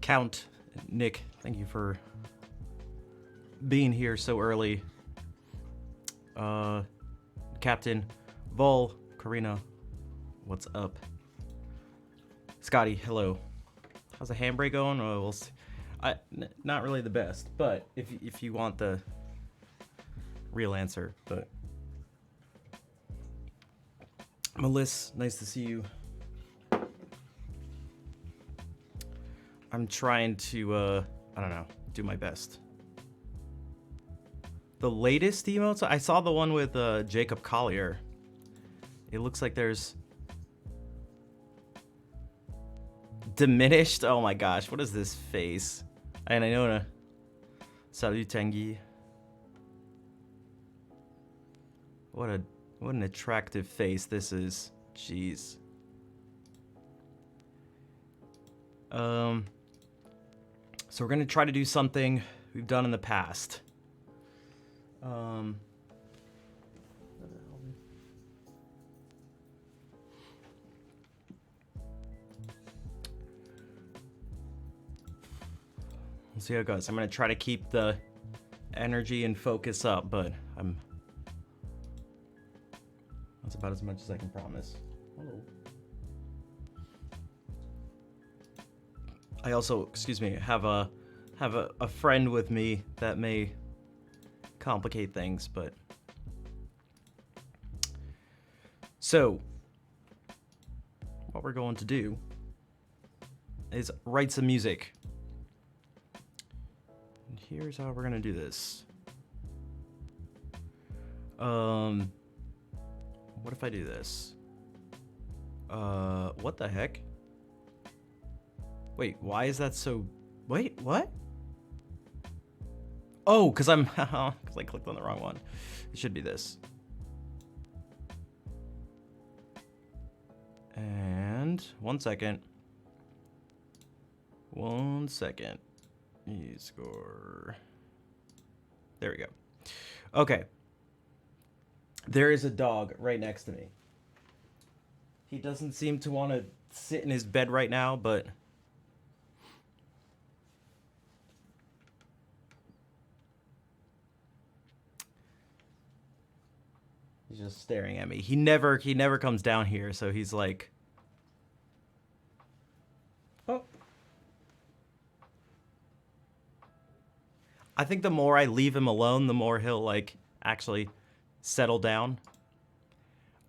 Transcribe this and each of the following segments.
Count, Nick, thank you for being here so early. Captain, Vol, Karina, what's up? Scotty, hello. How's the handbrake going? Oh, we'll see. Not really the best, but if you want the real answer, but Melissa, nice to see you. I'm trying to I don't know, do my best. The latest emotes, I saw the one with Jacob Collier. It looks like there's diminished. Oh my gosh, what is this face? And I know Salut Tanguy. What an attractive face this is. Jeez. So we're gonna try to do something we've done in the past. We'll see how it goes. I'm gonna try to keep the energy and focus up, but that's about as much as I can promise. Hello. I also, excuse me, have a friend with me that may complicate things, but so what we're going to do is write some music. And here's how we're gonna do this. What if I do this? What the heck? Wait, why is that so... Wait, what? Oh, because I clicked on the wrong one. It should be this. And 1 second. 1 second. Score. There we go. Okay. There is a dog right next to me. He doesn't seem to want to sit in his bed right now, but... he's just staring at me. He never comes down here, so he's like... Oh. I think the more I leave him alone, the more he'll, like, actually settle down.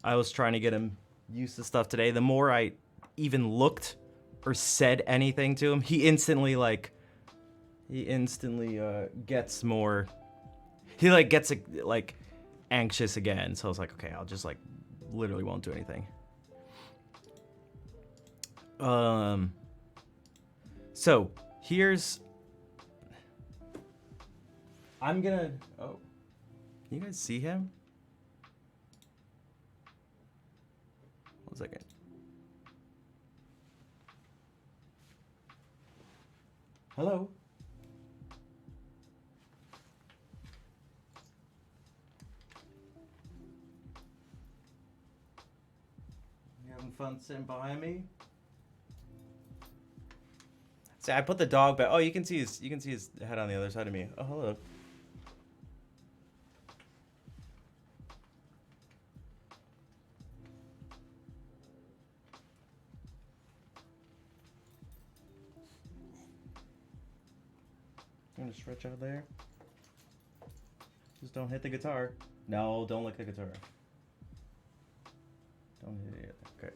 I was trying to get him used to stuff today. The more I even looked or said anything to him, he instantly gets more... He, like, gets, like... anxious again, so I was like, okay, I'll just like literally won't do anything. So here's I'm gonna can you guys see him? 1 second. Hello. Fun sitting behind me. See, I put the dog back. Oh, you can see his head on the other side of me. Oh, hello. I'm gonna stretch out there. Just don't hit the guitar. No, don't lick the guitar. Don't hit it yet. Okay.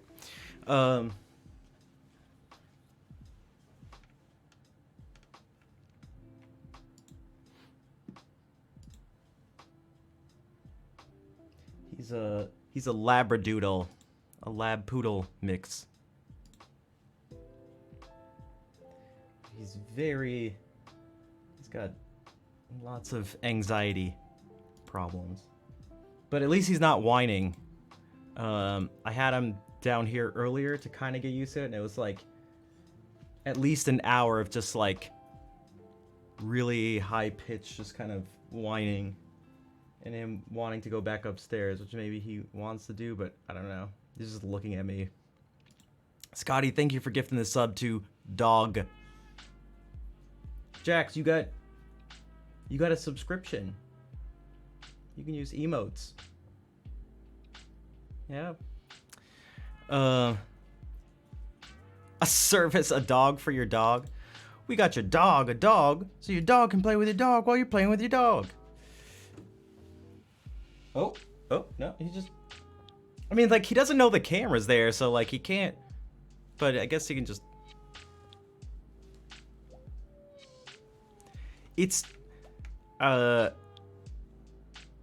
He's a labradoodle, a lab poodle mix. He's got lots of anxiety problems, but at least he's not whining. I had him down here earlier to kind of get used to it, and it was like at least an hour of just like really high pitched, just kind of whining, and him wanting to go back upstairs, which maybe he wants to do, but I don't know. He's just looking at me. Scotty, thank you for gifting the sub to Dog. Jax, you got a subscription. You can use emotes. Yeah. A service, a dog for your dog. We got your dog, a dog, so your dog can play with your dog while you're playing with your dog. Oh, no, he just... I mean, like, he doesn't know the camera's there, so, like, he can't... But I guess he can just... It's...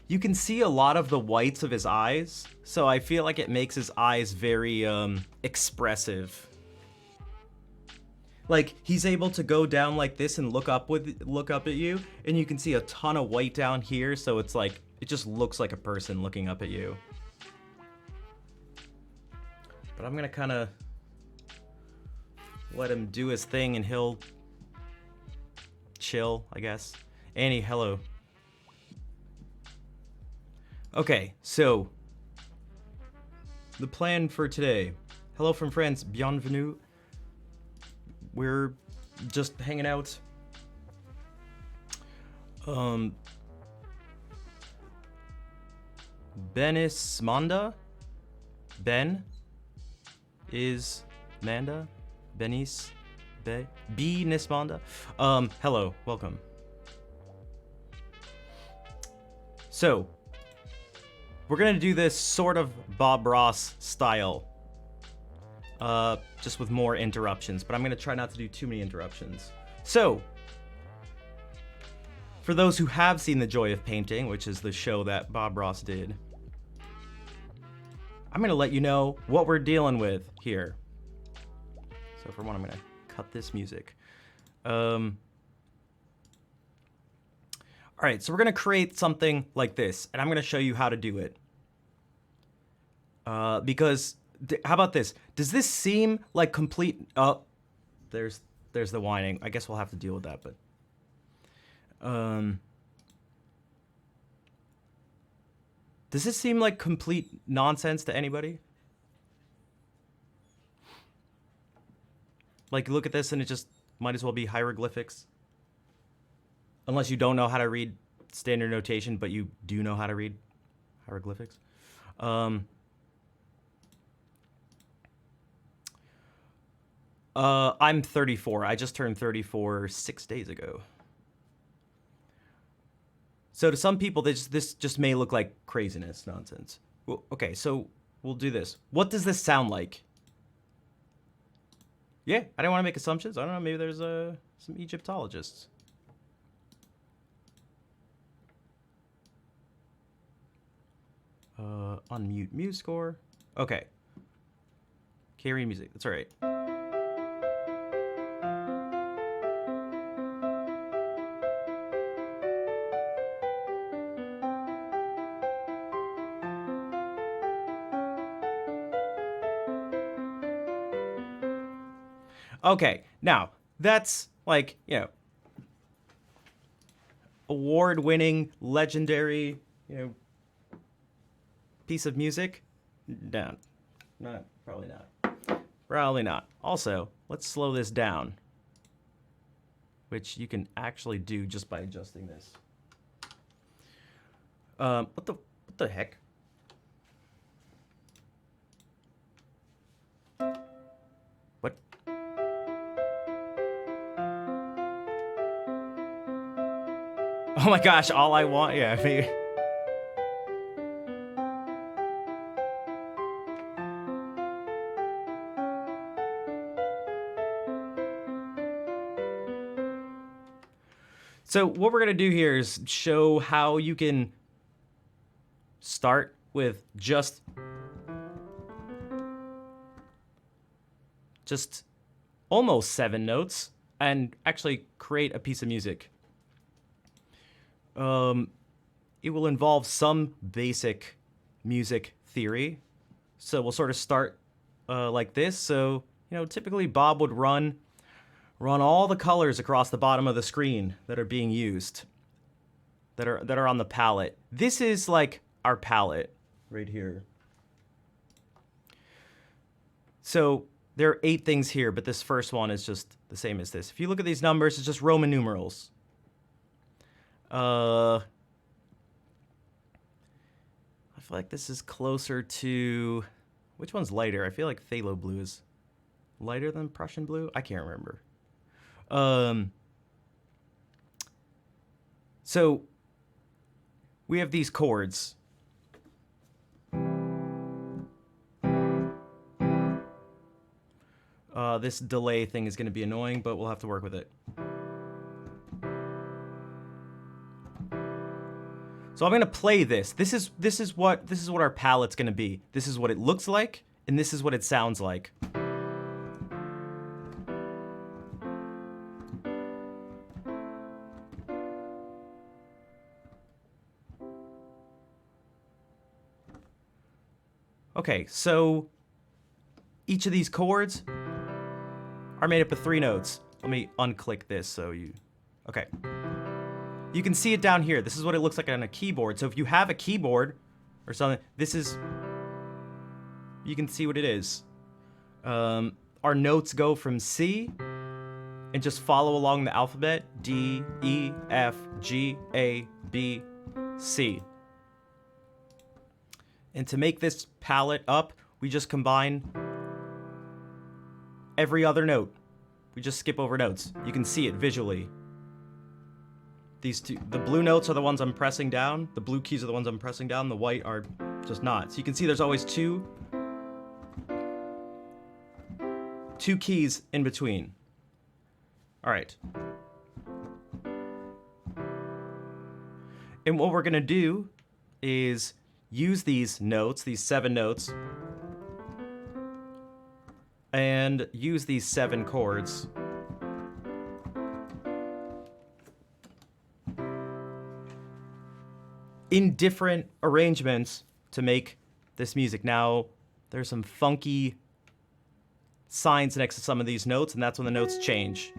You can see a lot of the whites of his eyes, so I feel like it makes his eyes very, expressive. Like, he's able to go down like this and look up at you, and you can see a ton of white down here, so it's like, it just looks like a person looking up at you. But I'm gonna kind of let him do his thing, and he'll chill, I guess. Annie, hello. Okay, so the plan for today. Hello from France, bienvenue. We're just hanging out. Ben is Manda? Ben is Manda? Benis? B Nismanda? Hello, welcome. So, we're gonna do this sort of Bob Ross style. Just with more interruptions, but I'm gonna try not to do too many interruptions. So, for those who have seen The Joy of Painting, which is the show that Bob Ross did, I'm gonna let you know what we're dealing with here. So for one, I'm gonna cut this music. Alright, so we're gonna create something like this, and I'm gonna show you how to do it. Because, how about this? Does this seem like complete... Oh, there's the whining. I guess we'll have to deal with that, but... Does this seem like complete nonsense to anybody? Like, look at this and it just might as well be hieroglyphics. Unless you don't know how to read standard notation, but you do know how to read hieroglyphics. I'm 34. I just turned 34 6 days ago. So to some people, this just may look like craziness, nonsense. Well, okay, so we'll do this. What does this sound like? Yeah, I didn't want to make assumptions. I don't know, maybe there's some Egyptologists. Unmute MuseScore. Okay. Carry music, that's all right. Okay, now, that's, like, you know, award-winning, legendary, you know, piece of music? No, probably not. Probably not. Also, let's slow this down, which you can actually do just by adjusting this. What the heck? What? Oh my gosh, all I want, yeah, maybe. So what we're gonna do here is show how you can start with just almost 7 notes and actually create a piece of music. It will involve some basic music theory. So we'll sort of start like this. So, you know, typically Bob would run all the colors across the bottom of the screen that are being used, that are on the palette. This is like our palette right here. So there are 8 things here, but this first one is just the same as this. If you look at these numbers, it's just Roman numerals. I feel like this is closer to... Which one's lighter? I feel like phthalo blue is lighter than Prussian blue. I can't remember. So we have these chords. This delay thing is going to be annoying, but we'll have to work with it. So I'm going to play this. This is what our palette's going to be. This is what it looks like, and this is what it sounds like. Okay, so each of these chords are made up of 3 notes. Let me unclick this so you... Okay. You can see it down here. This is what it looks like on a keyboard. So if you have a keyboard or something, this is... You can see what it is. Our notes go from C and just follow along the alphabet. D, E, F, G, A, B, C. And to make this palette up, we just combine every other note. We just skip over notes. You can see it visually. These two, the blue notes are the ones I'm pressing down. The blue keys are the ones I'm pressing down. The white are just not. So you can see there's always two keys in between. All right. And what we're gonna do is use these notes, these 7 notes, and use these 7 chords in different arrangements to make this music. Now, there's some funky signs next to some of these notes, and that's when the notes change.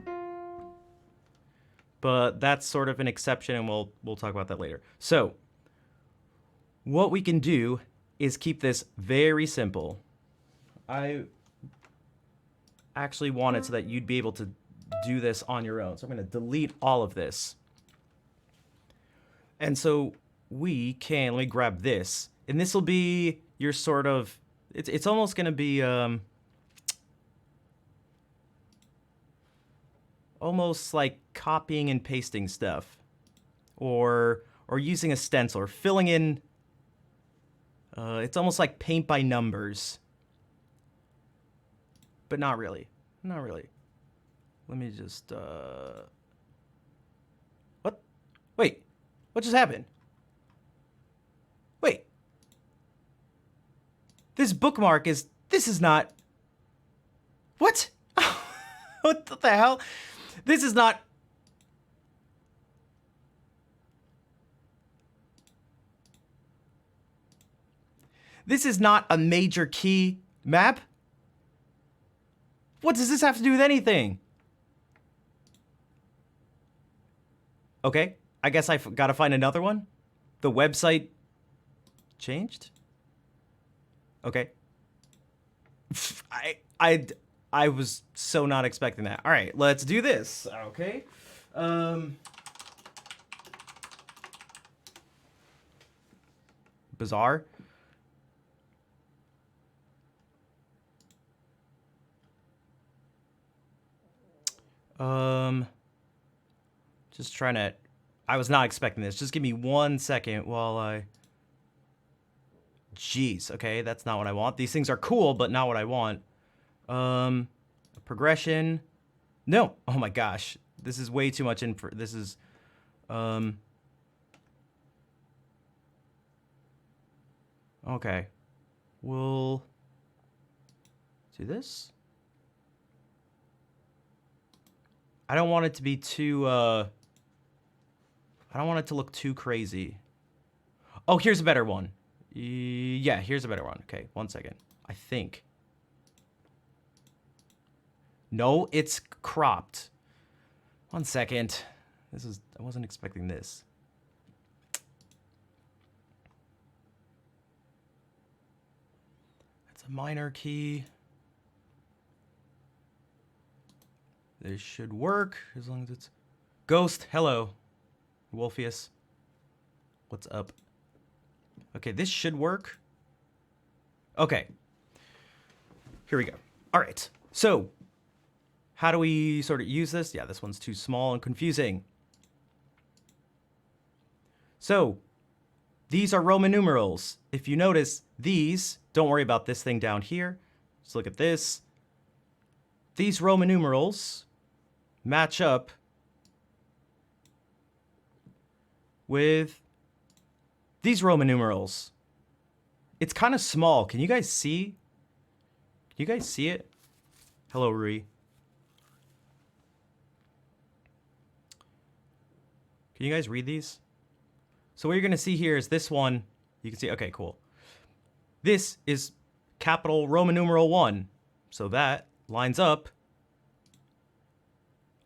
But that's sort of an exception, and we'll talk about that later. So, what we can do is keep this very simple. I actually want it so that you'd be able to do this on your own. So I'm going to delete all of this. And so we can, let me grab this. And this will be your sort of, it's almost going to be almost like copying and pasting stuff. Or using a stencil, or filling in. It's almost like paint by numbers. But not really. Not really. Let me just, What? Wait. What just happened? Wait. This bookmark is... This is not... What? What the hell? This is not... This is not a major key map? What does this have to do with anything? Okay, I guess I gotta find another one. The website changed? Okay. I was so not expecting that. All right, let's do this. Okay. Bizarre. Just trying to... I was not expecting this. Just give me 1 second while I... Jeez, okay, that's not what I want. These things are cool, but not what I want. Progression. No! Oh my gosh. This is way too much info. This is... Okay. We'll... do this. I don't want it to be too, I don't want it to look too crazy. Oh, here's a better one. Yeah, here's a better one. Okay, 1 second. I think. No, it's cropped. 1 second. I wasn't expecting this. It's a minor key. This should work as long as it's... Ghost, hello. Wolfius. What's up? Okay, this should work. Okay. Here we go. All right. So, how do we sort of use this? Yeah, this one's too small and confusing. So, these are Roman numerals. If you notice, these, don't worry about this thing down here. Just look at this. These Roman numerals match up with these Roman numerals. It's kind of small. Can you guys see? Can you guys see it? Hello, Rui. Can you guys read these? So what you're going to see here is this one. You can see, okay, cool. This is capital Roman numeral 1. So that lines up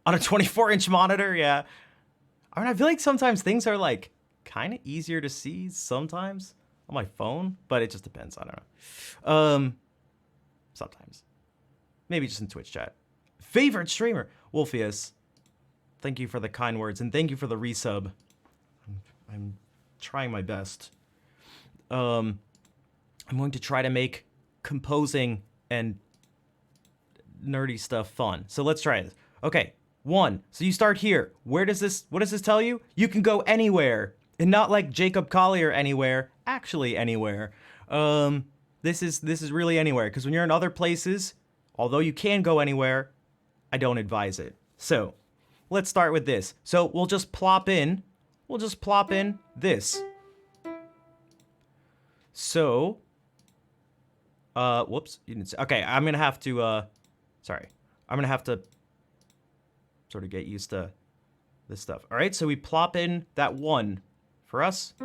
on a 24-inch monitor, yeah. I mean, I feel like sometimes things are like kind of easier to see sometimes on my phone, but it just depends. I don't know. Sometimes. Maybe just in Twitch chat. Favorite streamer, Wolfius. Thank you for the kind words, and thank you for the resub. I'm trying my best. I'm going to try to make composing and nerdy stuff fun. So let's try this. Okay, 1. So you start here. What does this tell you? You can go anywhere. And not like Jacob Collier anywhere, actually anywhere. This is really anywhere, because when you're in other places, although you can go anywhere, I don't advise it. So, let's start with this. So, we'll just plop in this. So, whoops, you didn't say, okay, I'm gonna have to, I'm gonna have to sort of get used to this stuff. All right, so we plop in that 1 for us.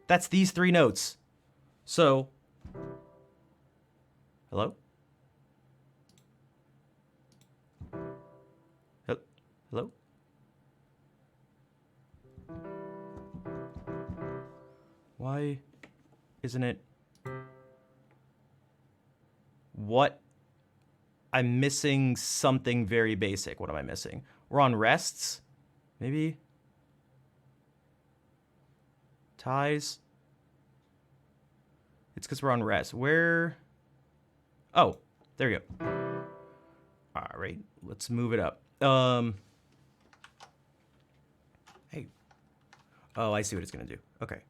That's these 3 notes. So, hello? Hello? Why isn't it? What? I'm missing something very basic. What am I missing? We're on rests? Maybe? Ties? It's because we're on rest. Where? Oh, there you go. All right, let's move it up. Hey. Oh, I see what it's gonna do. Okay.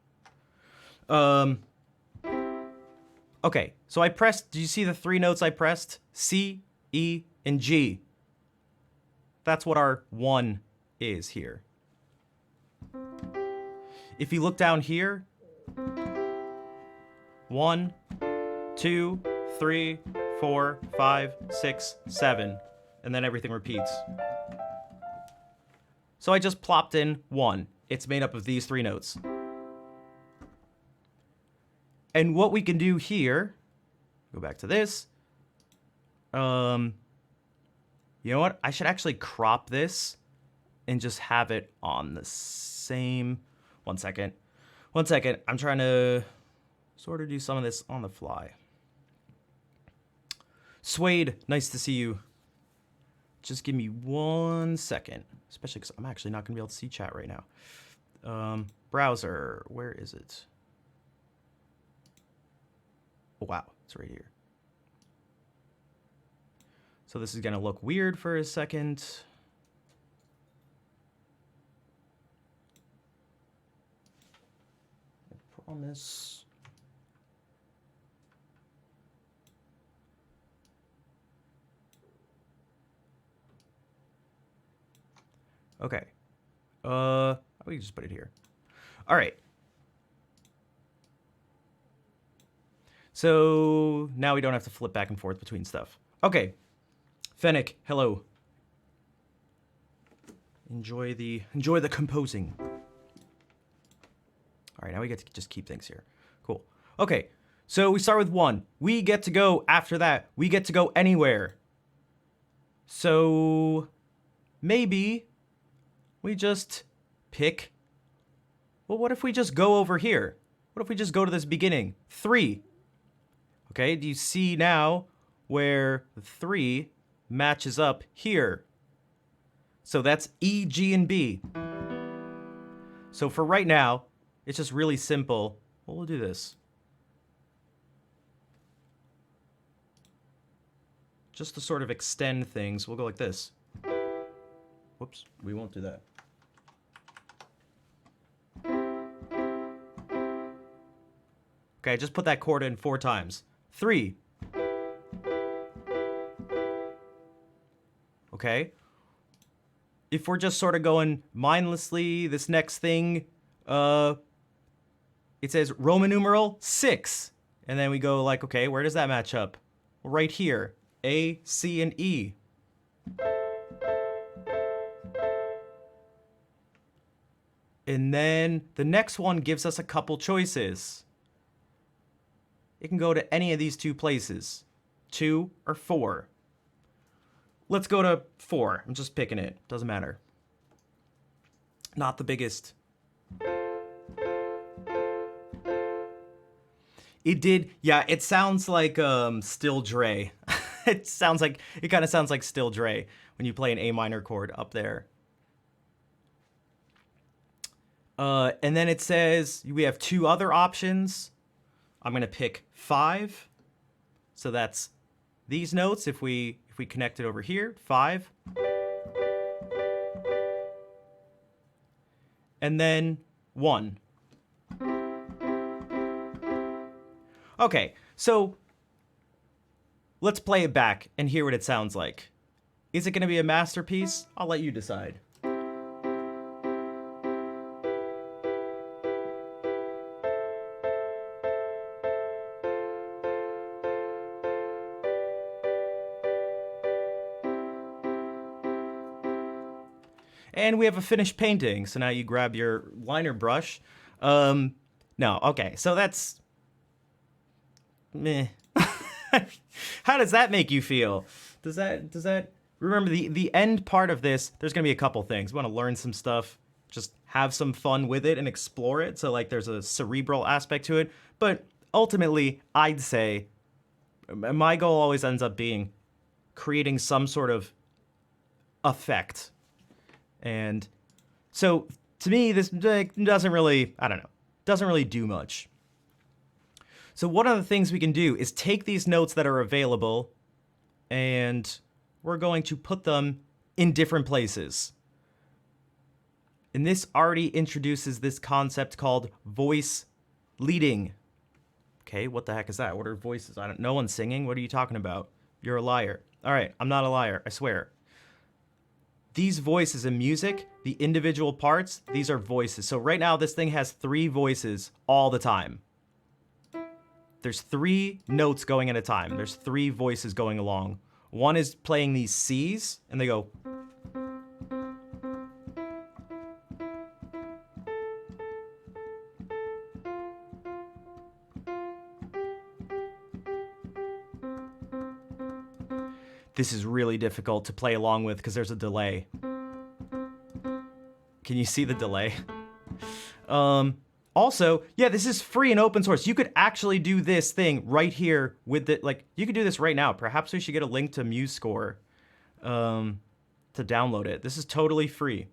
Okay, so I pressed, do you see the 3 notes I pressed? C, E, and G. That's what our 1 is here. If you look down here, 1, 2, 3, 4, 5, 6, 7, and then everything repeats. So I just plopped in 1. It's made up of these 3 notes. And what we can do here, go back to this. You know what? I should actually crop this and just have it on the same. One second. I'm trying to sort of do some of this on the fly. Suede, nice to see you. Just give me 1 second, especially because I'm actually not going to be able to see chat right now. Browser, where is it? Oh, wow, it's right here. So this is going to look weird for a second. I promise. Okay. We can just put it here. All right. So now we don't have to flip back and forth between stuff. Okay. Fennec, hello. Enjoy the composing. All right, now we get to just keep things here. Cool. Okay, so we start with 1. We get to go after that. We get to go anywhere. So maybe we just pick. Well, what if we just go over here? What if we just go to this beginning? 3. Okay, do you see now where the 3 matches up here. So that's E, G, and B. So for right now, it's just really simple. Well, we'll do this. Just to sort of extend things, we'll go like this. Whoops, we won't do that. Okay, just put that chord in 4 times. 3. Okay. If we're just sort of going mindlessly, this next thing, it says Roman numeral 6. And then we go like, okay, where does that match up? Well, right here. A, C, and E. And then the next one gives us a couple choices. It can go to any of these 2 places. 2 or 4. Let's go to 4. I'm just picking it. Doesn't matter. Not the biggest. It did, yeah, it sounds like Still Dre. It kind of sounds like Still Dre when you play an A minor chord up there. And then it says we have 2 other options. I'm gonna pick 5. So that's these notes. If we connect it over here, 5. And then 1. Okay, so let's play it back and hear what it sounds like. Is it gonna be a masterpiece? I'll let you decide. And we have a finished painting. So now you grab your liner brush. No, okay. So that's meh. How does that make you feel? Does that remember the end part of this? There's gonna be a couple things. We want to learn some stuff, just have some fun with it and explore it. So like there's a cerebral aspect to it. But ultimately, I'd say my goal always ends up being creating some sort of effect. And so to me, this doesn't really, I don't know, doesn't really do much. So one of the things we can do is take these notes that are available and we're going to put them in different places. And this already introduces this concept called voice leading. Okay, what the heck is that? What are voices? No one's singing. What are you talking about? You're a liar. All right, I'm not a liar, I swear. These voices in music, the individual parts, these are voices. So right now, this thing has 3 voices all the time. There's 3 notes going at a time. There's 3 voices going along. One is playing these Cs, and they go. This is really difficult to play along with because there's a delay. Can you see the delay? Also, yeah, this is free and open source. You could actually do this thing right here with it. Like, you could do this right now. Perhaps we should get a link to MuseScore to download it. This is totally free.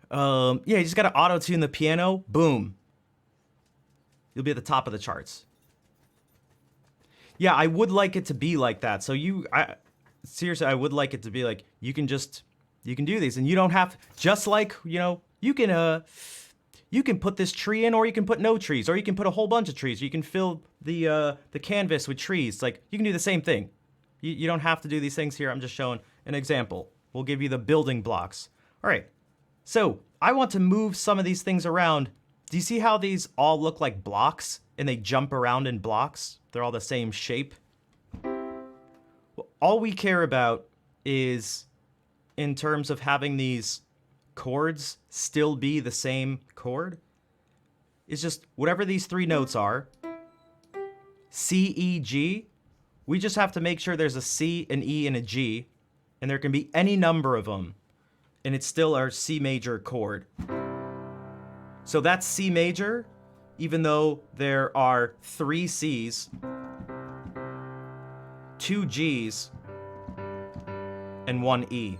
Yeah, you just gotta auto-tune the piano. Boom. You'll be at the top of the charts. Yeah, I would like it to be like that. So seriously, I would like it to be like, you can do these and you don't have, just like, you know, you can put this tree in, or you can put no trees, or you can put a whole bunch of trees, or you can fill the canvas with trees. Like, you can do the same thing. You don't have to do these things here. I'm just showing an example. We'll give you the building blocks. All right. So I want to move some of these things around. Do you see how these all look like blocks and they jump around in blocks? They're all the same shape. Well, all we care about is, in terms of having these chords still be the same chord, is just whatever these 3 notes are, C, E, G, we just have to make sure there's a C, an E, and a G, and there can be any number of them, and it's still our C major chord. So that's C major, even though there are 3 Cs. 2 Gs and 1 E.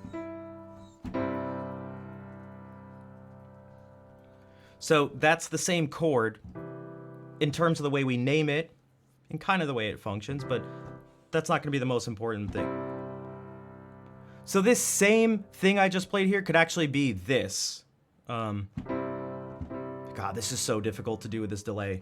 So that's the same chord in terms of the way we name it and kind of the way it functions, but that's not going to be the most important thing. So this same thing I just played here could actually be this. God, this is so difficult to do with this delay.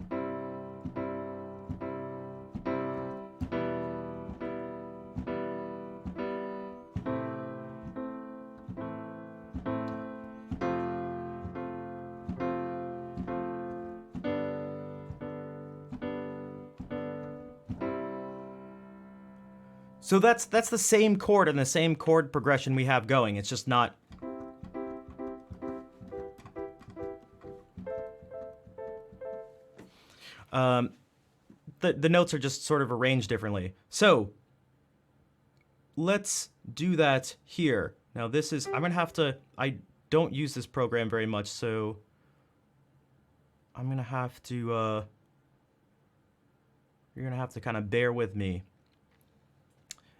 So that's the same chord and the same chord progression we have going. It's just not. The notes are just sort of arranged differently. So let's do that here. Now this is, I'm gonna have to, I don't use this program very much, so I'm gonna have to, you're gonna have to kind of bear with me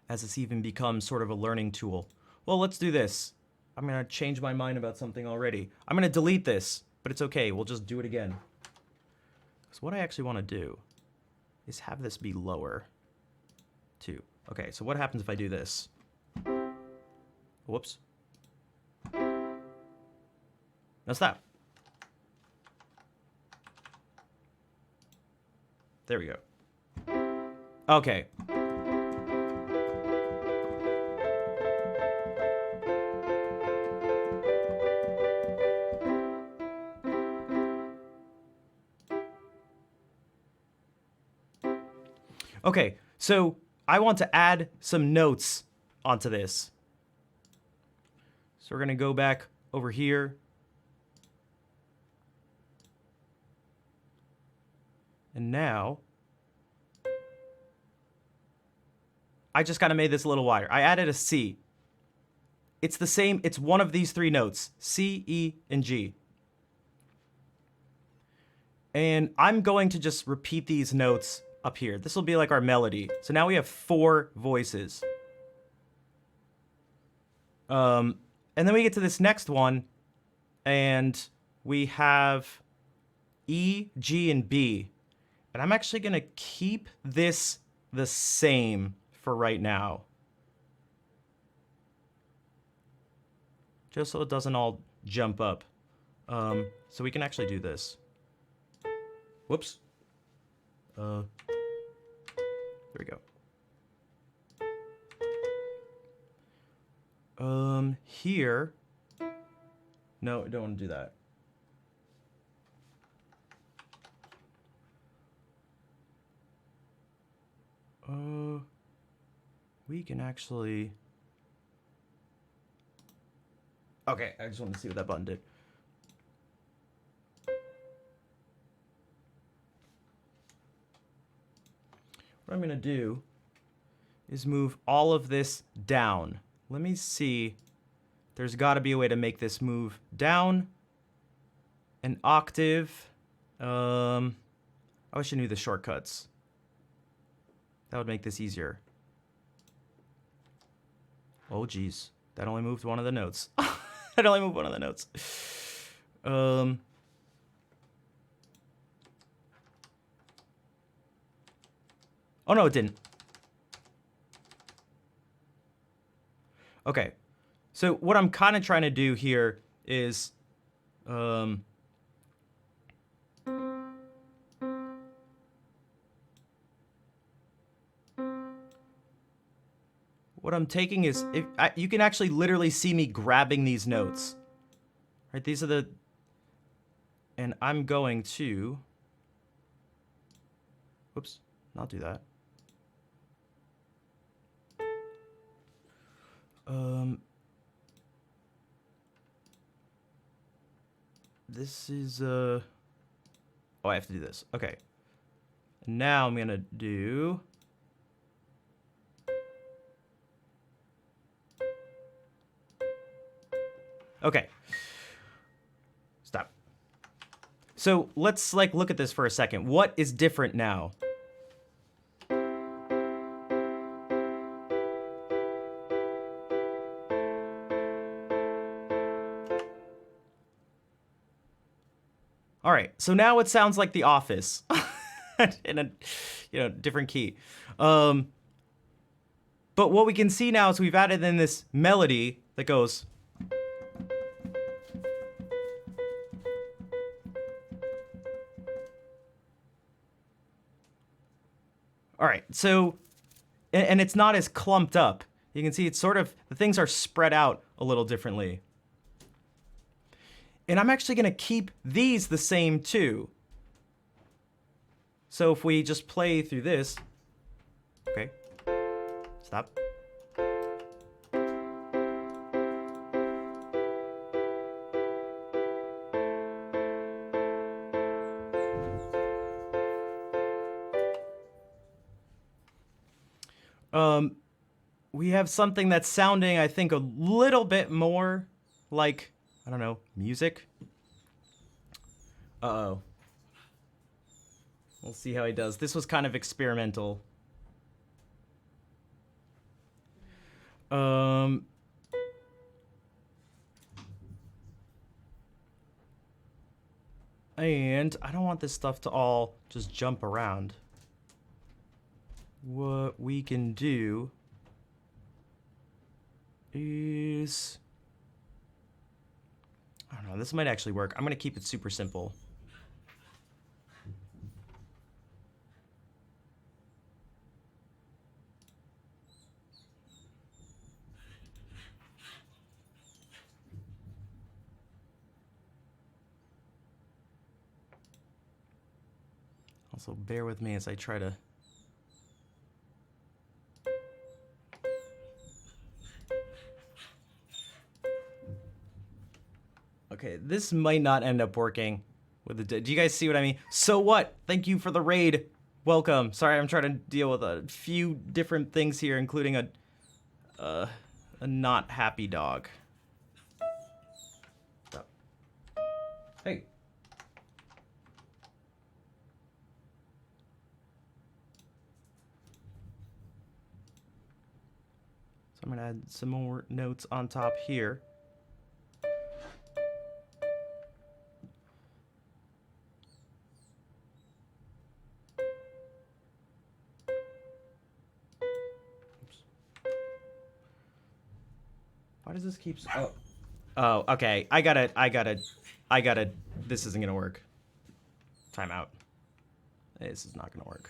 as this even becomes sort of a learning tool. Well, let's do this. I'm gonna change my mind about something already. I'm gonna delete this, but it's okay, we'll just do it again. Because what I actually wanna do is have this be lower, too. Okay, so what happens if I do this? Whoops. Now stop. There we go. Okay. Okay, so I want to add some notes onto this. So we're going to go back over here. And now, I just kind of made this a little wider. I added a C. It's the same, it's one of these 3 notes, C, E, and G. And I'm going to just repeat these notes up here. This will be like our melody. So now we have 4 voices. And then we get to this next one, and we have E, G, and B. And I'm actually going to keep this the same for right now. Just so it doesn't all jump up. So we can actually do this. Whoops. There we go. Here. No, I don't want to do that. We can actually. Okay, I just wanted to see what that button did. What I'm gonna do is move all of this down. Let me see. There's got to be a way to make this move down an octave. I wish I knew the shortcuts. That would make this easier. Oh, geez. That only moved one of the notes. That only moved one of the notes. Oh, no, it didn't. Okay. So what I'm kind of trying to do here is... what I'm taking is, you can actually literally see me grabbing these notes. Right, these are the, and I'm going to, whoops, not do that. This is, oh, I have to do this. Okay. And now I'm gonna do, okay. Stop. So let's like look at this for a second. What is different now? All right, so now it sounds like The Office in a different key. But what we can see now is we've added in this melody that goes. All right, so, and it's not as clumped up. You can see it's sort of, the things are spread out a little differently. And I'm actually going to keep these the same too. So if we just play through this, okay, stop. We have something that's sounding, I think, a little bit more like, I don't know, music. Uh-oh. We'll see how he does. This was kind of experimental. And I don't want this stuff to all just jump around. What we can do is, I don't know, this might actually work. I'm gonna keep it super simple. Also, bear with me as I try to. Okay, this might not end up working with the. Do you guys see what I mean? So what? Thank you for the raid. Welcome. Sorry, I'm trying to deal with a few different things here, including a not happy dog. Stop. Hey. So I'm gonna add some more notes on top here. Why does this keep... Oh, okay. I gotta... This isn't gonna work. Time out. This is not gonna work.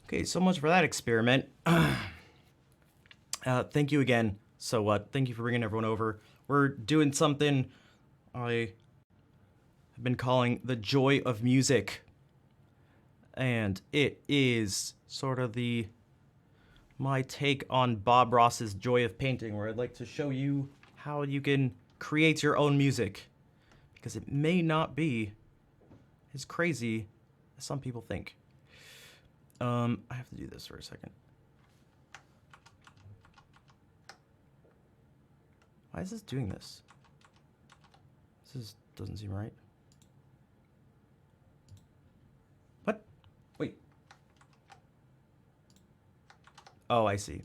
Okay, so much for that experiment. Thank you again. So what? Thank you for bringing everyone over. We're doing something I have been calling the joy of music. And it is sort of my take on Bob Ross's Joy of Painting, where I'd like to show you how you can create your own music. Because it may not be as crazy as some people think. I have to do this for a second. Why is this doing this? This doesn't seem right. What? Wait. Oh, I see.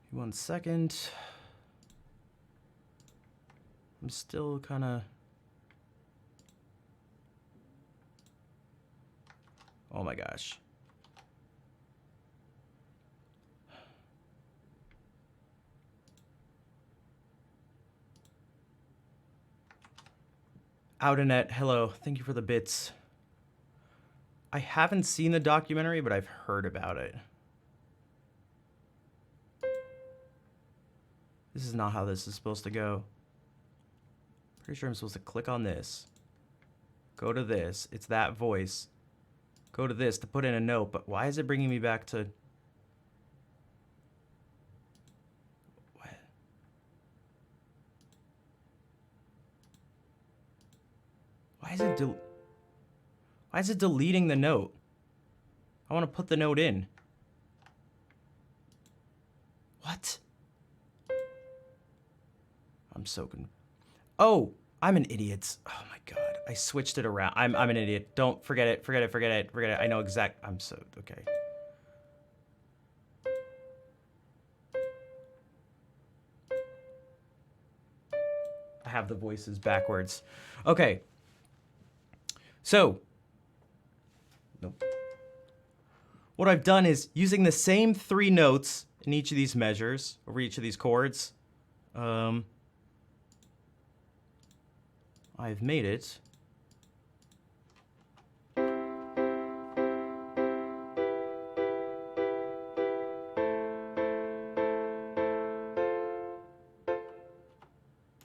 1 second. I'm still kind of... Oh my gosh. Outernet, hello. Thank you for the bits. I haven't seen the documentary, but I've heard about it. This is not how this is supposed to go. Pretty sure I'm supposed to click on this. Go to this. It's that voice. Go to this to put in a note, but why is it bringing me back to... What? Why is it deleting the note? I want to put the note in. What? I'm so Oh, I'm an idiot. Oh my god. I switched it around. I'm an idiot. Don't forget it. Forget it. I know exact. I'm so okay. I have the voices backwards. Okay. So, nope. What I've done is using the same 3 notes in each of these measures over each of these chords. I've made it.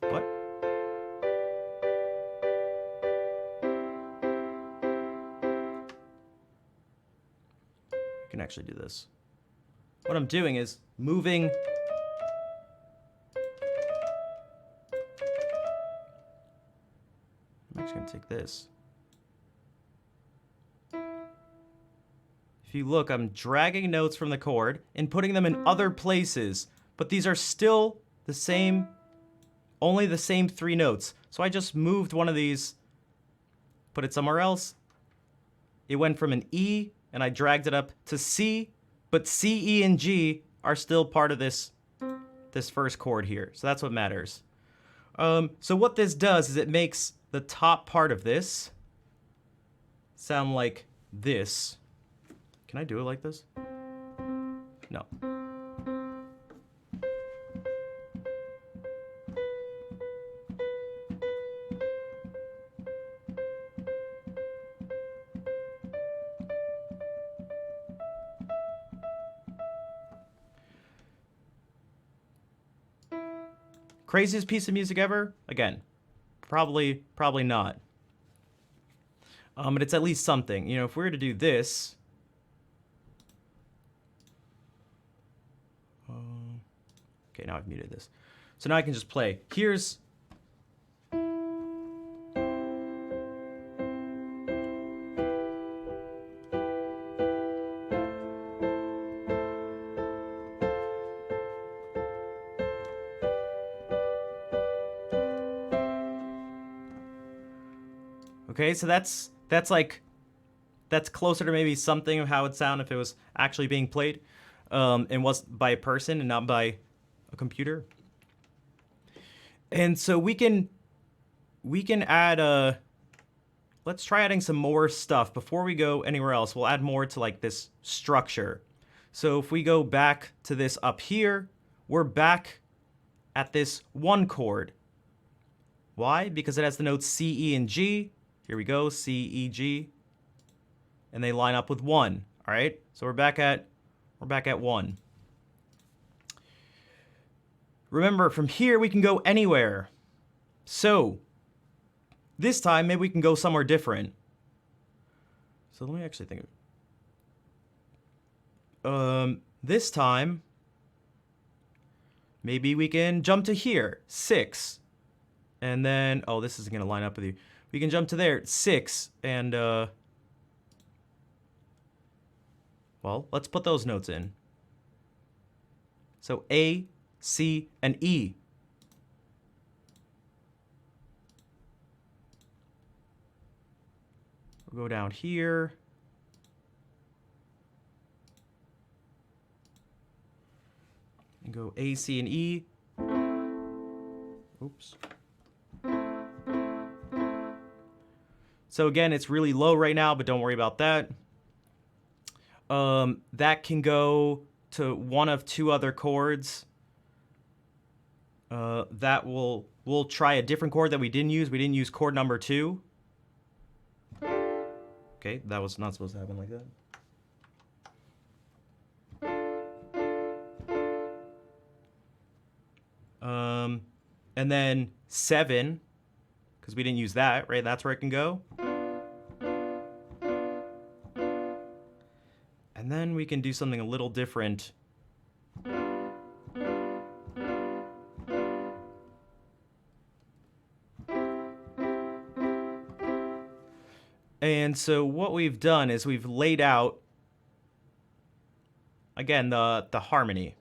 What? I can actually do this. What I'm doing is moving... I'm actually going to take this. If you look, I'm dragging notes from the chord and putting them in other places, but these are still the same, only the same 3 notes. So I just moved one of these, put it somewhere else. It went from an E, and I dragged it up to C, but C, E, and G are still part of this first chord here. So that's what matters. So what this does is it makes the top part of this sound like this. Can I do it like this? No. Craziest piece of music ever? Again, probably not. But it's at least something. You know, if we were to do this... okay, now I've muted this. So now I can just play. Here's... Okay, so that's closer to maybe something of how it would sound if it was actually being played, and was by a person and not by a computer. And so we can add let's try adding some more stuff before we go anywhere else. We'll add more to like this structure. So if we go back to this up here, we're back at this 1 chord. Why? Because it has the notes C, E, and G. Here we go, C, E, G. and they line up with 1. All right, so we're back at 1. Remember, from here we can go anywhere. So this time maybe we can go somewhere different. So let me actually think. This time maybe we can jump to here, 6, and then this isn't gonna line up with you. We can jump to there, 6, and well, let's put those notes in. So A, C, and E. We'll go down here. And go A, C, and E. Oops. So again, it's really low right now, but don't worry about that. That can go to one of 2 other chords. We'll try a different chord that we didn't use. We didn't use chord number 2. Okay, that was not supposed to happen like that. And then 7, because we didn't use that, right? That's where it can go. And then we can do something a little different. And so what we've done is we've laid out, again, the harmony.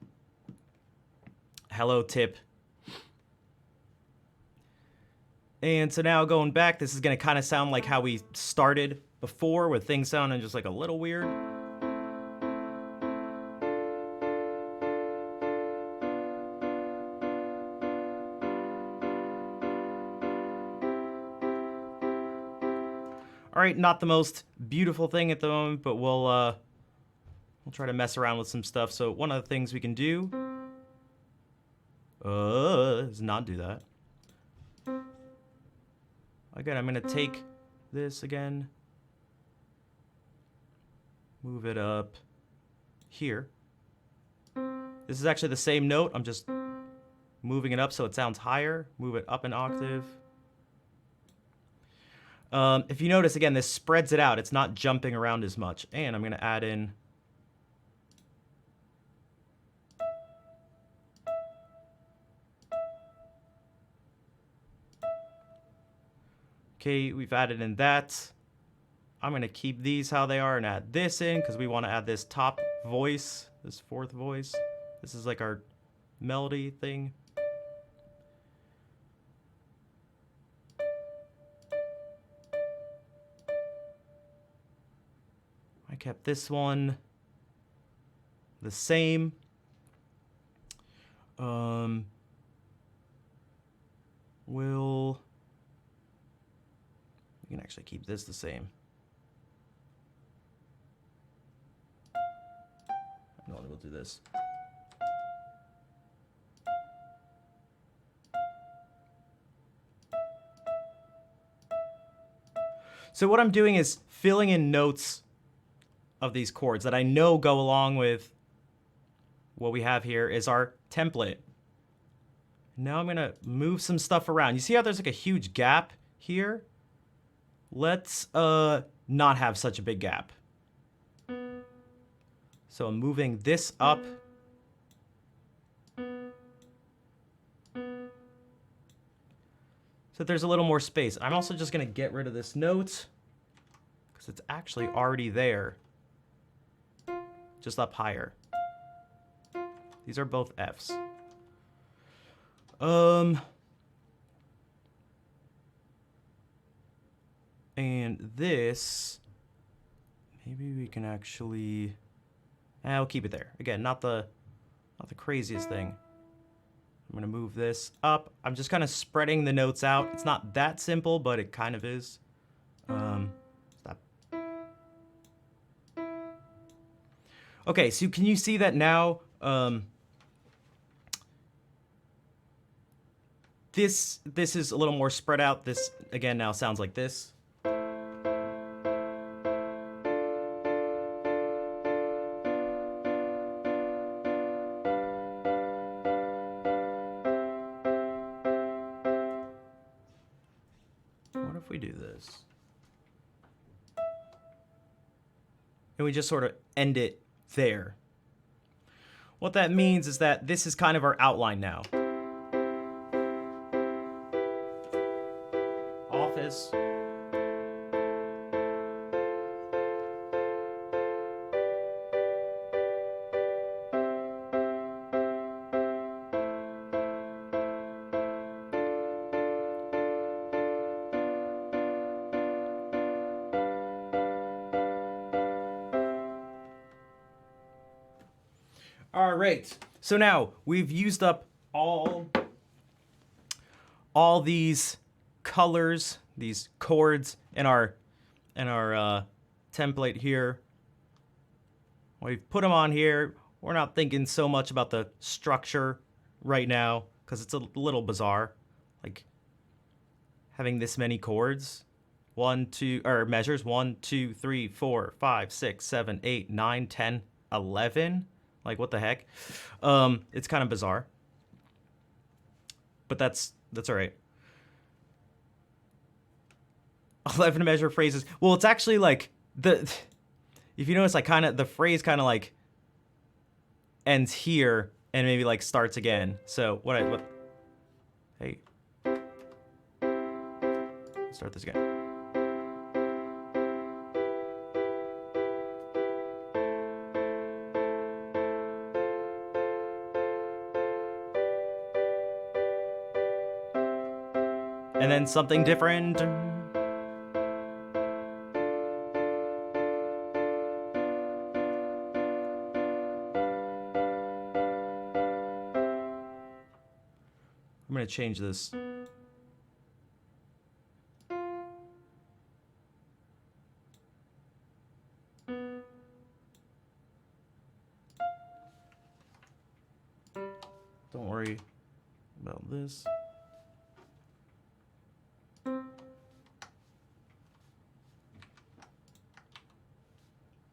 Hello, tip. And so now going back, this is going to kind of sound like how we started before, with things sounding just like a little weird. All right, not the most beautiful thing at the moment, but we'll try to mess around with some stuff. So one of the things we can do is not do that. Again, I'm going to take this again, move it up here. This is actually the same note. I'm just moving it up so it sounds higher. Move it up an octave. If you notice, again, this spreads it out. It's not jumping around as much. And I'm going to add in okay, we've added in that. I'm going to keep these how they are and add this in because we want to add this top voice, this 4th voice. This is like our melody thing. I kept this one the same. We can actually keep this the same. No, we'll do this. So what I'm doing is filling in notes of these chords that I know go along with what we have here is our template. Now I'm going to move some stuff around. You see how there's like a huge gap here? Let's not have such a big gap. So I'm moving this up. So there's a little more space. I'm also just going to get rid of this note because it's actually already there. Just up higher. These are both Fs. And this, maybe we can actually, I'll keep it there. Again, not the craziest thing. I'm gonna move this up. I'm just kind of spreading the notes out. It's not that simple, but it kind of is. Stop. Okay, so can you see that now? This is a little more spread out. This again now sounds like this. we do this? And we just sort of end it there. What that means is that this is kind of our outline now. Office. All right. So now we've used up all these colors, these chords in our template here. We've put them on here. We're not thinking so much about the structure right now because it's a little bizarre, like having this many chords. Measures 1, 2, 3, 4, 5, 6, 7, 8, 9, 10, 11. Like, what the heck? It's kind of bizarre. But that's all right. 11 measure phrases. Well, it's actually like if you notice, like the phrase kind of like ends here and maybe like starts again. So hey, start this again. And then something different. I'm going to change this. Don't worry about this.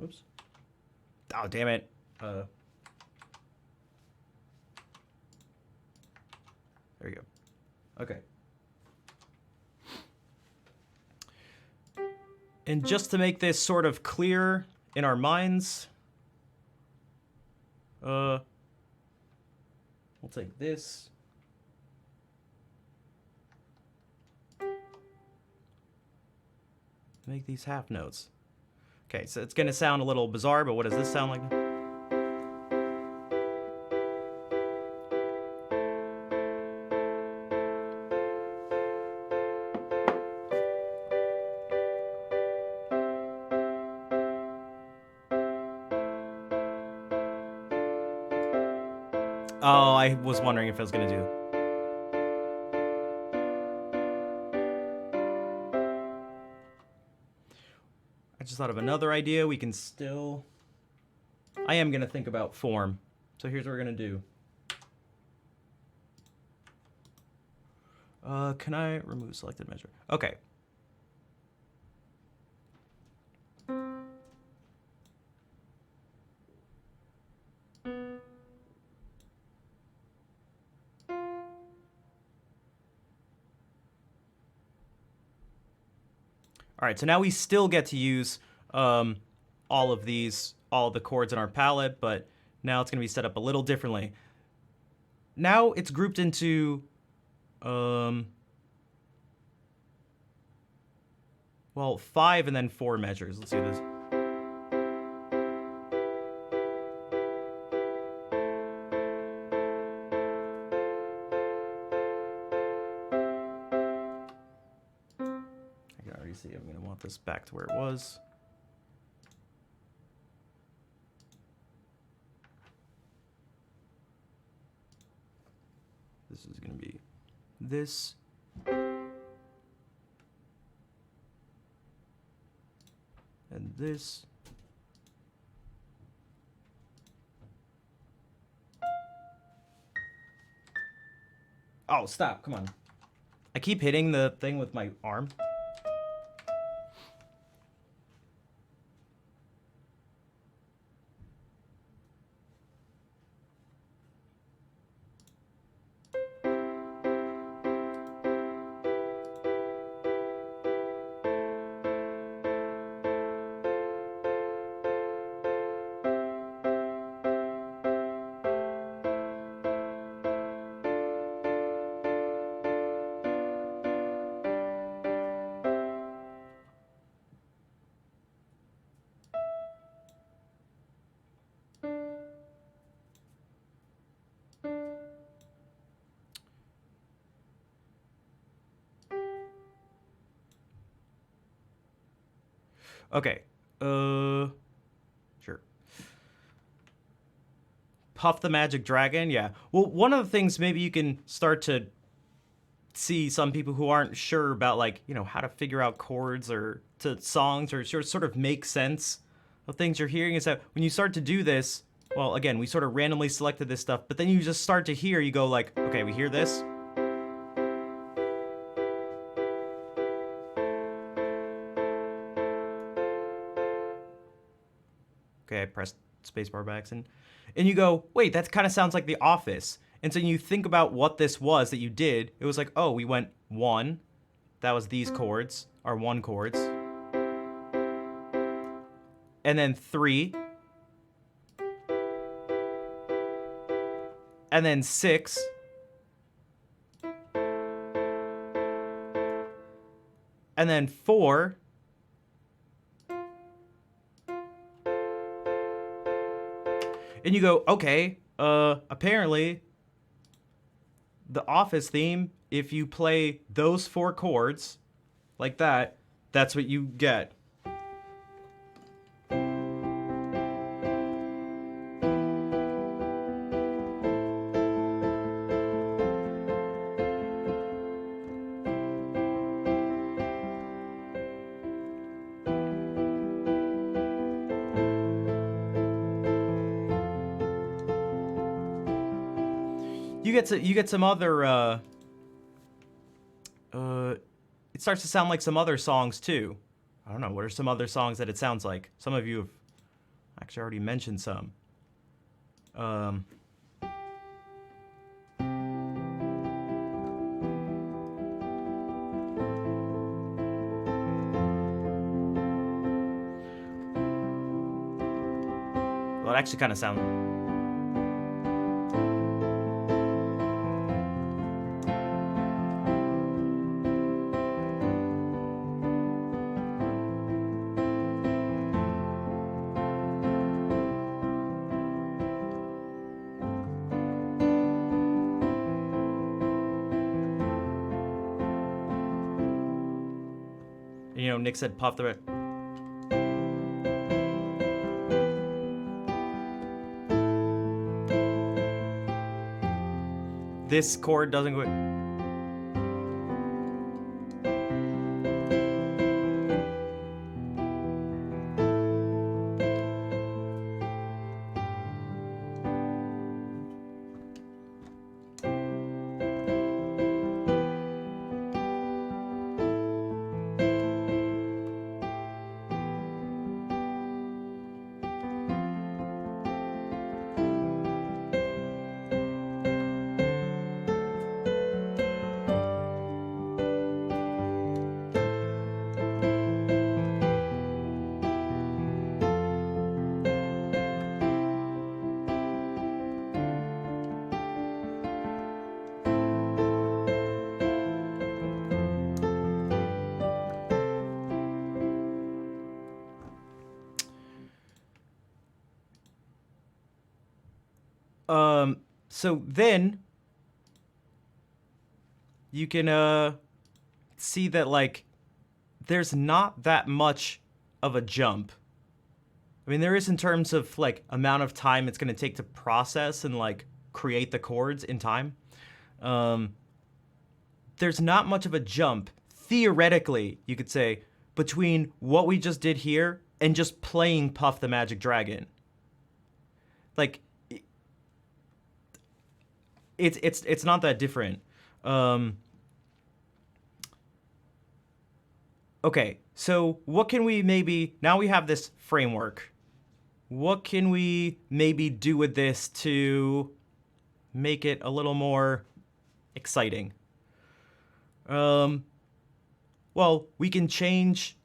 Oops. Oh, damn it. There you go. Okay. And just to make this sort of clear in our minds, we'll take this. Make these half notes. Okay, so it's gonna sound a little bizarre, but what does this sound like? Oh, I was wondering if I was gonna do. I just thought of another idea. We can still... I am gonna think about form. So here's what we're gonna do. Can I remove selected measure? Okay. All right, so now we still get to use all of the chords in our palette, but now it's going to be set up a little differently. Now it's grouped into, well, 5 and then 4 measures. Let's do this. See, I'm going to want this back to where it was. This is going to be this. And this. Oh, stop. Come on. I keep hitting the thing with my arm. Okay. Sure. Puff the Magic Dragon, yeah. Well, one of the things maybe you can start to see some people who aren't sure about, like, you know, how to figure out chords or to songs or sort of make sense of things you're hearing is that when you start to do this, well, again, we sort of randomly selected this stuff, but then you just start to hear, you go like, okay, we hear this. Okay, I pressed spacebar by accident. And you go, wait, that kind of sounds like The Office. And so you think about what this was that you did. It was like, oh, we went 1. That was these chords, our 1 chords. And then 3. And then 6. And then 4. And you go, okay, apparently the Office theme, if you play those 4 chords like that, that's what you get. You get some other it starts to sound like some other songs too. I don't know, what are some other songs that it sounds like? Some of you have actually already mentioned some. Well, it actually kind of sounds. You know, Nick said puff the. This chord doesn't go. So then you can see that, like, there's not that much of a jump. I mean, there is in terms of like amount of time it's going to take to process and like create the chords in time. There's not much of a jump, theoretically, you could say, between what we just did here and just playing Puff the Magic Dragon. Like, it's not that different. Okay, so what can we maybe, now we have this framework, what can we maybe do with this to make it a little more exciting? Well, we can change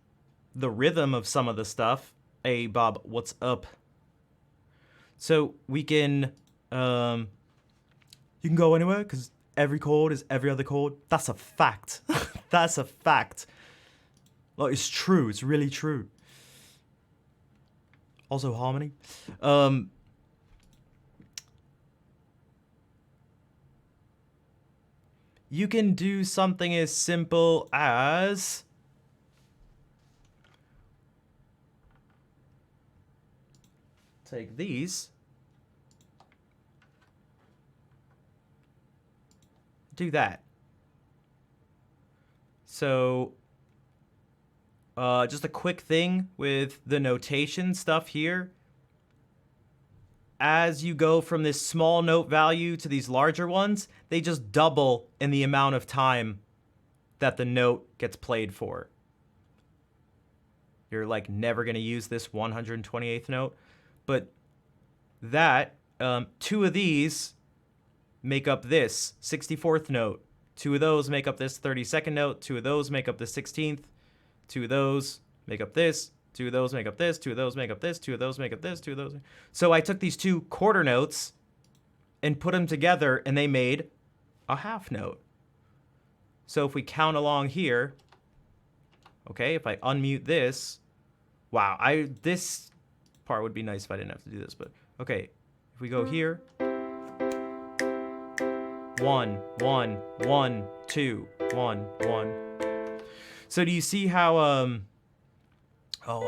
the rhythm of some of the stuff. Hey, Bob, what's up? So we can, you can go anywhere because every chord is every other chord. That's a fact. That's a fact. Well, it's true. It's really true. Also harmony. You can do something as simple as take these. Do that. So, just a quick thing with the notation stuff here. As you go from this small note value to these larger ones, they just double in the amount of time that the note gets played for. You're like never going to use this 128th note, but that, 2 of these make up this 64th note. 2 of those make up this 32nd note. 2 of those make up the 16th. 2 of those make up this. 2 of those make up this. 2 of those make up this. 2 of those make up this. 2 of those. So I took these 2 quarter notes and put them together, and they made a half note. So if we count along here, okay, if I unmute this, wow, this part would be nice if I didn't have to do this, but okay, if we go here, 1, 1, 1, 2, 1, 1. So do you see how, oh,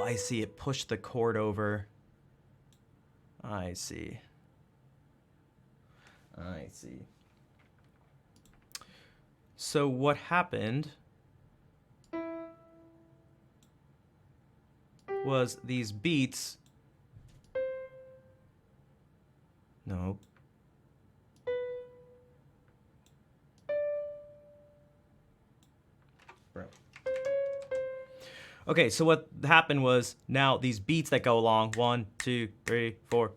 I see, it pushed the chord over. I see. So what happened was these beats. No. Bro. Okay, so what happened was now these beats that go along 1, 2, 3, 4.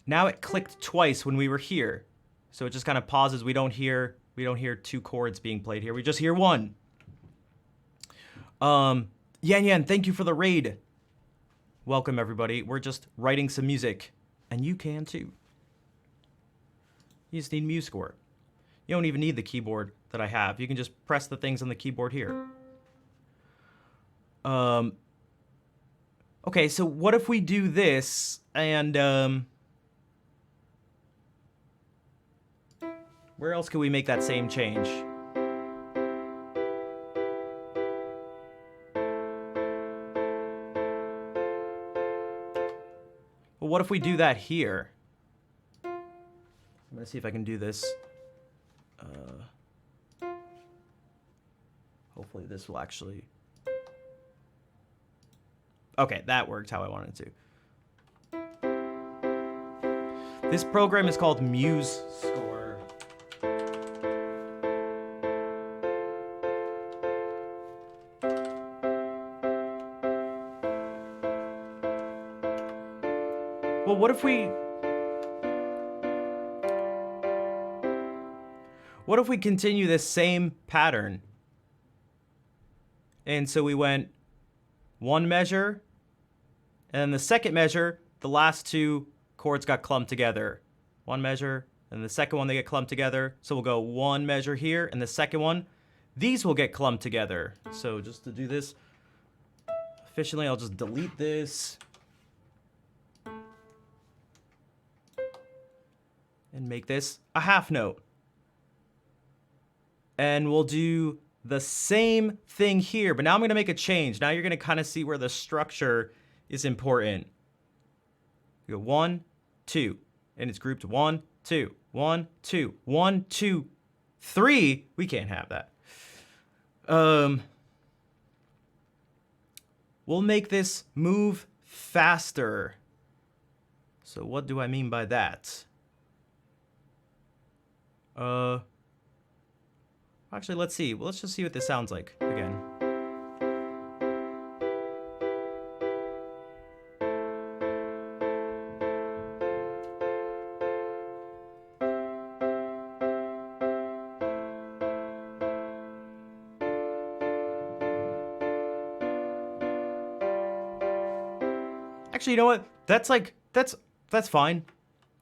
Now it clicked twice when we were here. So it just kind of pauses. We don't hear 2 chords being played here. We just hear 1. Yan, thank you for the raid. Welcome, everybody. We're just writing some music, and you can too. You just need MuseScore. You don't even need the keyboard that I have. You can just press the things on the keyboard here. Okay, so what if we do this, and, where else could we make that same change? Well, what if we do that here? I'm gonna see if I can do this. Hopefully this will actually... Okay, that worked how I wanted to. This program is called MuseScore. Well, what if we continue this same pattern? And so we went 1 measure, and then the second measure, the last 2 chords got clumped together. 1 measure, and the second one they get clumped together. So we'll go 1 measure here, and the second one, these will get clumped together. So just to do this efficiently, I'll just delete this. And make this a half note. And we'll do the same thing here, but now I'm going to make a change. Now you're going to kind of see where the structure is important. You go 1, 2, and it's grouped 1, 2, 1, 2, 1, 2, 3. We can't have that. We'll make this move faster. So what do I mean by that? Actually, let's see. Let's just see what this sounds like again. Actually, you know what? That's fine. That's fine.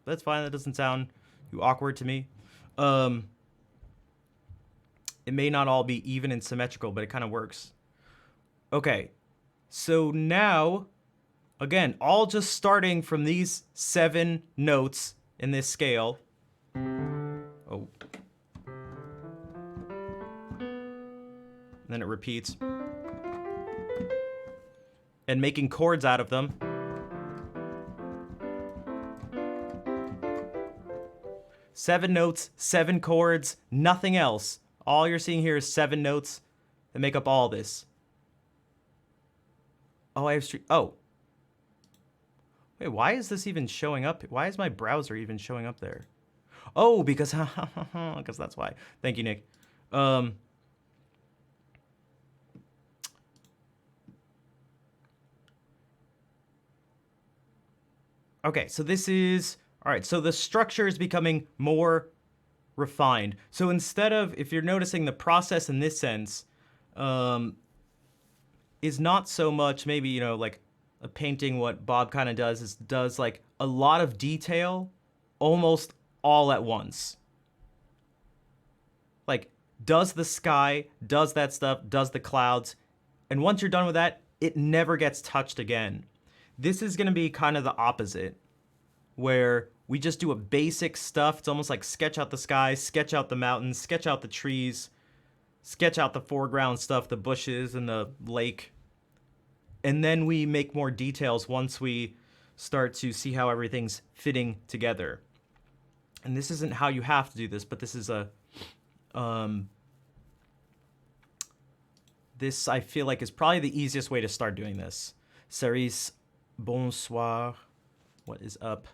That doesn't sound too awkward to me. It may not all be even and symmetrical, but it kind of works. Okay, so now, again, all just starting from these 7 notes in this scale. Oh. And then it repeats. and making chords out of them. Seven notes, 7 chords, nothing else. All you're seeing here is 7 notes that make up all this. Oh, I have street. Oh. Wait, why is this even showing up? Why is my browser even showing up there? Oh, because that's why. Thank you, Nick. Okay, so this is all right. So the structure is becoming more refined. So instead of, if you're noticing, the process in this sense is not so much maybe, you know, like a painting. What Bob kind of does is does like a lot of detail almost all at once. Like does the sky, does that stuff, does the clouds, and once you're done with that, it never gets touched again. This is going to be kind of the opposite, where we just do a basic stuff. It's almost like sketch out the sky, sketch out the mountains, sketch out the trees, sketch out the foreground stuff, the bushes and the lake. And then we make more details once we start to see how everything's fitting together. And this isn't how you have to do this, but this is a this I feel like is probably the easiest way to start doing this. Cerise, bonsoir. What is up?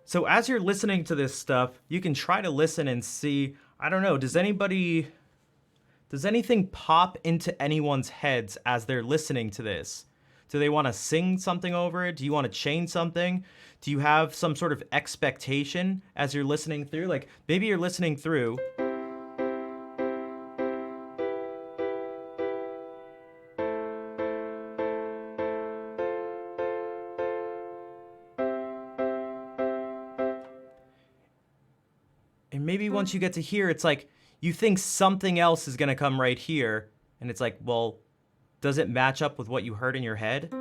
So as you're listening to this stuff, you can try to listen and see, I don't know, does anything pop into anyone's heads as they're listening to this? Do they want to sing something over it? Do you want to change something? Do you have some sort of expectation as you're listening through? Like maybe you're listening through and maybe once you get to here, it's like you think something else is going to come right here. And it's like, well, does it match up with what you heard in your head?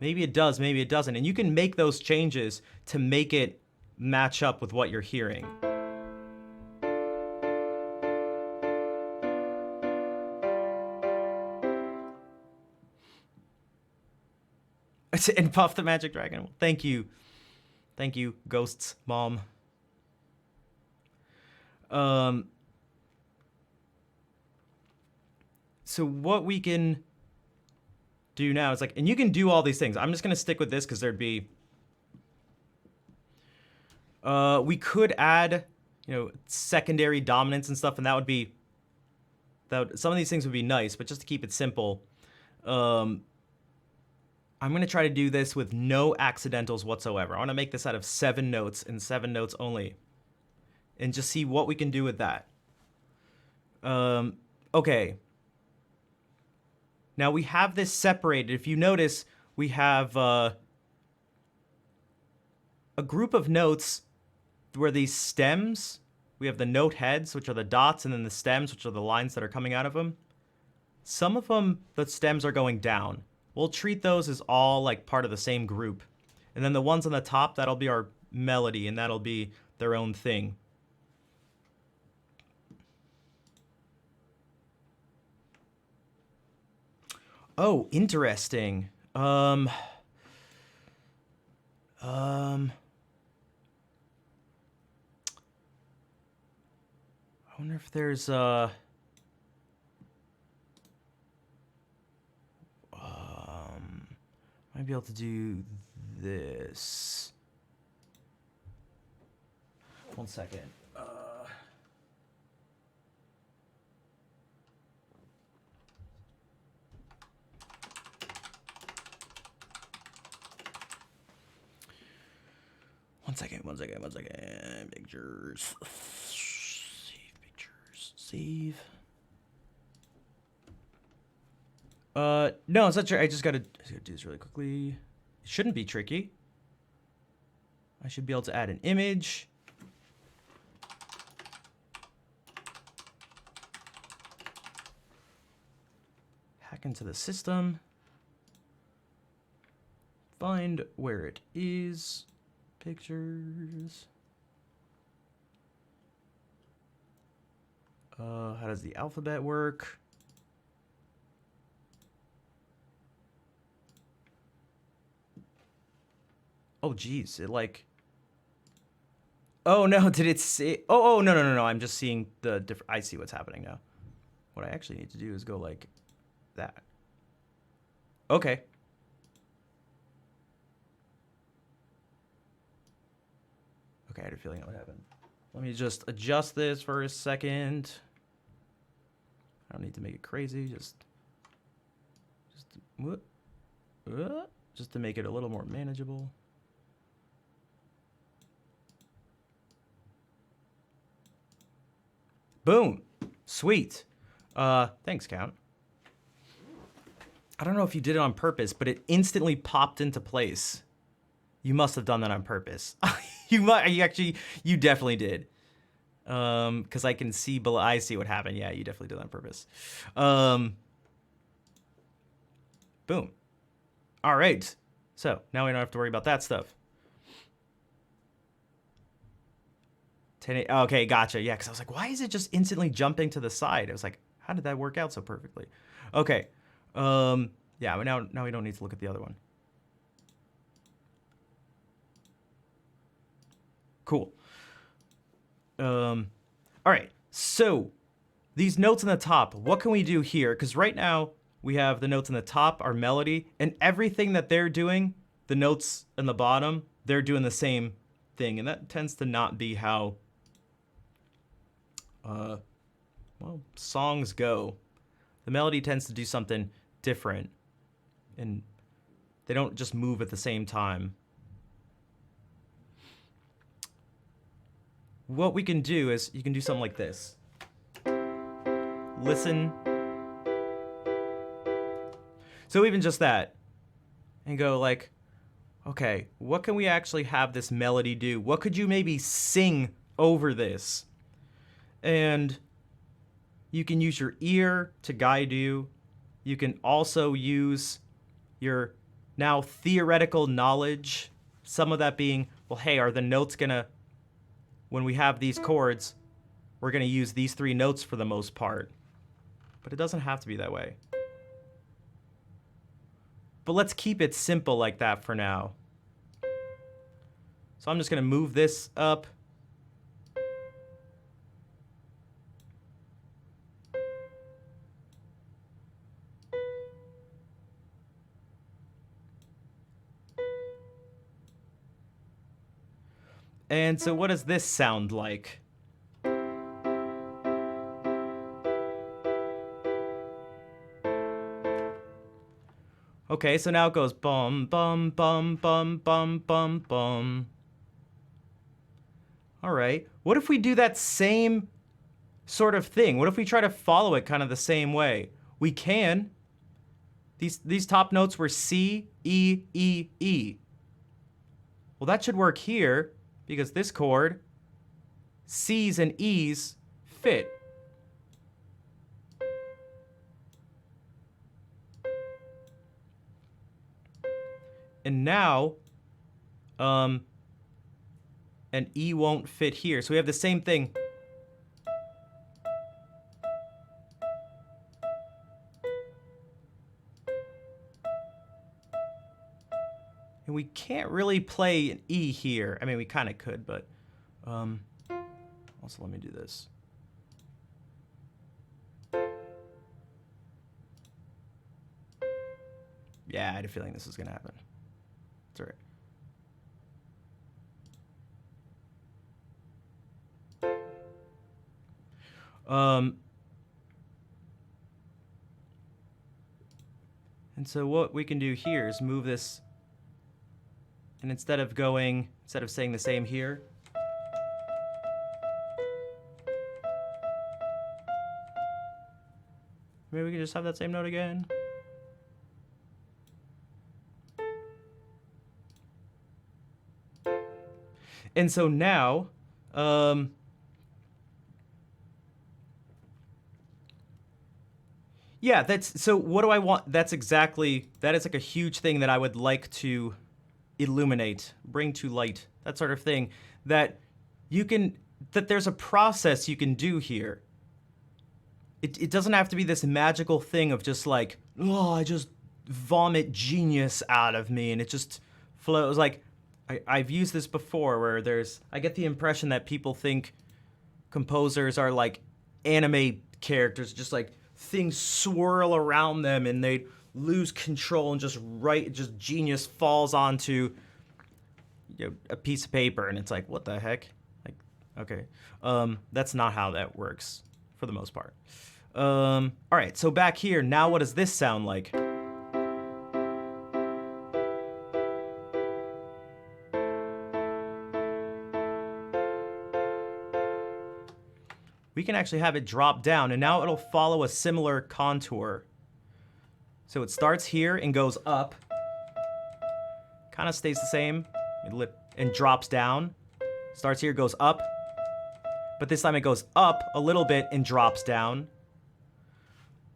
Maybe it does, maybe it doesn't. And you can make those changes to make it match up with what you're hearing. And Puff the Magic Dragon. Thank you. Thank you, Ghosts Mom. So what we can do now is like, and you can do all these things. I'm just going to stick with this because there'd be, we could add, you know, secondary dominance and stuff, and that would be, some of these things would be nice, but just to keep it simple, I'm going to try to do this with no accidentals whatsoever. I want to make this out of 7 notes and 7 notes only, and just see what we can do with that. Okay. Now we have this separated. If you notice, we have a group of notes where these stems, we have the note heads, which are the dots, and then the stems, which are the lines that are coming out of them. Some of them, the stems are going down. We'll treat those as all like part of the same group. And then the ones on the top, that'll be our melody, and that'll be their own thing. Oh, interesting. I wonder if there's might be able to do this. 1 second. One second. Pictures. Save pictures. Save. No, it's not sure. I just gotta do this really quickly. It shouldn't be tricky. I should be able to add an image. Hack into the system. Find where it is. Pictures. How does the alphabet work? Oh, geez. It like... Oh, no. Did it say... Oh, no, no, no, no. I'm just seeing the different... I see what's happening now. What I actually need to do is go like that. Okay. Okay, I had a feeling that would happen. Let me just adjust this for a second. I don't need to make it crazy. Just to make it a little more manageable. Boom. Sweet. Thanks, Count. I don't know if you did it on purpose, but it instantly popped into place. You must have done that on purpose. You definitely did. Because I can see below. I see what happened. Yeah, you definitely did that on purpose. Boom. All right. So now we don't have to worry about that stuff. 10, okay, gotcha. Yeah, because I was like, why is it just instantly jumping to the side? I was like, how did that work out so perfectly? Okay. Yeah, but now we don't need to look at the other one. Cool. All right. So these notes in the top, what can we do here? Because right now we have the notes in the top, our melody, and everything that they're doing, the notes in the bottom, they're doing the same thing. And that tends to not be how, well, songs go. The melody tends to do something different. And they don't just move at the same time. What we can do is, you can do something like this. Listen. So even just that. And go like, okay, what can we actually have this melody do? What could you maybe sing over this? And you can use your ear to guide you. You can also use your now theoretical knowledge. Some of that being, well, hey, are the notes gonna... When we have these chords, we're going to use these 3 notes for the most part. But it doesn't have to be that way. But let's keep it simple like that for now. So I'm just going to move this up. And so what does this sound like? Okay, so now it goes bum, bum, bum, bum, bum, bum, bum. All right. What if we do that same sort of thing? What if we try to follow it kind of the same way? We can. These top notes were C, E, E, E. Well, that should work here. Because this chord, C's and E's fit. And now, an E won't fit here. So we have the same thing. And we can't really play an E here. I mean, we kind of could, but also let me do this. Yeah, I had a feeling this was going to happen. It's all right. And so what we can do here is move this. And instead of saying the same here, maybe we can just have that same note again. And so now, yeah, so what do I want? That is like a huge thing that I would like to illuminate, bring to light, that sort of thing, that there's a process you can do here. it doesn't have to be this magical thing of just like, oh, I just vomit genius out of me and it just flows. Like, I've used this before where I get the impression that people think composers are like anime characters, just like things swirl around them and they lose control and just genius falls onto a piece of paper and it's like, what the heck? Like, okay. That's not how that works for the most part. All right, so back here, now what does this sound like? We can actually have it drop down, and now it'll follow a similar contour. So it starts here and goes up, kind of stays the same, and drops down. Starts here, goes up, but this time it goes up a little bit and drops down.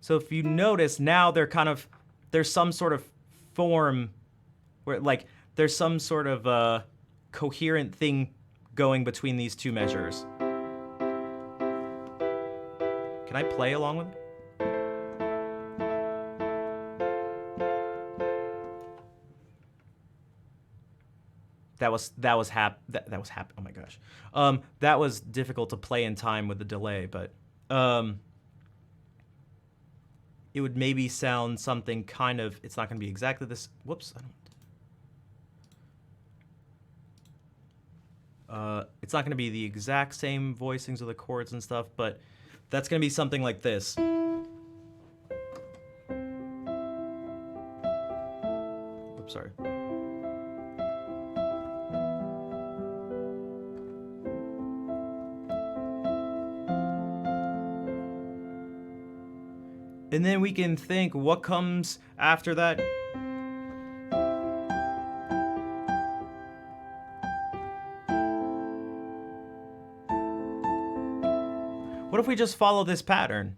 So if you notice, now there's some sort of form where, like, there's some sort of coherent thing going between these two measures. Can I play along with it? That was oh my gosh. That was difficult to play in time with the delay, but it would maybe sound something kind of, it's not going to be exactly this. Whoops. It's not going to be the exact same voicings of the chords and stuff, but that's going to be something like this. Oops, sorry. And then we can think, what comes after that? What if we just follow this pattern?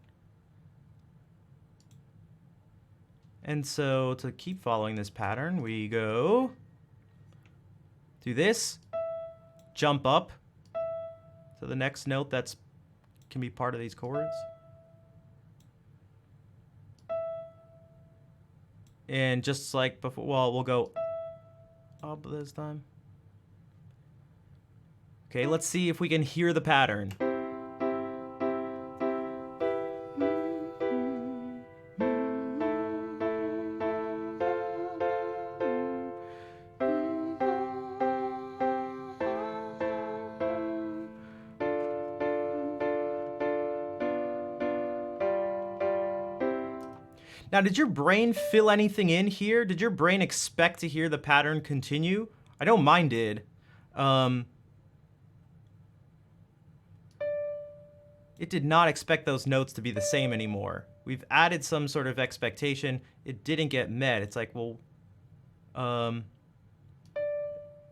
And so to keep following this pattern, we go do this, jump up to the next note that's can be part of these chords. And just like before, well, we'll go up this time. Okay, let's see if we can hear the pattern. Now, did your brain fill anything in here? Did your brain expect to hear the pattern continue? I know mine did. It did not expect those notes to be the same anymore. We've added some sort of expectation. It didn't get met. It's like, well, but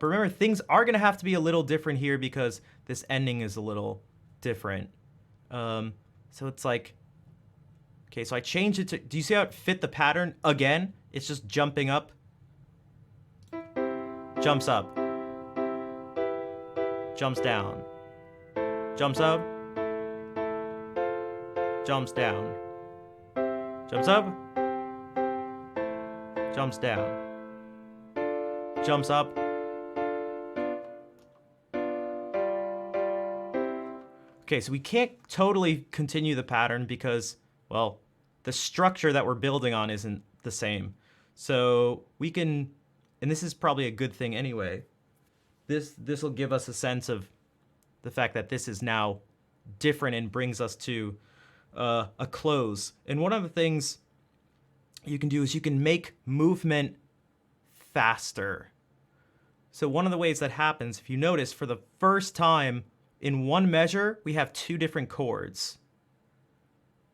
remember, things are gonna have to be a little different here because this ending is a little different. So it's like, okay, so I changed it to, do you see how it fit the pattern again? It's just jumping up, jumps up, jumps down, jumps up, jumps down, jumps up, jumps down, jumps up. Okay, so we can't totally continue the pattern because, well, the structure that we're building on isn't the same. So we can, and this is probably a good thing anyway, this will give us a sense of the fact that this is now different and brings us to a close. And one of the things you can do is you can make movement faster. So one of the ways that happens, if you notice, for the first time in one measure, we have two different chords.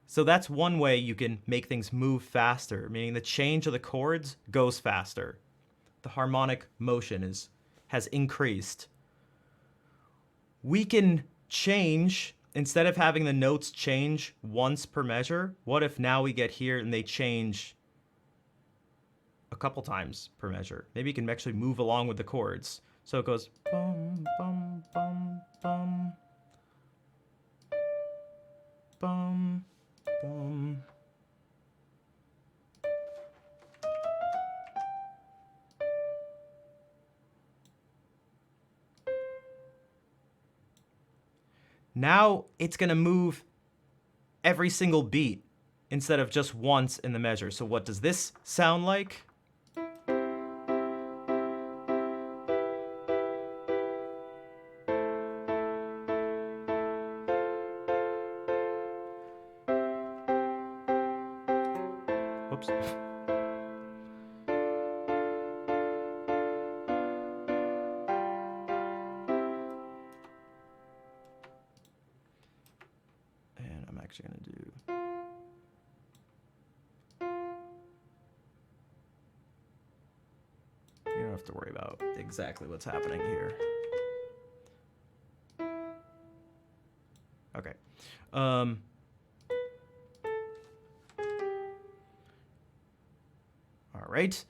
So that's one way you can make things move faster, meaning the change of the chords goes faster. The harmonic motion has increased. We can change, instead of having the notes change once per measure, what if now we get here and they change a couple times per measure? Maybe you can actually move along with the chords. So it goes bum, bum, bum, bum, bum, Bum. Now it's going to move every single beat instead of just once in the measure. So what does this sound like? Whoops. And I'm actually going to do... You don't have to worry about exactly what's happening here. Okay. All right.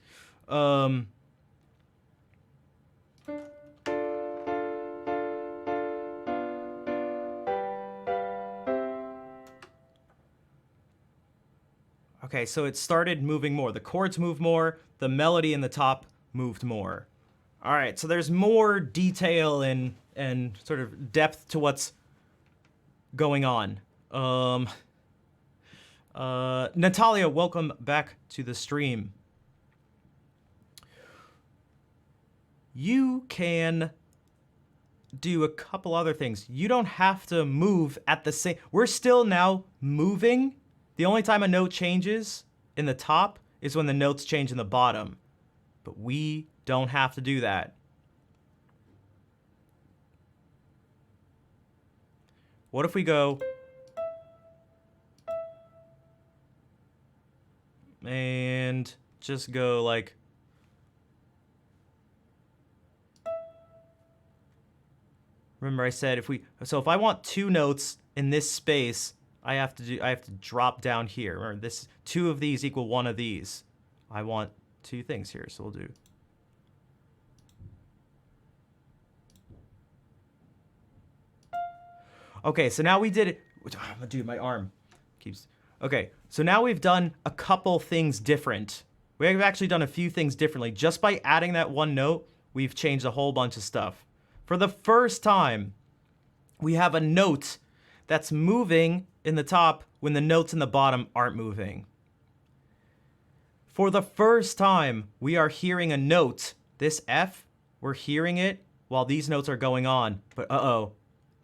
Okay, so it started moving more. The chords moved more. The melody in the top moved more. All right, so there's more detail and sort of depth to what's going on. Natalia, welcome back to the stream. You can do a couple other things. You don't have to move at the same... We're still now moving. The only time a note changes in the top is when the notes change in the bottom. But we don't have to do that. What if we go... and just go like... Remember I said if I want two notes in this space, I have to drop down here. Remember this, two of these equal one of these. I want two things here, so we'll do. Okay, so now we did it. Dude, my arm keeps... Okay, so now we've done a couple things different. We've actually done a few things differently. Just by adding that one note, we've changed a whole bunch of stuff. For the first time, we have a note that's moving in the top when the notes in the bottom aren't moving. For the first time, we are hearing a note. This F, we're hearing it while these notes are going on. But uh-oh,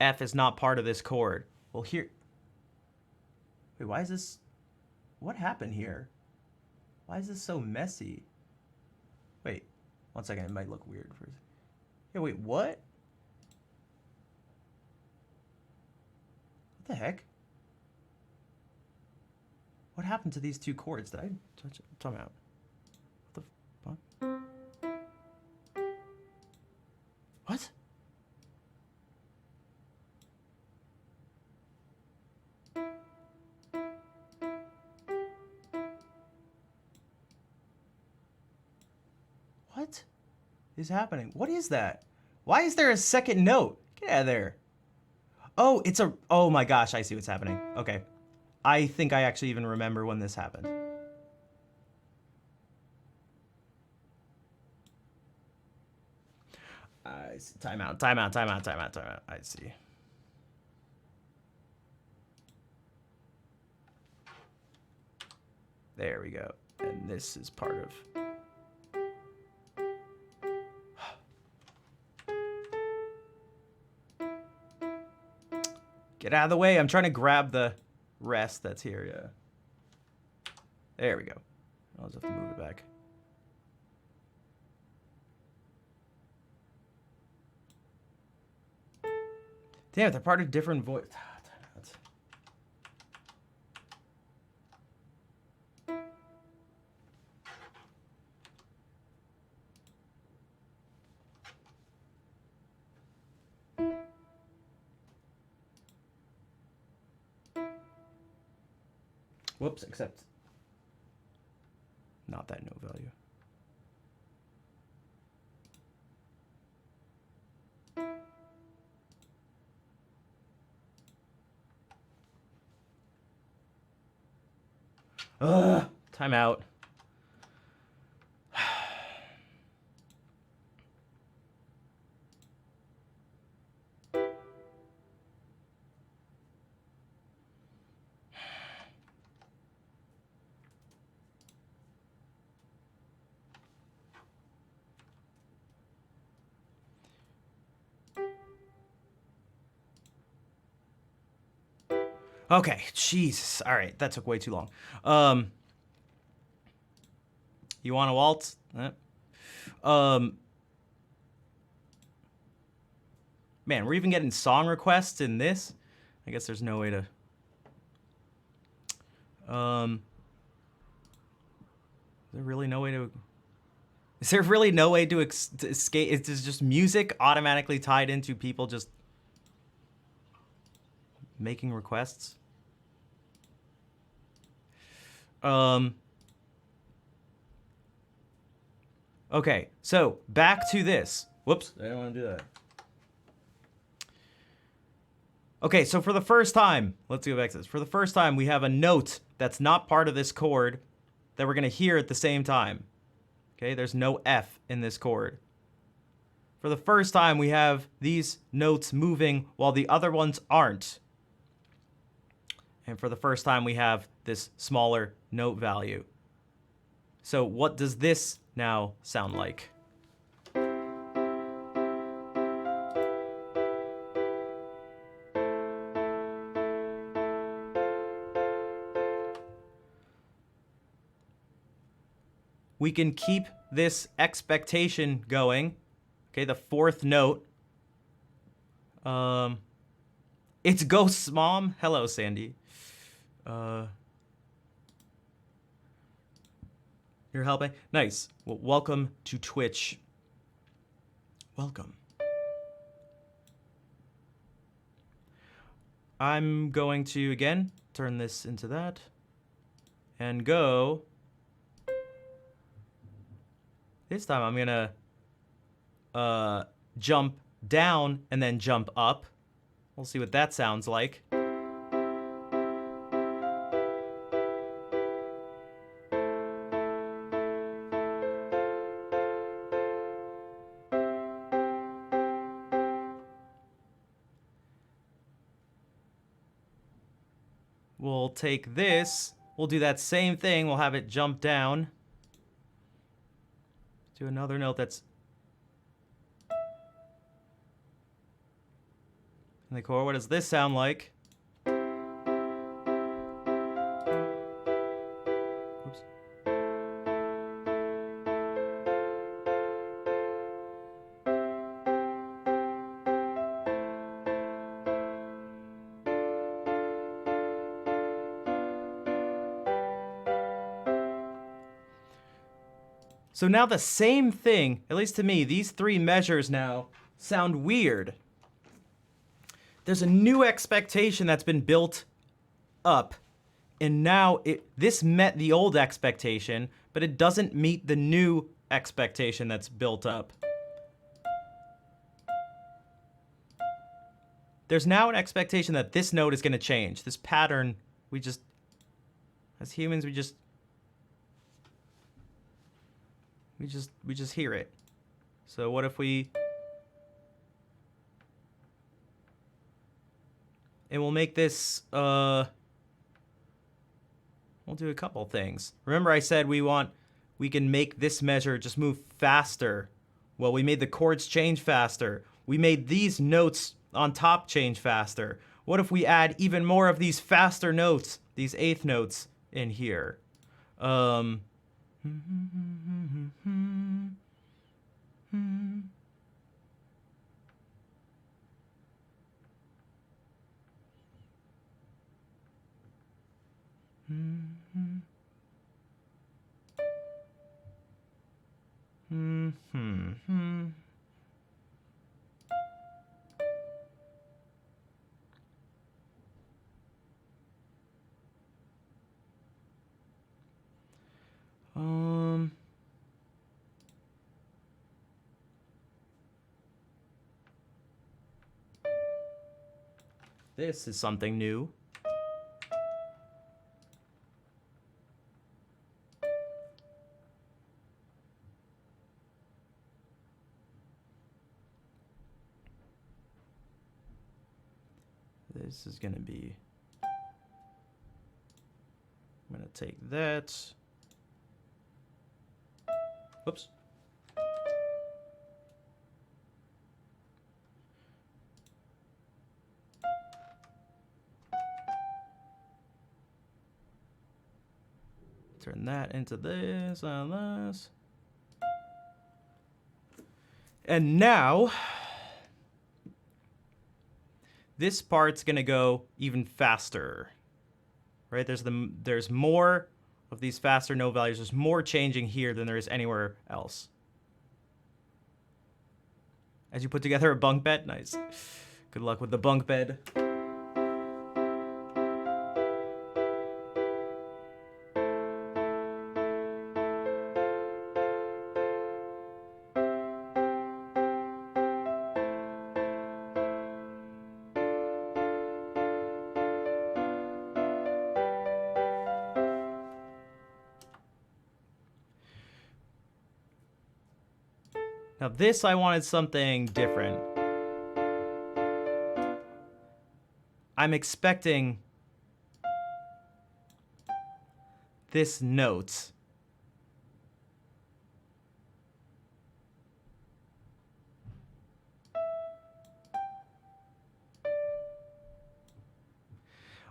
F is not part of this chord. Well, here... Wait, why is this... What happened here? Why is this so messy? Wait, one second, it might look weird. Yeah, wait, what? What the heck? What happened to these two chords? Did I touch it? Time out. What the fuck? What? What is happening? What is that? Why is there a second note? Get out of there. Oh, it's a... Oh my gosh, I see what's happening. Okay. I think I actually even remember when this happened. I see. Time out. I see. There we go. And this is part of... Get out of the way. I'm trying to grab the rest that's here. Yeah. There we go. I'll just have to move it back. Damn it, they're part of different voice. Whoops, except not that no value. Ugh. Time out. Okay, Jesus. All right, that took way too long. You want to waltz? Man, we're even getting song requests in this. I guess there's no way to. Is there really no way to? Is there really no way to escape? Is just music automatically tied into people just making requests? Okay, so back to this. Whoops, I don't want to do that. Okay, so for the first time, let's go back to this. For the first time, we have a note that's not part of this chord that we're going to hear at the same time. Okay, there's no F in this chord. For the first time, we have these notes moving while the other ones aren't. And for the first time, we have this smaller note value. So what does this now sound like? We can keep this expectation going. Okay, the fourth note. It's Ghost's mom. Hello, Sandy. You're helping? Nice. Well, welcome to Twitch. Welcome. I'm going to, again, turn this into that. And go. This time I'm going to jump down and then jump up. We'll see what that sounds like. We'll take this, we'll do that same thing, we'll have it jump down to another note that's in the chord. What does this sound like? Oops. So now the same thing, at least to me, these three measures now sound weird. There's a new expectation that's been built up, and now this met the old expectation, but it doesn't meet the new expectation that's built up. There's now an expectation that this note is going to change. This pattern, as humans, we just hear it. So what if we... And we'll make this, we'll do a couple things. Remember I said we can make this measure just move faster. Well, we made the chords change faster. We made these notes on top change faster. What if we add even more of these faster notes, these eighth notes in here? This is something new. this is gonna be... I'm gonna take that. Whoops. Turn that into this and this. And now, this part's gonna go even faster, right? There's more of these faster note values. There's more changing here than there is anywhere else. As you put together a bunk bed, nice. Good luck with the bunk bed. Now this, I wanted something different. I'm expecting this note.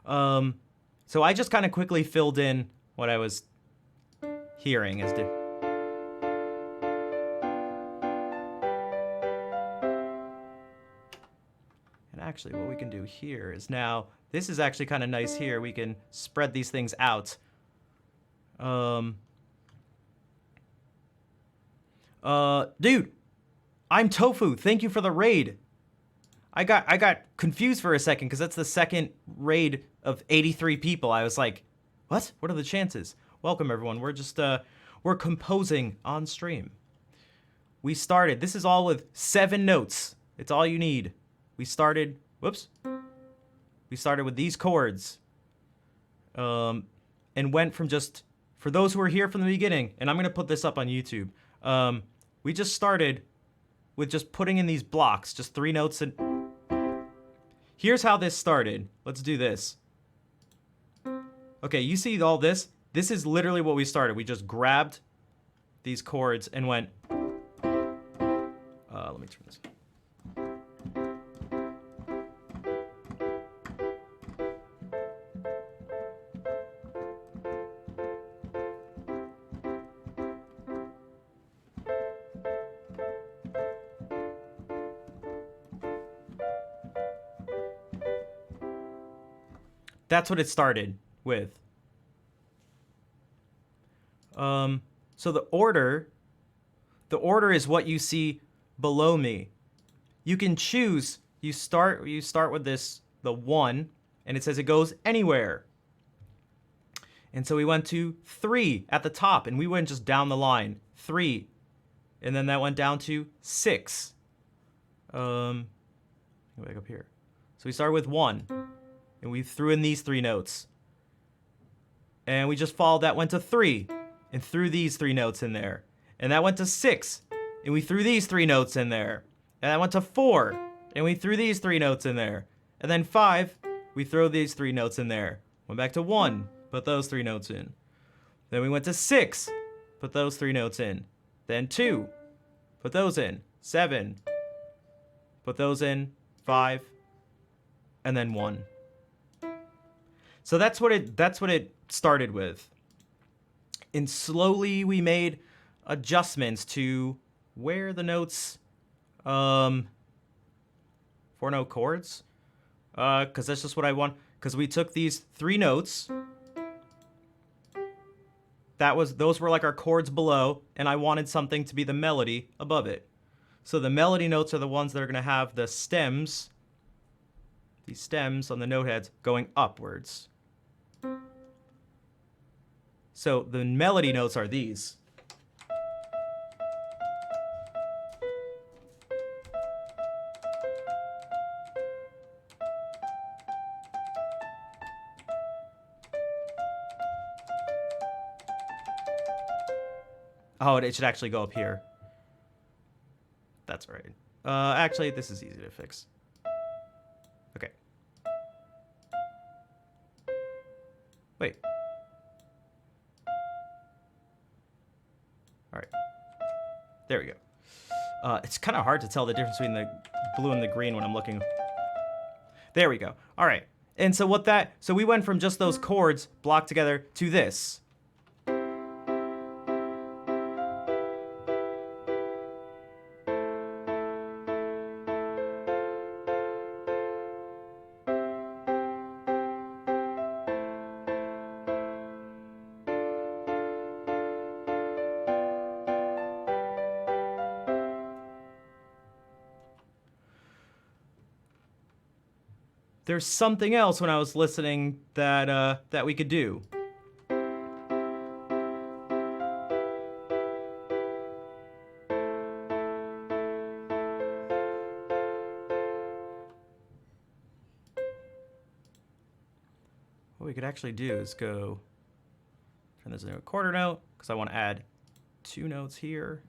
So I just kind of quickly filled in what I was hearing as and actually what we can do here is now, this is actually kind of nice here. We can spread these things out. Dude, I'm Tofu. Thank you for the raid. I got confused for a second because that's the second raid of 83 people. I was like, what? What are the chances? Welcome everyone. We're just we're composing on stream. We started. This is all with 7 notes. It's all you need. We started. Whoops. We started with these chords. And went from just, for those who are here from the beginning, and I'm gonna put this up on YouTube. We just started with just putting in these blocks, just 3 notes and. Here's how this started. Let's do this. Okay, you see all this? This is literally what we started. We just grabbed these chords and went. Let me turn this. That's what it started with. So the order is what you see below me. You can choose, you start with this, the 1, and it says it goes anywhere. And so we went to 3 at the top, and we went just down the line. 3. And then that went down to 6. Go back up here. So we started with 1. And we threw in these 3 notes. And we just followed that, went to 3, and threw these 3 notes in there. And that went to 6, and we threw these 3 notes in there. And that went to 4, and we threw these 3 notes in there. And then 5, we throw these 3 notes in there. Went back to 1, put those 3 notes in. Then we went to 6, put those 3 notes in. Then 2, put those in. 7, put those in. 5, and then 1. So that's what it started with. And slowly we made adjustments to where the notes, 4-note chords, because that's just what I want. Because we took these 3 notes, those were like our chords below, and I wanted something to be the melody above it. So the melody notes are the ones that are going to have the stems, these stems on the note heads going upwards. So the melody notes are these. Oh, it should actually go up here. That's right. Actually, this is easy to fix. Okay. Wait. All right. There we go. It's kind of hard to tell the difference between the blue and the green when I'm looking. There we go. All right. And so so we went from just those chords blocked together to this. There's something else when I was listening that that we could do. What we could actually do is go turn this into a quarter note because I want to add 2 notes here.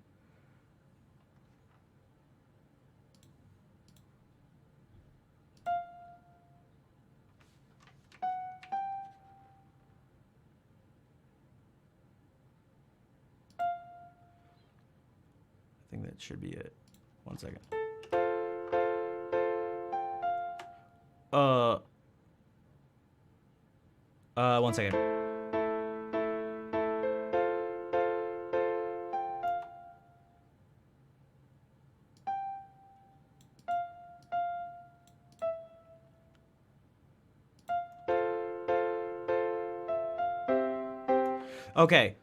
I think that should be it. 1 second. One second. Okay.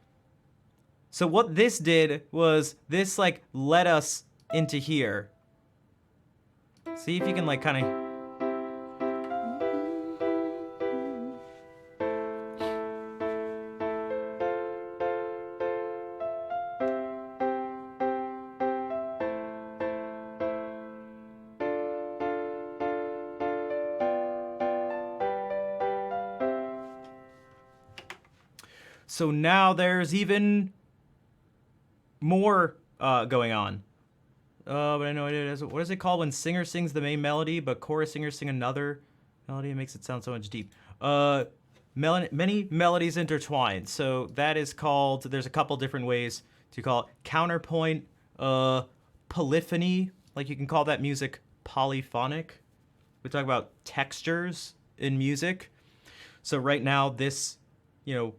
So what this did was this like led us into here. See if you can like kind of. So now there's even more going on. But I know it is. What is it called when singer sings the main melody, but chorus singers sing another melody? It makes it sound so much deep. Many melodies intertwined. So that is called. There's a couple different ways to call it. Counterpoint, polyphony. Like you can call that music polyphonic. We talk about textures in music. So right now, this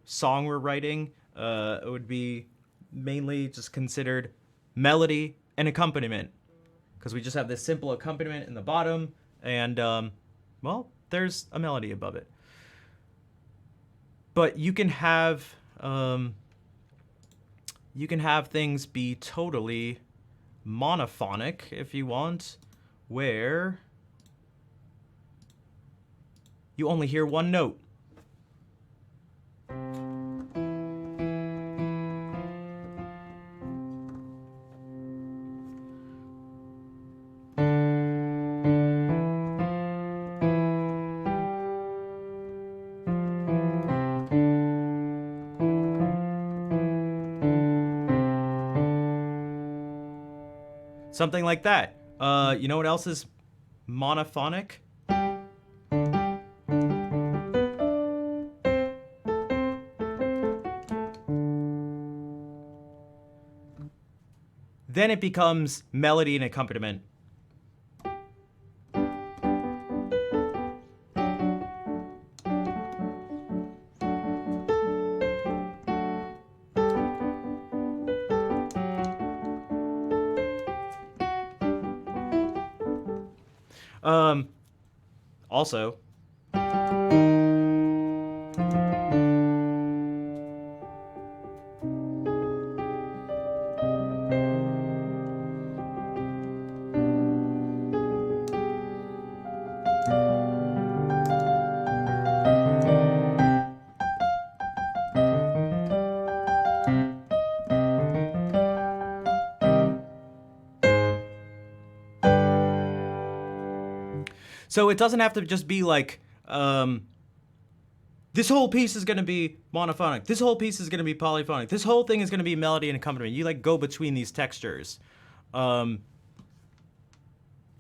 song we're writing it would be mainly just considered melody and accompaniment because we just have this simple accompaniment in the bottom and well, there's a melody above it. But you can have things be totally monophonic if you want, where you only hear one note. Something like that. You know what else is monophonic? Then it becomes melody and accompaniment. Also, so it doesn't have to just be like, this whole piece is going to be monophonic. This whole piece is going to be polyphonic. This whole thing is going to be melody and accompaniment. You like go between these textures. If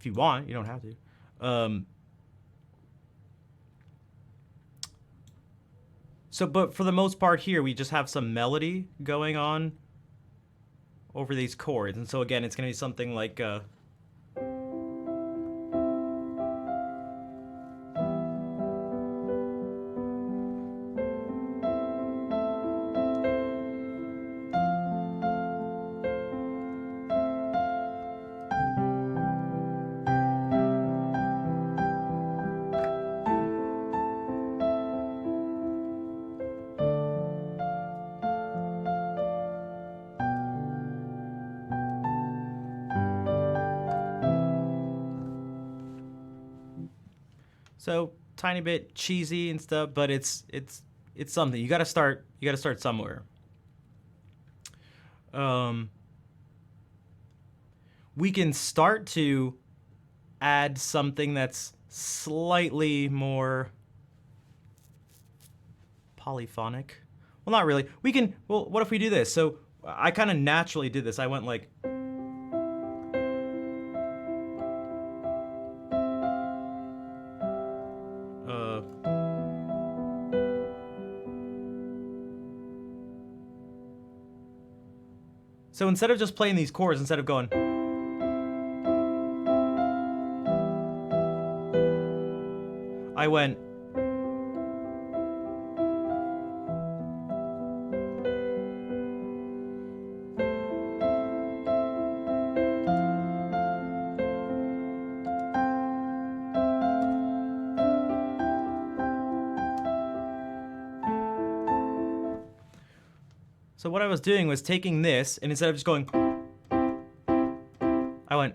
you want, you don't have to. So, but for the most part here, we just have some melody going on over these chords. And so again, it's going to be something like... So tiny bit cheesy and stuff, but it's something. You gotta start somewhere. We can start to add something that's slightly more polyphonic. Well, not really. We can. Well, what if we do this? So I kind of naturally did this. I went like. So instead of just playing these chords, instead of going, I went. So what I was doing was taking this, and instead of just going, I went.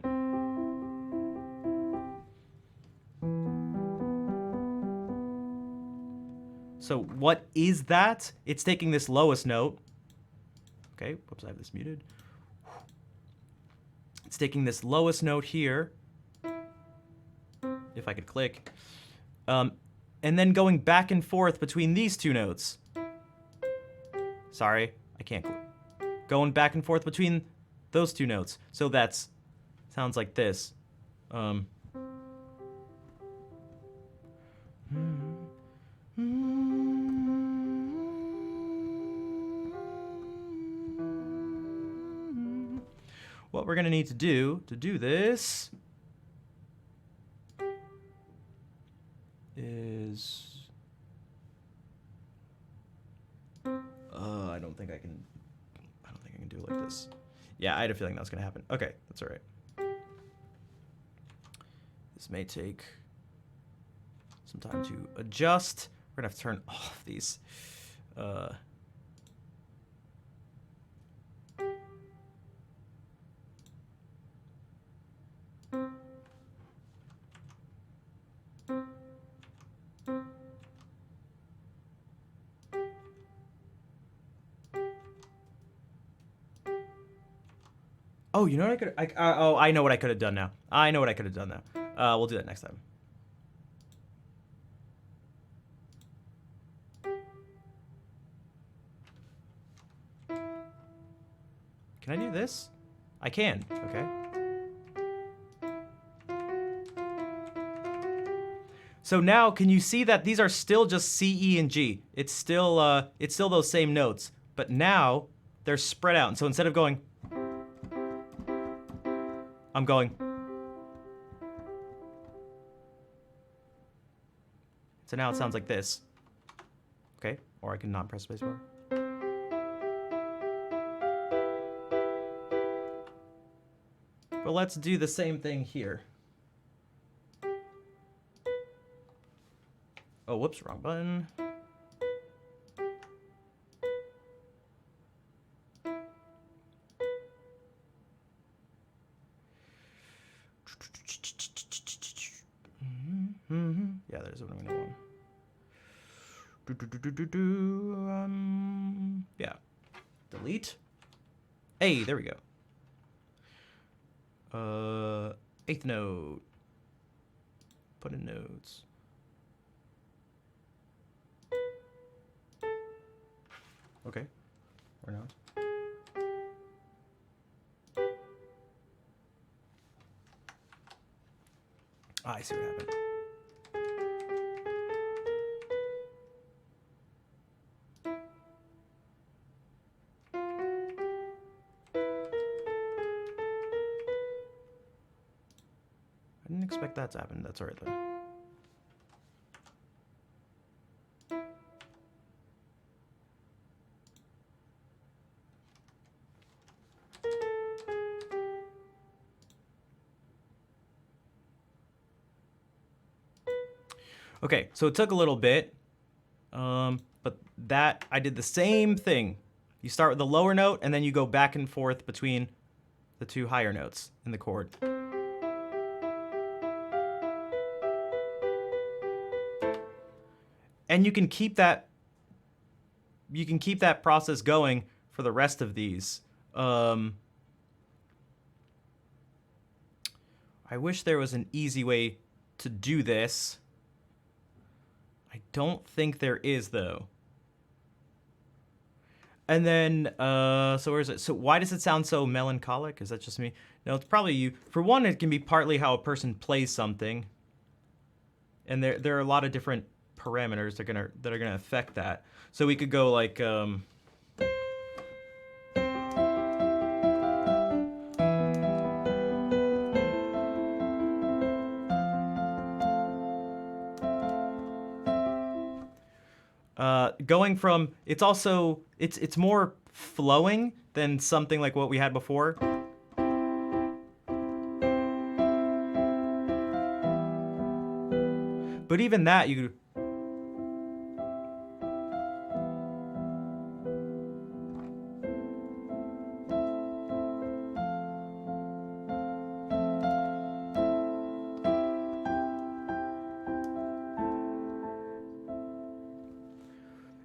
So what is that? It's taking this lowest note. Okay, whoops, I have this muted. It's taking this lowest note here, if I could click, and then going back and forth between these two notes. Sorry, I can't. Going back and forth between those two notes. So that's, sounds like this. What we're gonna need to do this is I don't think I can do it like this. Yeah, I had a feeling that was gonna happen. Okay, that's all right. This may take some time to adjust. We're gonna have to turn off these. Oh, you know what I could? I know what I could have done now. I know what I could have done now. We'll do that next time. Can I do this? I can. Okay. So now, can you see that these are still just C, E, and G? It's still those same notes, but now they're spread out. And so instead of going, I'm going. So now it sounds like this. Okay, or I can not press spacebar. But let's do the same thing here. Oh, whoops, wrong button. Yeah, there's what I'm gonna want. Yeah. Delete. Hey, there we go. 8th note. Put in notes. Okay. Or not. I see what happened. expect that to happen. That's all right though. Okay, so it took a little bit, but that I did the same thing. You start with the lower note, and then you go back and forth between the two higher notes in the chord. And you can keep that process going for the rest of these. I wish there was an easy way to do this. I don't think there is, though. And then, so where is it? So why does it sound so melancholic? Is that just me? No, it's probably you. For one, it can be partly how a person plays something. And there are a lot of different parameters that are gonna affect that. So we could go like going from it's more flowing than something like what we had before. But even that you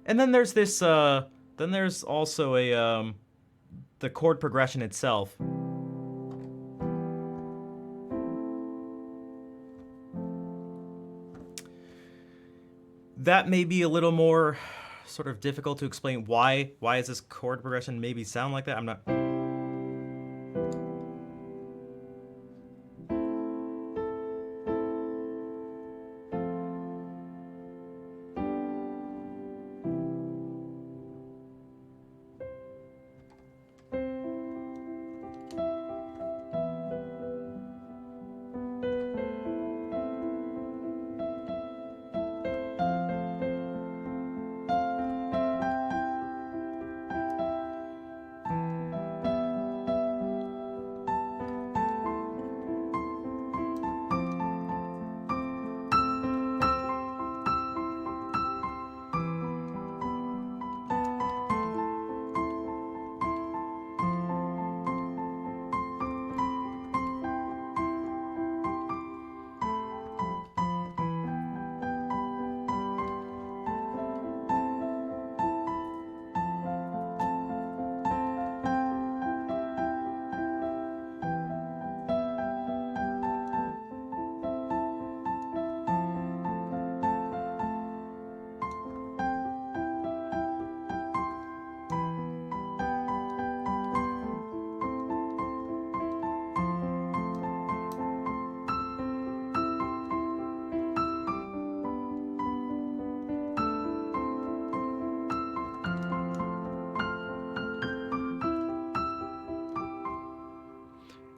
And then there's this then there's also a the chord progression itself. That may be a little more sort of difficult to explain. Why is this chord progression maybe sound like that? I'm not.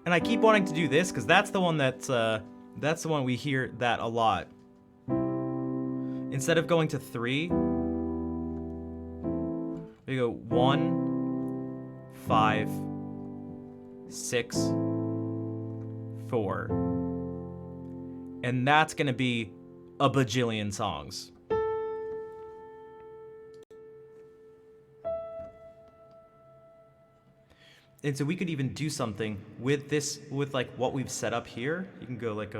And I keep wanting to do this because that's the one that's the one we hear that a lot. Instead of going to 3, we go 1, 5, 6, 4. And that's gonna be a bajillion songs. And so we could even do something with this, with like what we've set up here. You can go like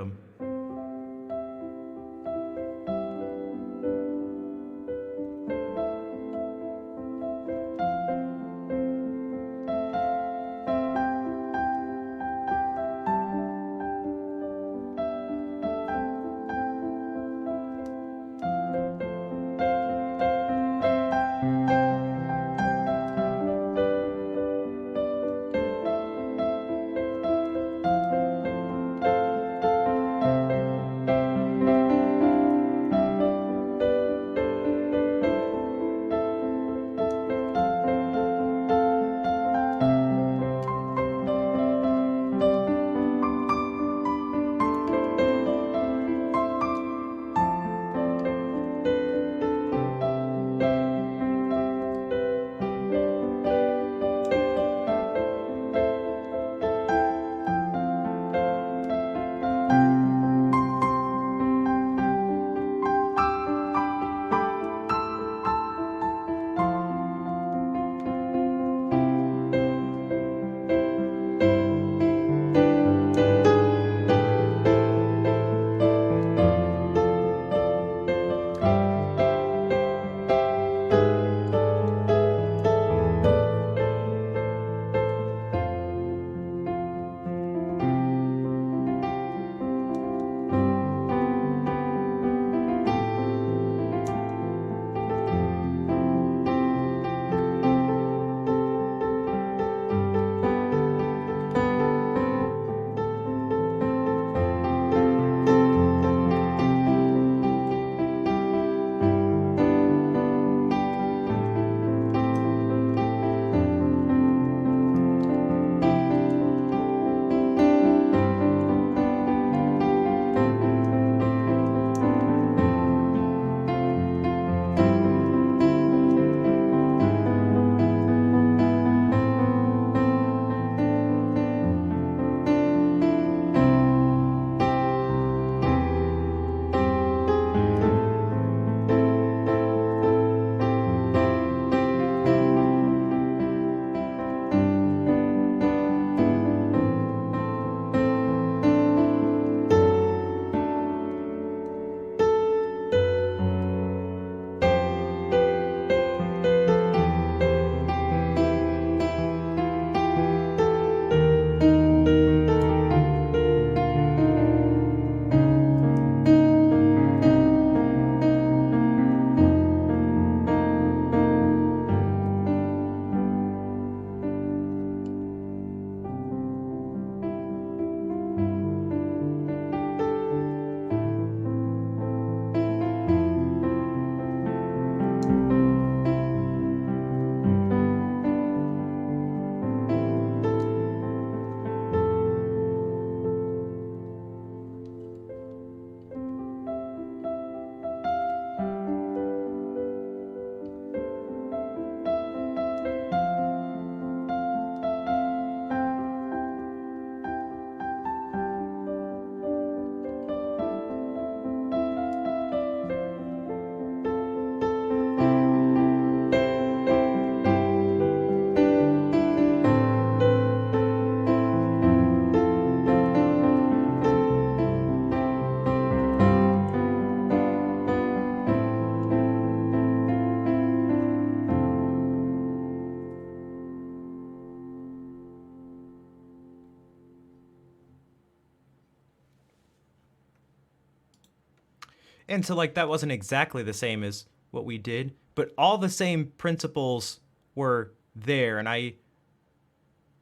And so, like, that wasn't exactly the same as what we did, but all the same principles were there, and I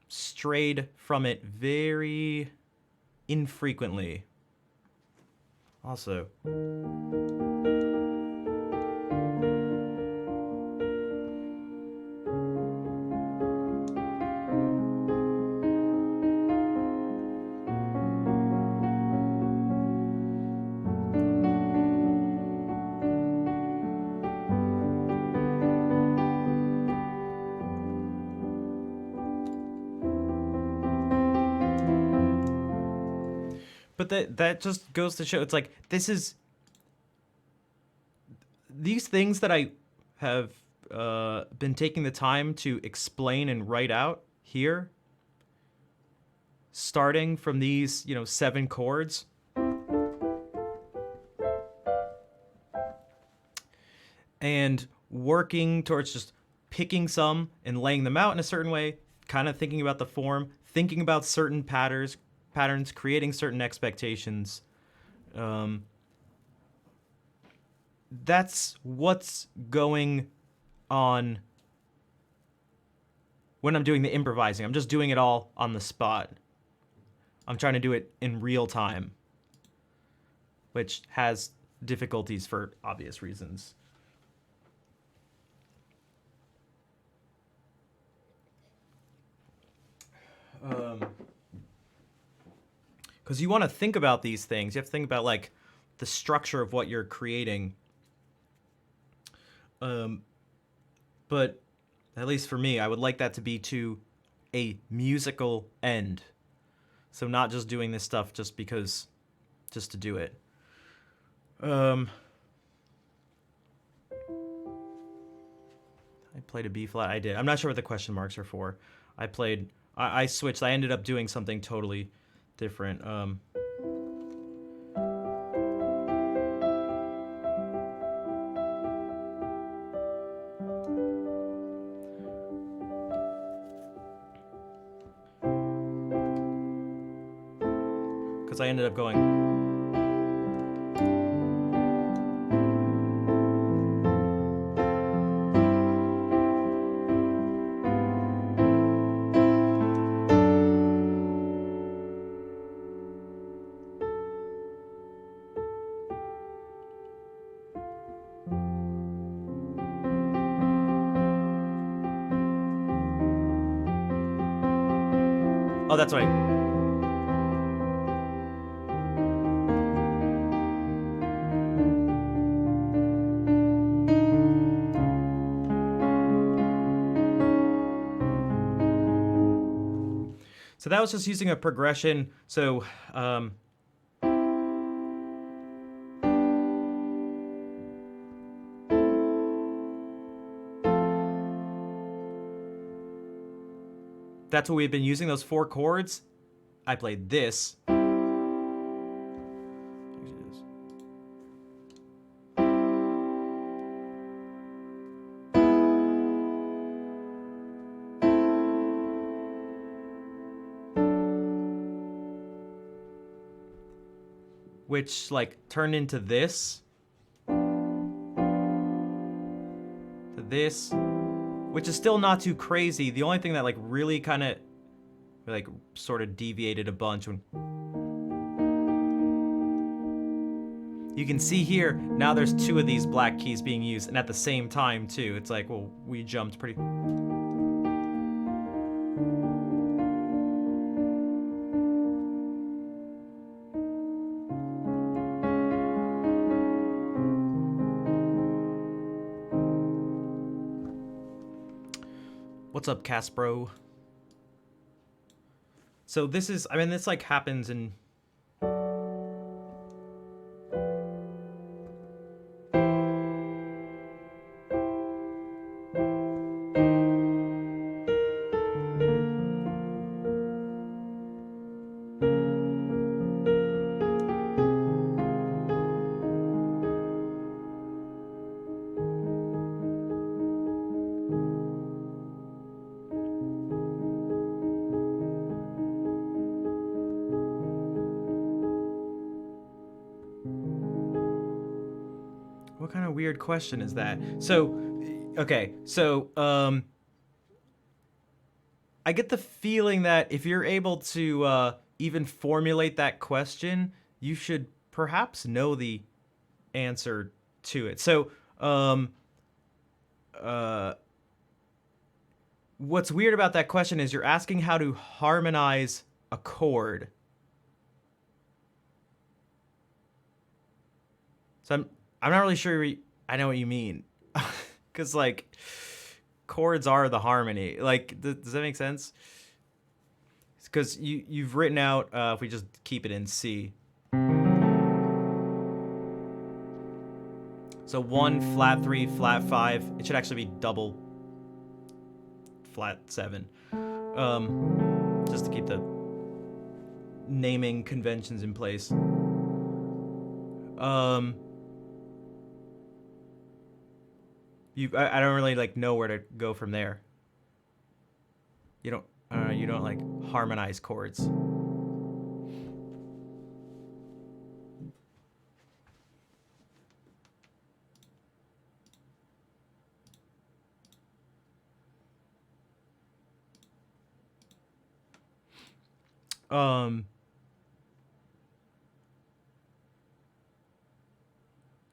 strayed from it very infrequently. Also, but that just goes to show, it's like, this is these things that I have been taking the time to explain and write out here, starting from these, 7 chords, and working towards just picking some and laying them out in a certain way, kind of thinking about the form, thinking about certain patterns, creating certain expectations. That's what's going on when I'm doing the improvising. I'm just doing it all on the spot. I'm trying to do it in real time, which has difficulties for obvious reasons. Because you want to think about these things. You have to think about, like, the structure of what you're creating. But at least for me, I would like that to be to a musical end. So not just doing this stuff just to do it. I played a B flat. I did. I'm not sure what the question marks are for. I switched. I ended up doing something totally different. Because I ended up going. Oh, that's right. So that was just using a progression. So that's what we've been using, those 4 chords. I played this. Which, like, turned into this. To this. Which is still not too crazy. The only thing that, like, really kind of, like, sort of deviated a bunch when... You can see here, now there's 2 of these black keys being used, and at the same time, too. It's like, well, we jumped pretty... What's up, Caspro? So this is, I mean, this, like, happens in... weird question is that? So, okay, so I get the feeling that if you're able to even formulate that question, you should perhaps know the answer to it. So, uh, what's weird about that question is you're asking how to harmonize a chord. So I'm not really sure I know what you mean. Cuz like chords are the harmony. Like does that make sense? Cuz you've written out if we just keep it in C. So 1 flat 3 flat 5. It should actually be double flat 7. Just to keep the naming conventions in place. I don't really like know where to go from there. You don't like harmonize chords.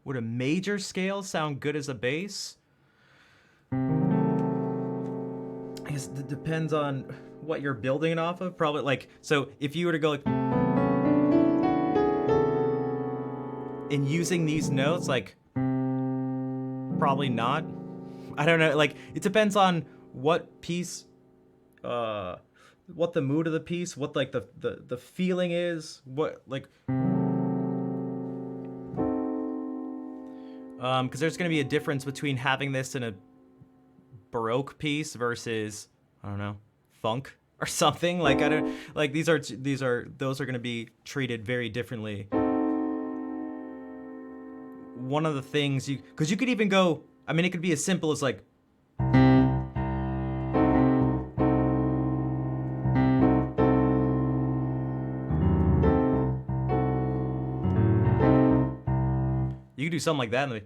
Would a major scale sound good as a bass? I guess it depends on what you're building it off of. Probably like, so if you were to go like, in using these notes, like, probably not. I don't know, like, it depends on what piece, what the mood of the piece, what like the feeling is, what like, because there's going to be a difference between having this in a Baroque piece versus, I don't know, funk or something. Like I don't like those are going to be treated very differently. One of the things because you could even go, I mean, it could be as simple as like, you could do something like that and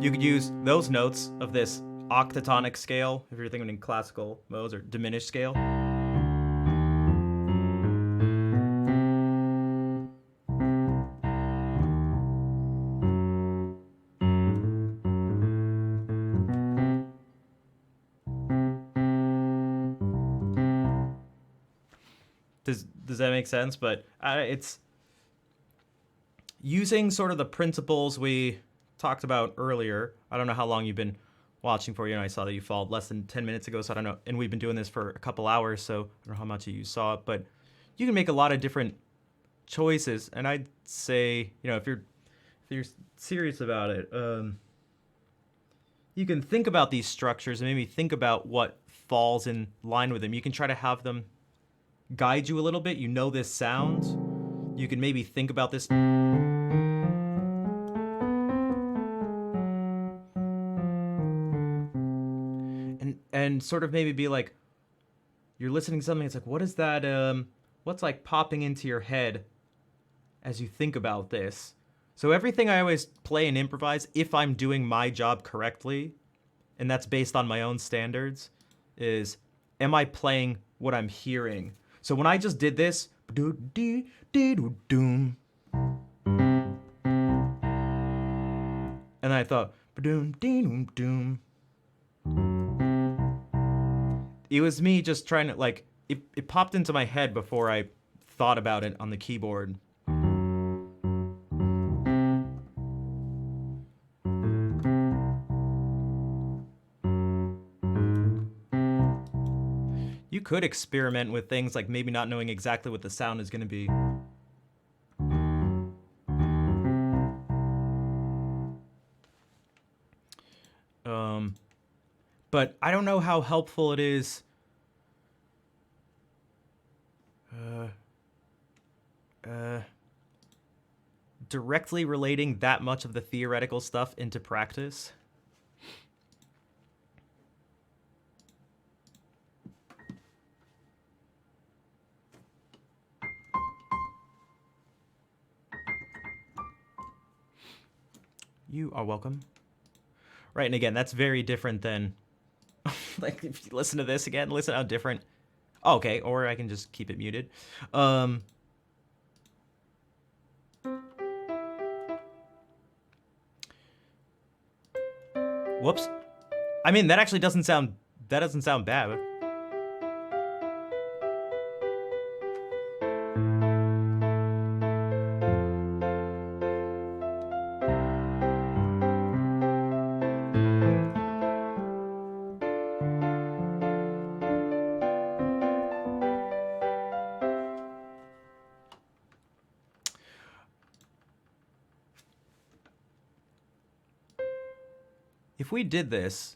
you could use those notes of this octatonic scale, if you're thinking in classical modes, or diminished scale. Does that make sense? But it's using sort of the principles we talked about earlier. I don't know how long you've been watching for. I saw that you followed less than 10 minutes ago, so I don't know. And we've been doing this for a couple hours, so I don't know how much of you saw it. But you can make a lot of different choices. And I'd say, if you're serious about it, you can think about these structures and maybe think about what falls in line with them. You can try to have them guide you a little bit. This sound. You can maybe think about this. And sort of maybe be like, you're listening to something, it's like, what is that, what's like popping into your head as you think about this? So everything I always play and improvise, if I'm doing my job correctly, and that's based on my own standards, is, am I playing what I'm hearing? So when I just did this, and I thought, it was me just trying to, like, it popped into my head before I thought about it on the keyboard. You could experiment with things like maybe not knowing exactly what the sound is going to be. But I don't know how helpful it is directly relating that much of the theoretical stuff into practice. You are welcome. Right, and again, that's very different than... like, if you listen to this again, listen how different... Oh, okay, or I can just keep it muted. Whoops. I mean, that actually doesn't sound... That doesn't sound bad. If we did this,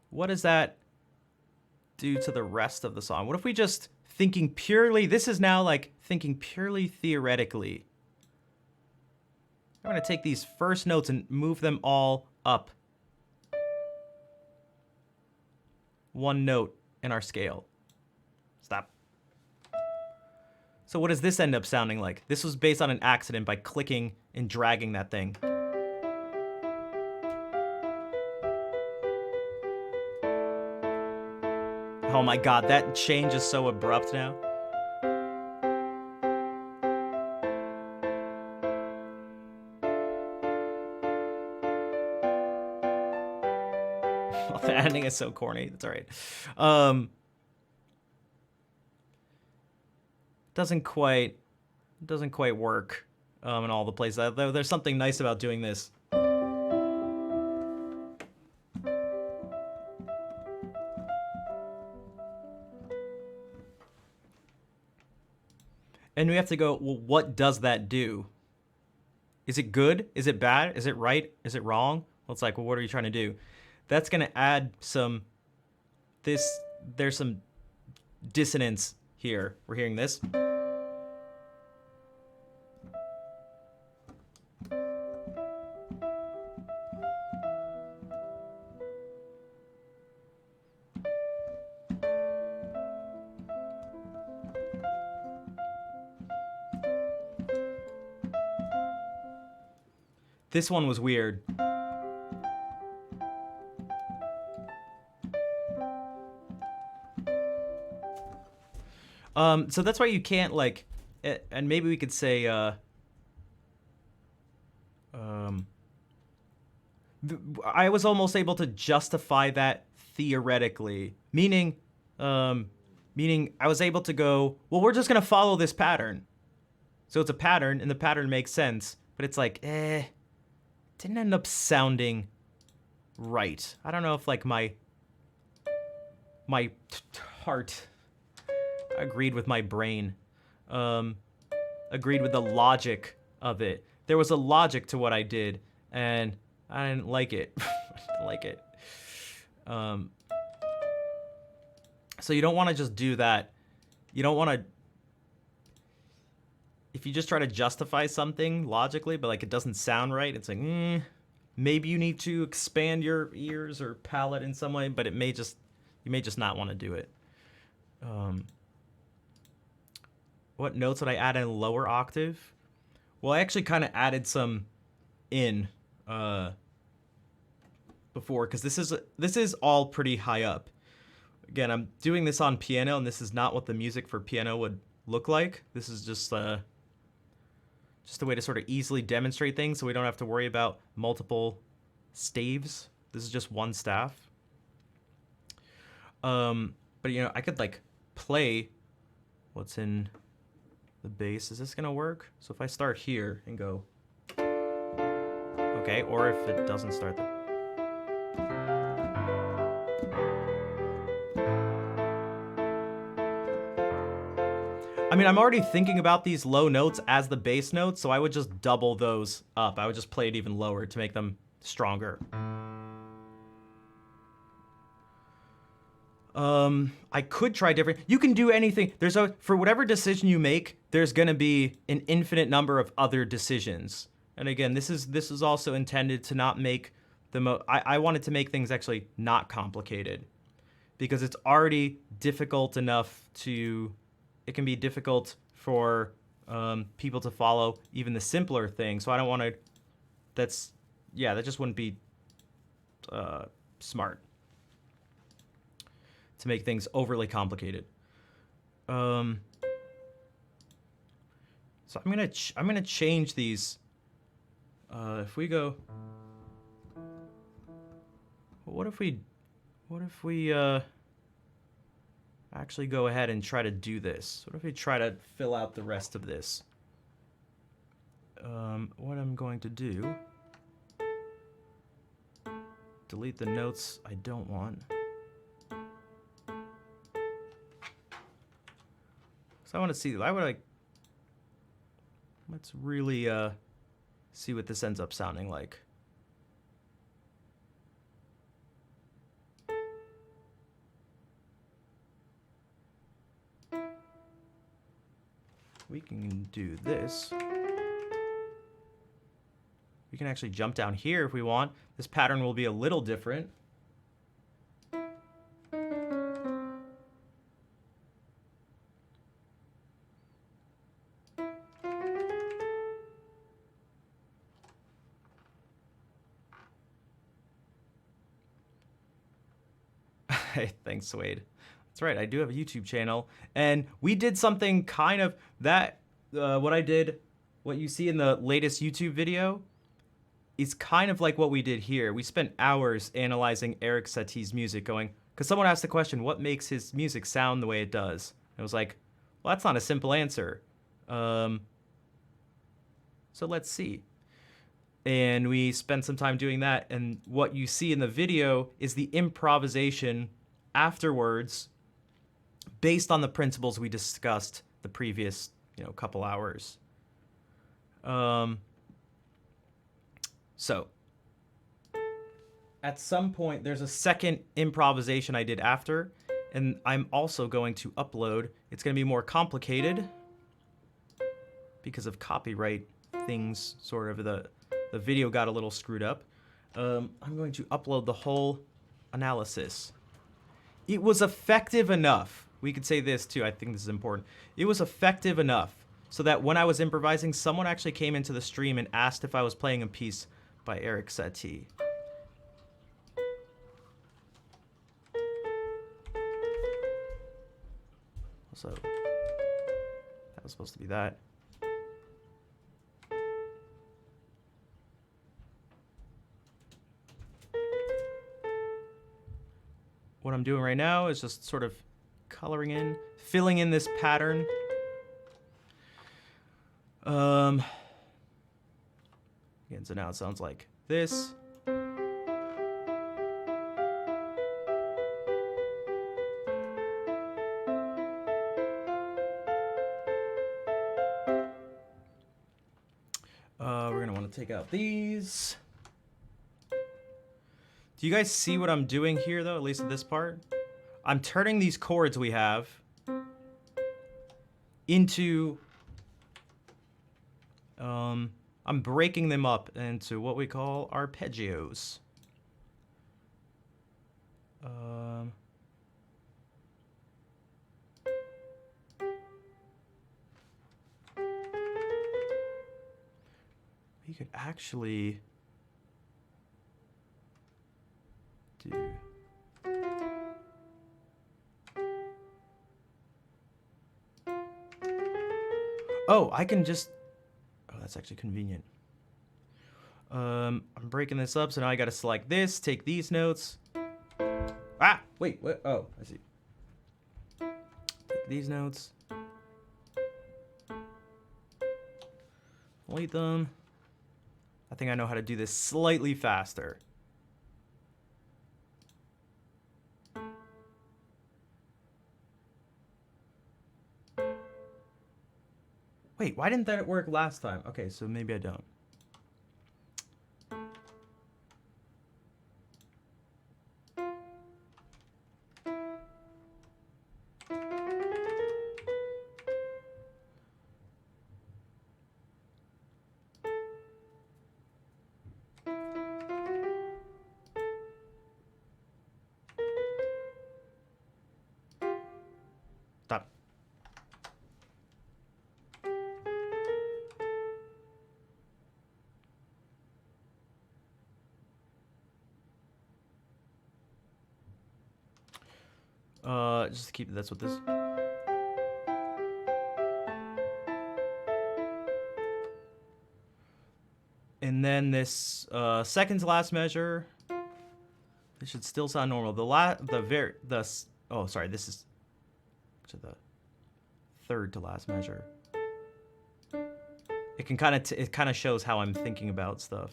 what does that do to the rest of the song? What if we just thinking purely, this is now like thinking purely theoretically. I'm gonna take these first notes and move them all up one note in our scale. Stop. So what does this end up sounding like? This was based on an accident by clicking and dragging that thing. Oh my god, that change is so abrupt now. The ending is so corny. That's alright. Doesn't quite work in all the places. Though there's something nice about doing this. And we have to go, well, what does that do? Is it good? Is it bad? Is it right? Is it wrong? Well, it's like, well, what are you trying to do? That's going to add some, there's some dissonance here. We're hearing this. This one was weird. So that's why you can't like, and maybe we could say, I was almost able to justify that theoretically, meaning I was able to go, well, we're just gonna follow this pattern. So it's a pattern, and the pattern makes sense, but it's like, didn't end up sounding right. I don't know if like my heart agreed with my brain, agreed with the logic of it. There was a logic to what I did, and I didn't like it. I didn't like it. So you don't want to just do that. You don't want to, if you just try to justify something logically, but like it doesn't sound right, it's like, maybe you need to expand your ears or palate in some way, but it may just, you may just not want to do it. What notes would I add in lower octave? Well, I actually kind of added some in before, because this is all pretty high up. Again, I'm doing this on piano, and this is not what the music for piano would look like. This is just a way to sort of easily demonstrate things, so we don't have to worry about multiple staves. This is just one staff. But you know, I could like play what's in the bass. Is this gonna work? So if I start here and go, okay, or if it doesn't start there. I mean, I'm already thinking about these low notes as the bass notes, so I would just double those up. I would just play it even lower to make them stronger. I could try different. You can do anything. For whatever decision you make, there's gonna be an infinite number of other decisions. And again, this is also intended to not make I wanted to make things actually not complicated, because it's already difficult enough to. It can be difficult for people to follow even the simpler things. So I don't want to that's, yeah, that just wouldn't be smart to make things overly complicated. So I'm gonna change these. If we go, what if we actually go ahead and try to do this? What if we try to fill out the rest of this? What I'm going to do, delete the notes I don't want. So I want to see, let's really see what this ends up sounding like. We can do this. We can actually jump down here if we want. This pattern will be a little different. Thanks, Wade. That's right, I do have a YouTube channel, and we did something kind of that, what you see in the latest YouTube video is kind of like what we did here. We spent hours analyzing Erik Satie's music, because someone asked the question, what makes his music sound the way it does? And it was like, well, that's not a simple answer. So let's see. And we spent some time doing that, and what you see in the video is the improvisation afterwards based on the principles we discussed the previous, couple hours. So at some point there's a second improvisation I did after, and I'm also going to upload. It's going to be more complicated because of copyright things, sort of the video got a little screwed up. I'm going to upload the whole analysis. It was effective enough. We could say this too, I think this is important. It was effective enough so that when I was improvising, someone actually came into the stream and asked if I was playing a piece by Erik Satie. So that was supposed to be that. What I'm doing right now is just sort of coloring in, filling in this pattern. Again, so now it sounds like this. We're gonna want to take out these. Do you guys see what I'm doing here, though, at least at this part? I'm turning these chords we have into... I'm breaking them up into what we call arpeggios. We could actually do... Oh, I can just... Oh, that's actually convenient. I'm breaking this up, so now I gotta select this, take these notes. Ah, wait, what? Oh, I see. Take these notes. Delete them. I think I know how to do this slightly faster. Wait, why didn't that work last time? Okay, so maybe I don't. Stop. Just to keep that's what this. And then this second to last measure. This should still sound normal. Oh, sorry, this is to the third to last measure. It can it kind of shows how I'm thinking about stuff.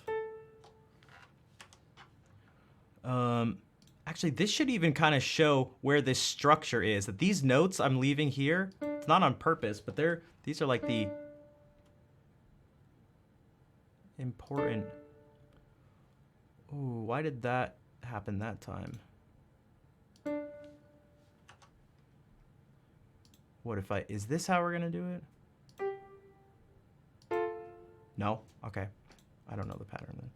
Actually, this should even kind of show where this structure is. That these notes I'm leaving here, it's not on purpose, but these are like the important. Ooh, why did that happen that time? What if is this how we're gonna do it? No? Okay. I don't know the pattern then.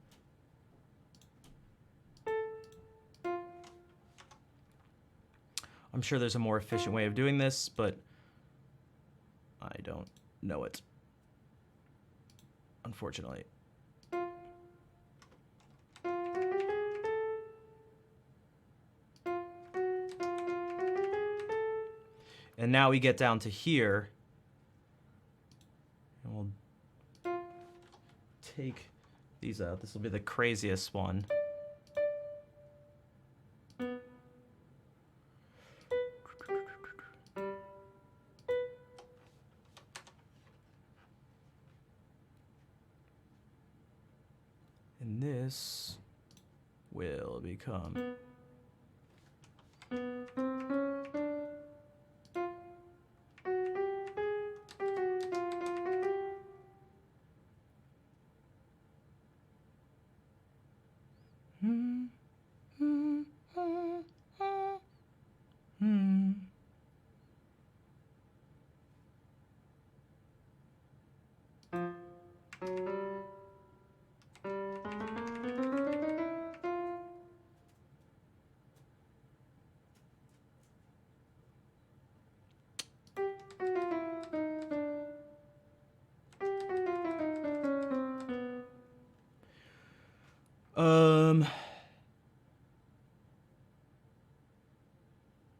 I'm sure there's a more efficient way of doing this, but I don't know it. Unfortunately. And now we get down to here. And we'll take these out. This will be the craziest one. And this will become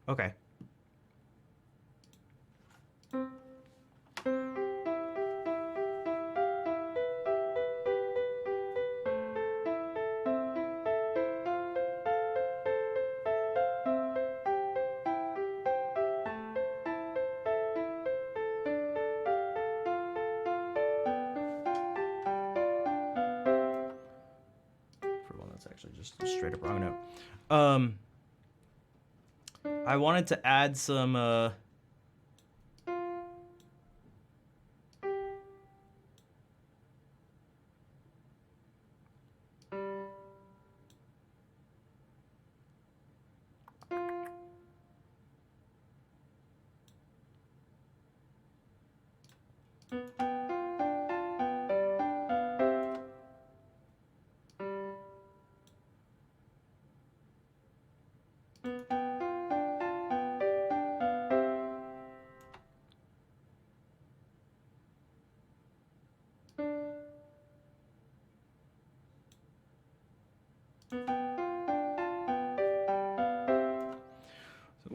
okay. For one that's actually just a straight up wrong note. I wanted to add some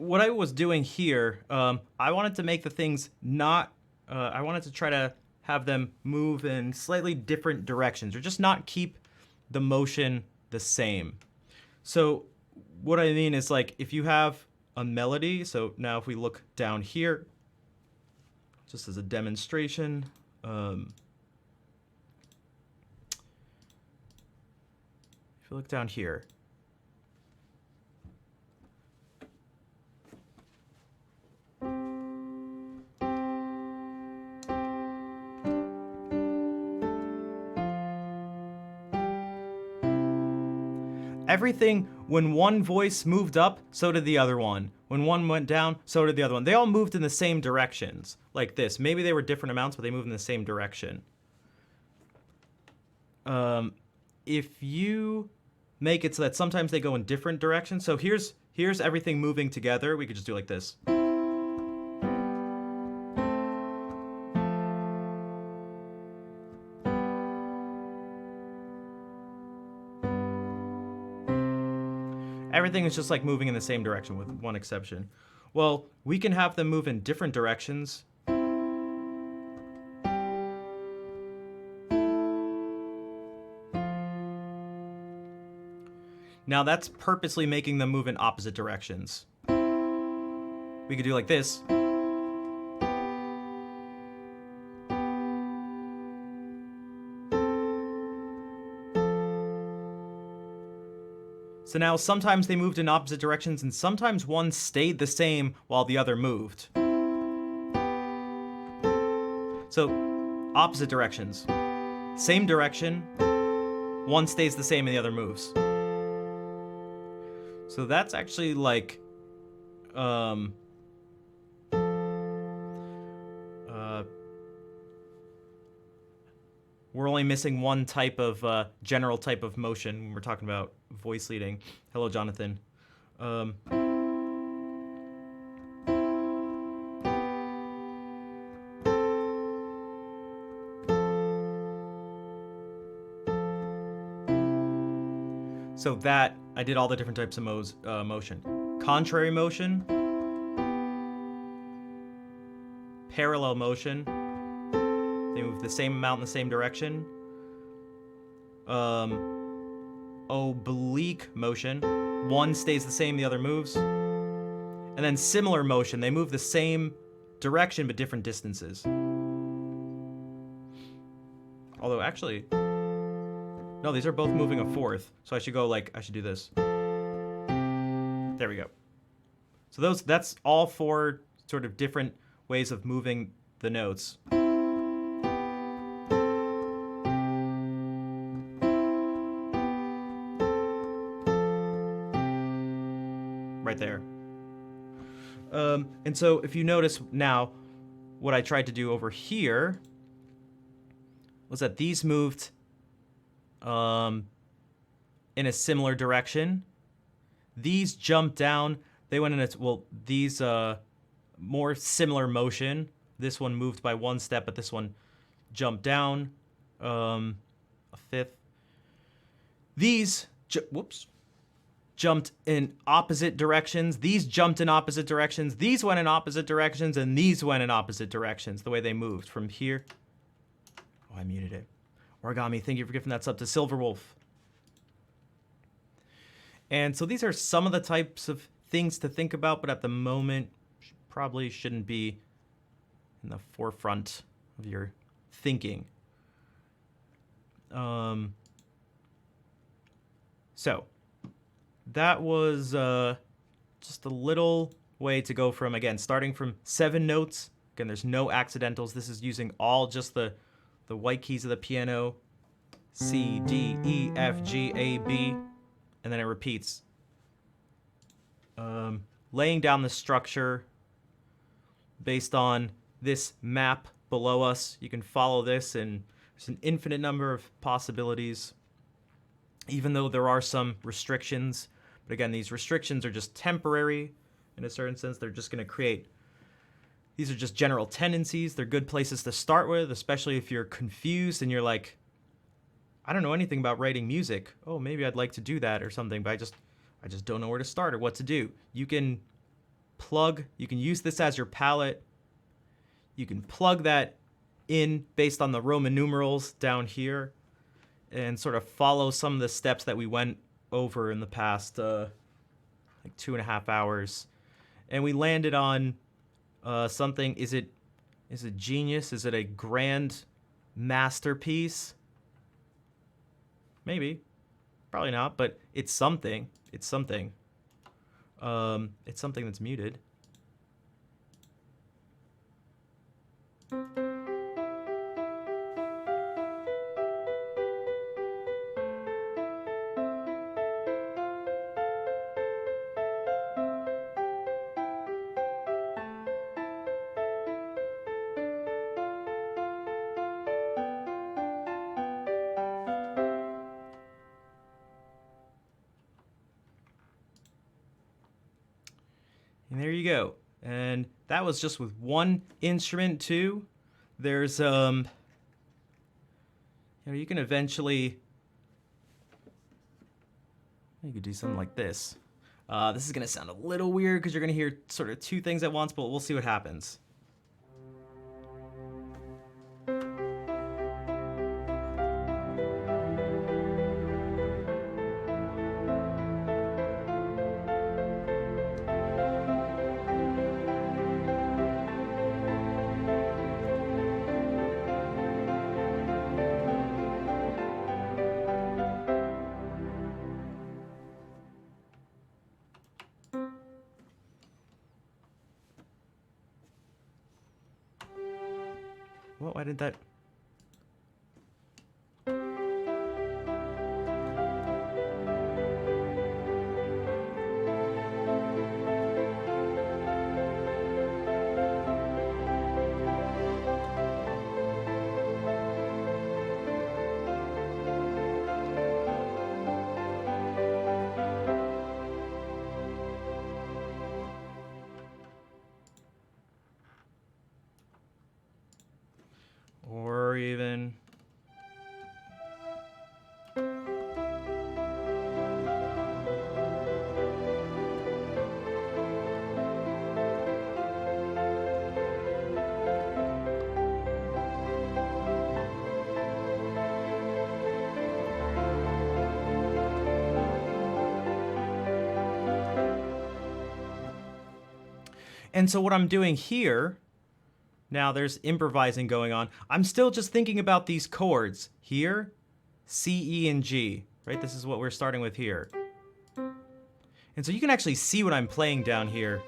what I was doing here, I wanted to make the things not, I wanted to try to have them move in slightly different directions, or just not keep the motion the same. So what I mean is, like, if you have a melody, so now if we look down here, just as a demonstration, if you look down here, everything, when one voice moved up, so did the other one. When one went down, so did the other one. They all moved in the same directions, like this. Maybe they were different amounts, but they moved in the same direction. If you make it so that sometimes they go in different directions, so here's everything moving together, we could just do like this. Everything is just like moving in the same direction with one exception. Well, we can have them move in different directions. Now that's purposely making them move in opposite directions. We could do like this. So now sometimes they moved in opposite directions and sometimes one stayed the same while the other moved. So opposite directions. Same direction, one stays the same and the other moves. So that's actually like we're only missing one type of general type of motion when we're talking about voice leading. Hello, Jonathan. So that, I did all the different types of motion. Contrary motion, parallel motion, they move the same amount in the same direction. Oblique motion, one stays the same, the other moves. And then similar motion, they move the same direction but different distances. Although actually, no, these are both moving a fourth. So I should go like, I should do this. There we go. So that's all four sort of different ways of moving the notes. Right there. And so if you notice now, what I tried to do over here was that these moved in a similar direction. These jumped down. They went in these more similar motion. This one moved by one step, but this one jumped down a fifth. These jumped in opposite directions. These jumped in opposite directions. These went in opposite directions, and these went in opposite directions. The way they moved from here. Oh, I muted it. Origami, thank you for gifting that sub to Silverwolf. And so these are some of the types of things to think about, but at the moment, probably shouldn't be in the forefront of your thinking. So that was just a little way to go from, again, starting from 7 notes. Again, there's no accidentals. This is using all just the white keys of the piano. C, D, E, F, G, A, B. And then it repeats. Laying down the structure based on this map below us. You can follow this, and there's an infinite number of possibilities, even though there are some restrictions. But again, these restrictions are just temporary in a certain sense. They're just going to create, these are just general tendencies. They're good places to start with, especially if you're confused and you're like, I don't know anything about writing music. Oh, maybe I'd like to do that or something, but I just don't know where to start or what to do. You can use this as your palette. You can plug that in based on the Roman numerals down here and sort of follow some of the steps that we went over in the past like 2.5 hours. And we landed on something. Is it genius? Is it a grand masterpiece? Maybe. Probably not, but it's something. It's something. It's something that's muted. And there you go. And that was just with one instrument too. There's you can eventually, you could do something like this. This is going to sound a little weird because you're going to hear sort of two things at once, but we'll see what happens. Well, why did that... Or even... And so what I'm doing here, now there's improvising going on. I'm still just thinking about these chords here, C, E, and G, right? This is what we're starting with here. And so you can actually see what I'm playing down here.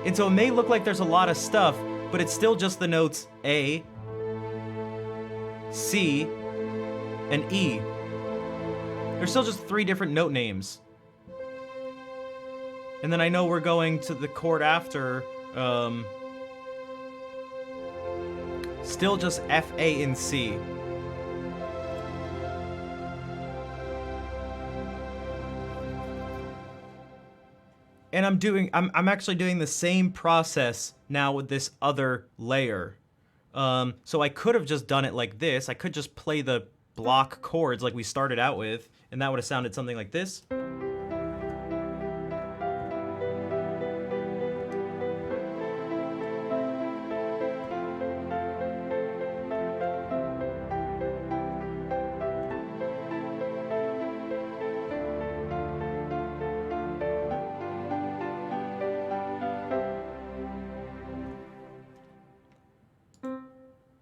And so it may look like there's a lot of stuff, but it's still just the notes A, C, and E. There's still just 3 different note names. And then I know we're going to the chord after, still just F, A, and C. And I'm actually doing the same process now with this other layer. So I could have just done it like this. I could just play the block chords like we started out with, and that would have sounded something like this.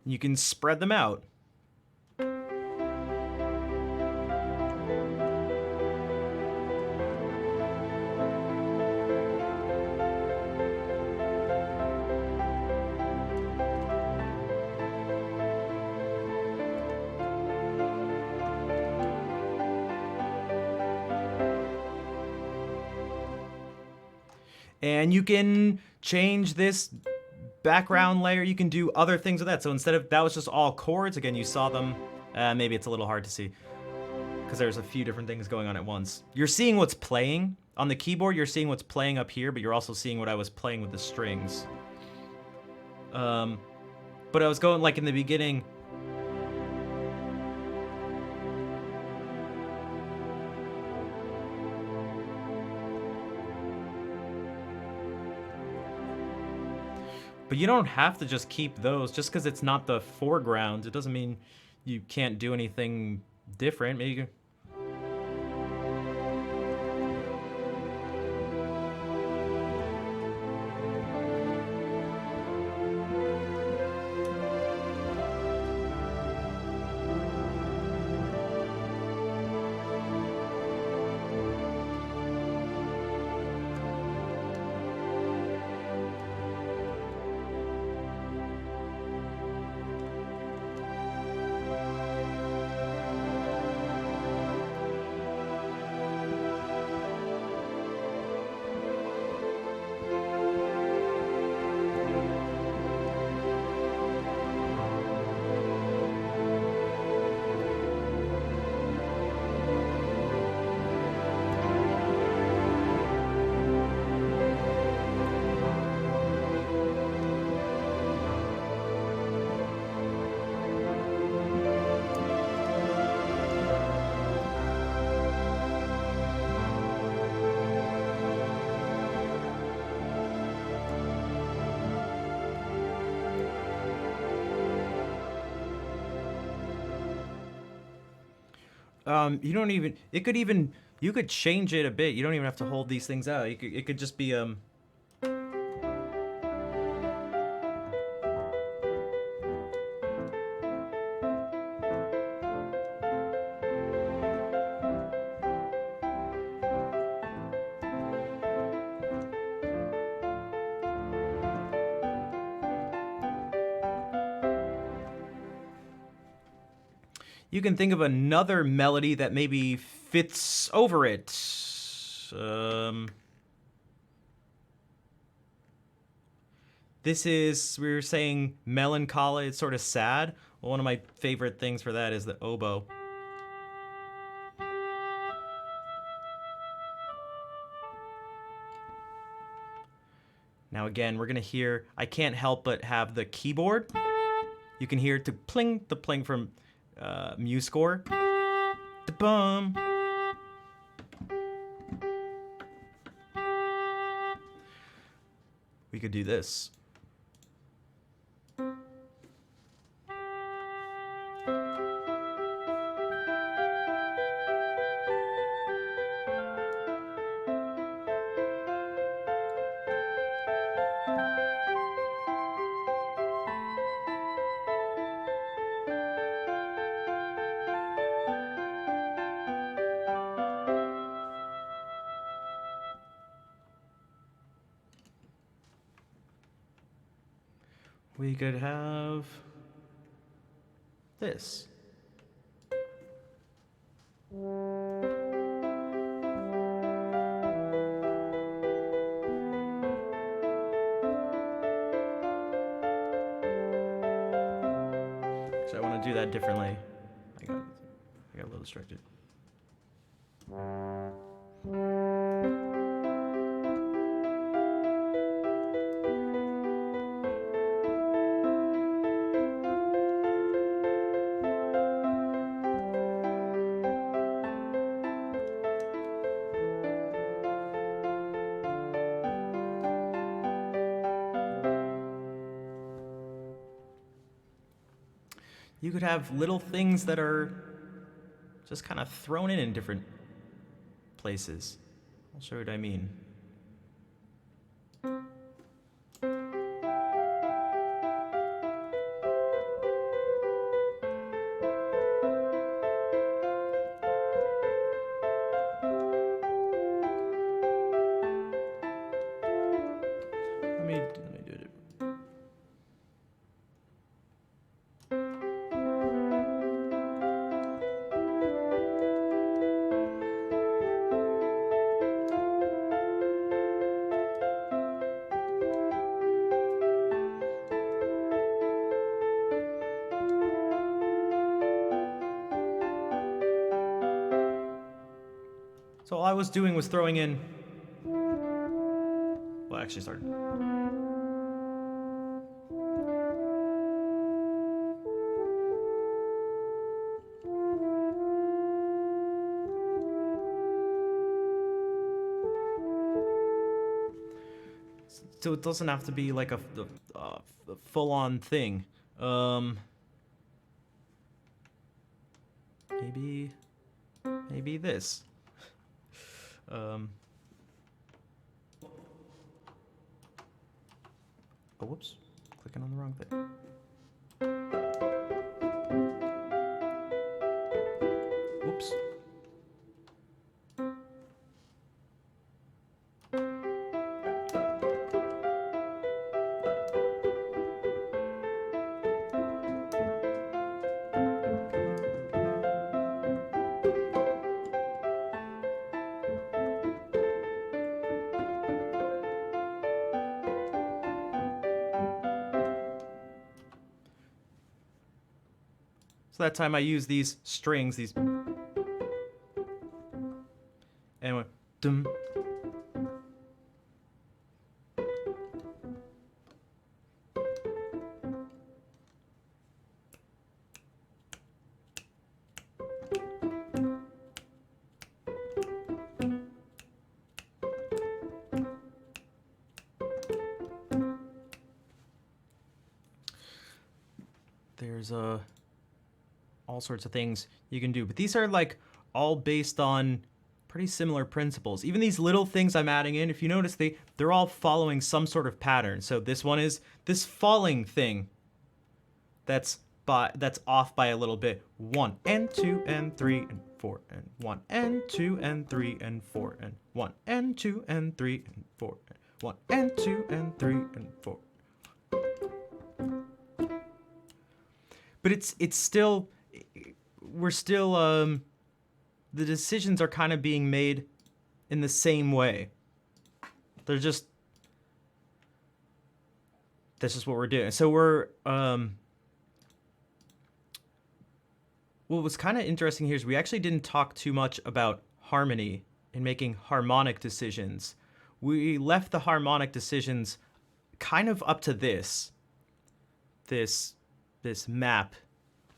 You can spread them out. And you can change this background layer. You can do other things with that. So instead of, that was just all chords, again, you saw them. Maybe it's a little hard to see because there's a few different things going on at once. You're seeing what's playing on the keyboard. You're seeing what's playing up here, but you're also seeing what I was playing with the strings. But I was going like in the beginning. But you don't have to just keep those. Just because it's not the foreground, it doesn't mean you can't do anything different. Maybe you can... You don't even. It could even. You could change it a bit. You don't even have to hold these things out. It could just be You can think of another melody that maybe fits over it. This is, we were saying melancholy, it's sort of sad. Well, one of my favorite things for that is the oboe. Now again, we're gonna hear, I can't help but have the keyboard. You can hear the pling from MuseScore. The bum. We could do this. We could have this. So I want to do that differently. I got a little distracted. You could have little things that are just kind of thrown in different places. I'll show you what I mean. Let me do it. So all I was doing was throwing in. Well, I actually started. So it doesn't have to be like a full-on thing. Maybe this. Oh, whoops. Clicking on the wrong thing. Whoops. So that time I use these strings, these. Anyway, dum. There's all sorts of things you can do, but these are like all based on pretty similar principles. Even these little things I'm adding in, if you notice, they're all following some sort of pattern. So this one is this falling thing that's off by a little bit. 1 and 2 and 3 and 4 and 1 and 2 and 3 and 4 and 1 and 2 and 3 and 4 and 1 and 2 and 3 and 4. But it's still, we're still the decisions are kind of being made in the same way. They're just, that's just what we're doing. So we're what was kind of interesting here is we actually didn't talk too much about harmony and making harmonic decisions. We left the harmonic decisions kind of up to this map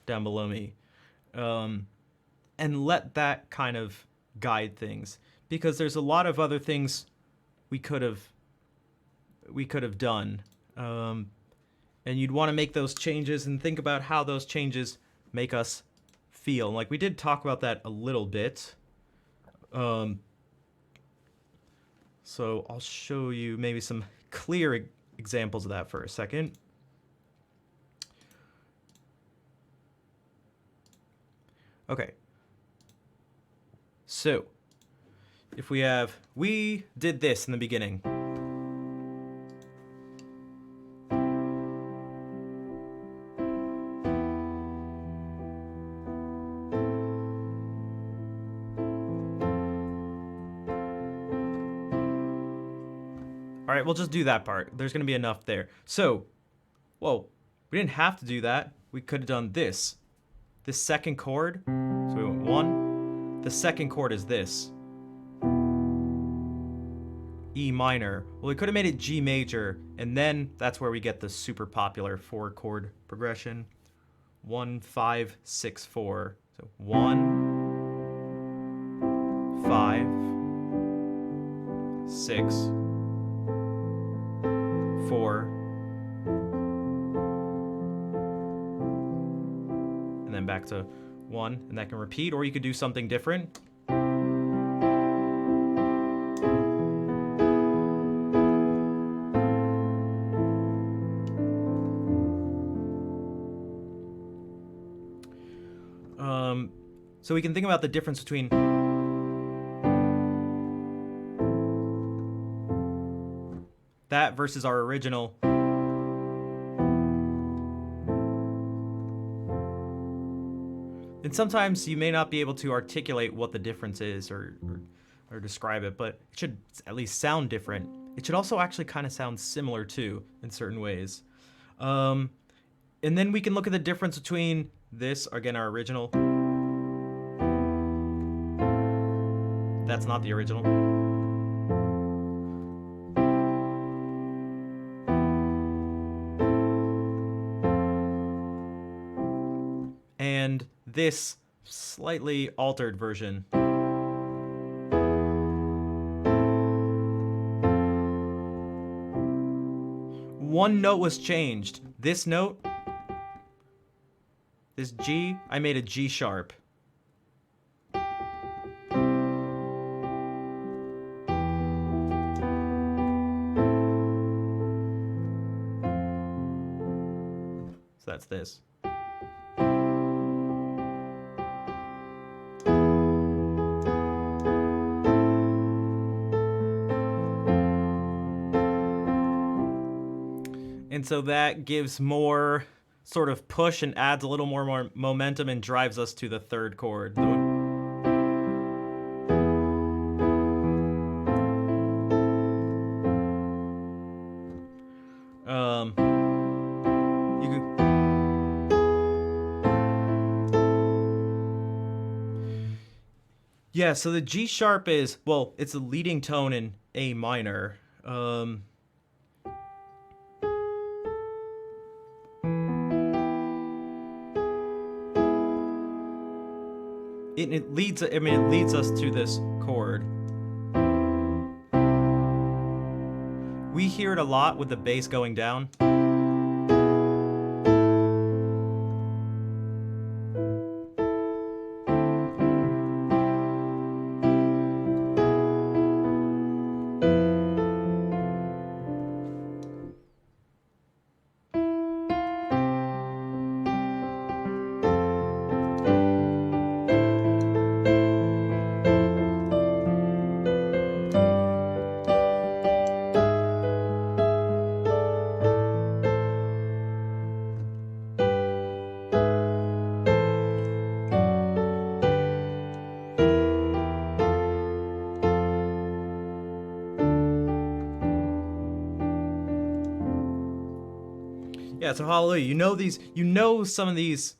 down below me, and let that kind of guide things, because there's a lot of other things we could have done, and you'd want to make those changes and think about how those changes make us feel. Like, we did talk about that a little bit. So I'll show you maybe some clear examples of that for a second. Okay. So if we did this in the beginning. All right, we'll just do that part. There's going to be enough there. So, whoa, we didn't have to do that. We could have done this. This second chord. So we went 1. The second chord is this. E minor. Well, we could have made it G major, and then that's where we get the super popular 4-chord progression. 1, 5, 6, 4. So 1, 5, 6, 4, and then back to 1, and that can repeat, or you could do something different. So we can think about the difference between that versus our original. And sometimes you may not be able to articulate what the difference is or describe it, but it should at least sound different. It should also actually kind of sound similar too in certain ways. And then we can look at the difference between this, again, our original. That's not the original. And this slightly altered version. One note was changed. This note, this G, I made a G sharp. So that's this. And so that gives more sort of push and adds a little more momentum and drives us to the third chord. Yeah, so the G sharp is, well, it's a leading tone in A minor. It leads us to this chord. We hear it a lot with the bass going down. Yeah, so hallelujah. You know these. You know some of these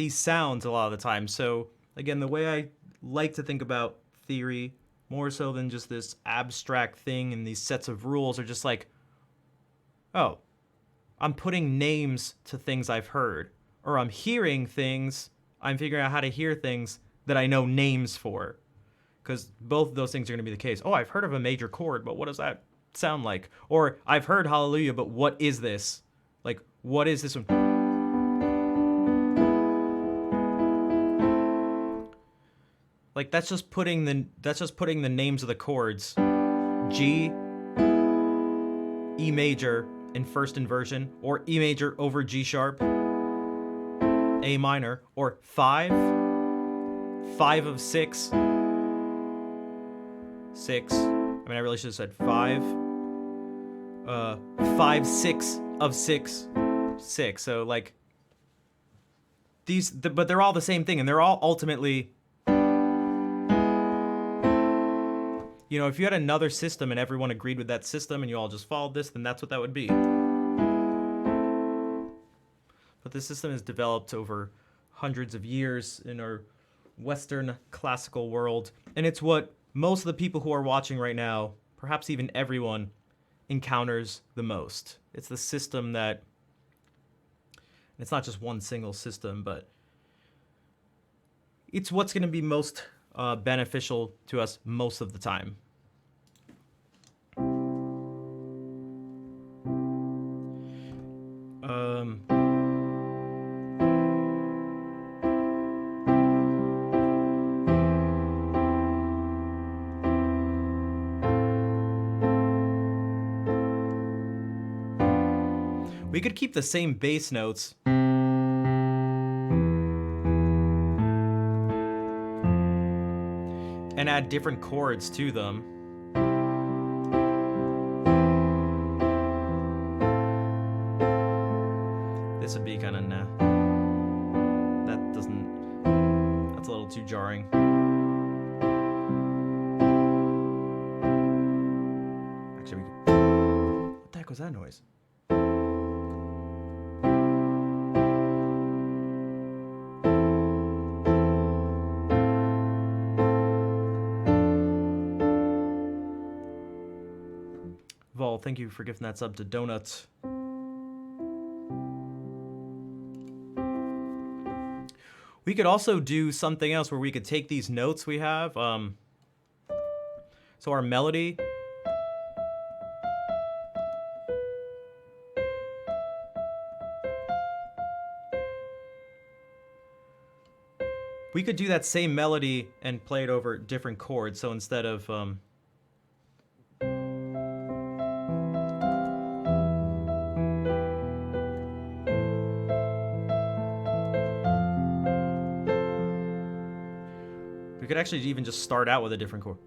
sounds a lot of the time. So again, the way I like to think about theory, more so than just this abstract thing and these sets of rules, are just like, oh, I'm putting names to things I've heard, or I'm hearing things. I'm figuring out how to hear things that I know names for, because both of those things are going to be the case. Oh, I've heard of a major chord, but what does that sound like? Or I've heard hallelujah, but what is this? Like, what is this one? Like, that's just putting the names of the chords. G, E major in first inversion, or E major over G sharp, A minor, or 5 of 6. 6. I mean, I really should have said 5. 5, 6 of 6. 6. So, like, but they're all the same thing, and they're all ultimately, you know, if you had another system and everyone agreed with that system and you all just followed this, then that's what that would be. But this system is developed over hundreds of years in our Western classical world, and it's what most of the people who are watching right now, perhaps even everyone, encounters the most. It's the system that, it's not just one single system, but it's what's going to be most beneficial to us most of the time. We could keep the same bass notes and add different chords to them. This would be kind of nah. That's a little too jarring. Actually, what the heck was that noise? Vol, thank you for gifting that sub to Donuts. We could also do something else where we could take these notes we have. So our melody. We could do that same melody and play it over different chords. So instead of we could actually even just start out with a different chord.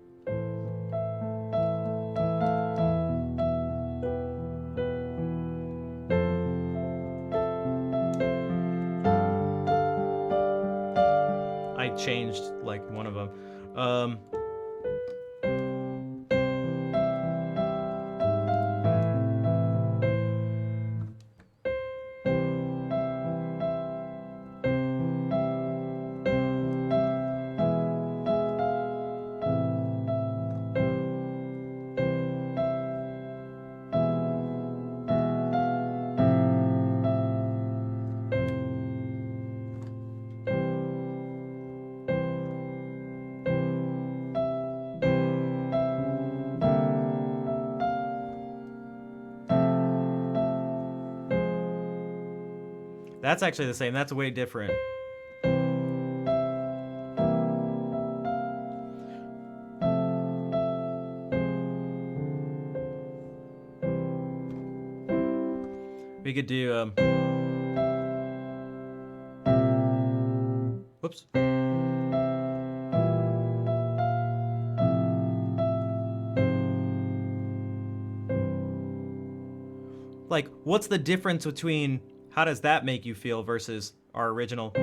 I changed like one of them. That's actually the same. That's way different. We could do whoops. Like, what's the difference between how does that make you feel versus our original?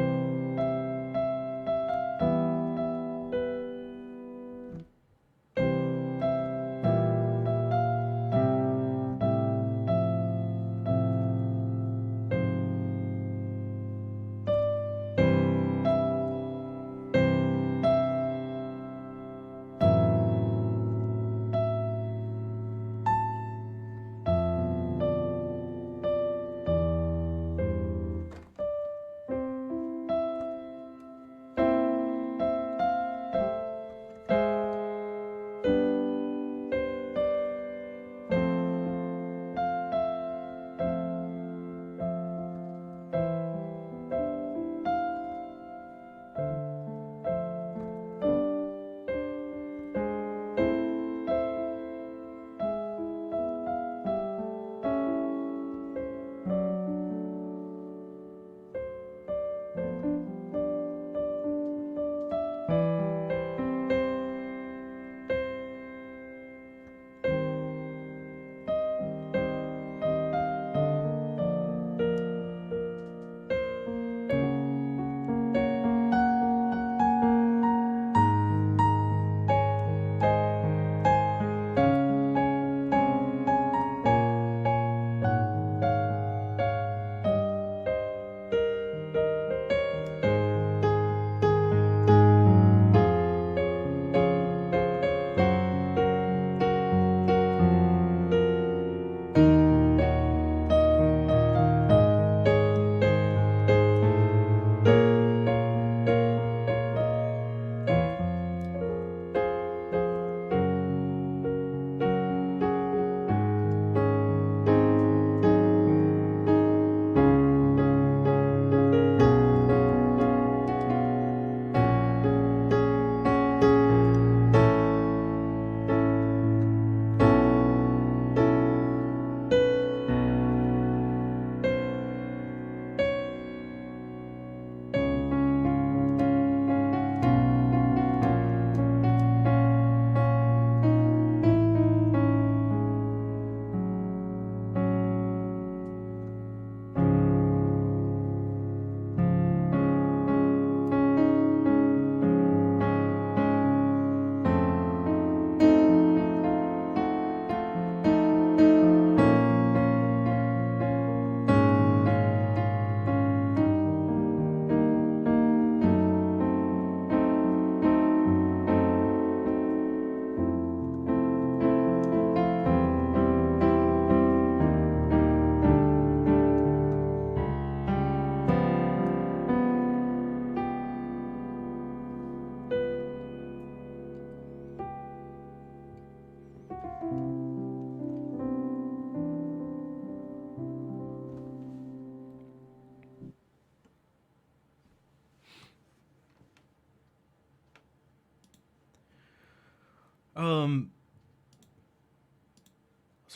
Those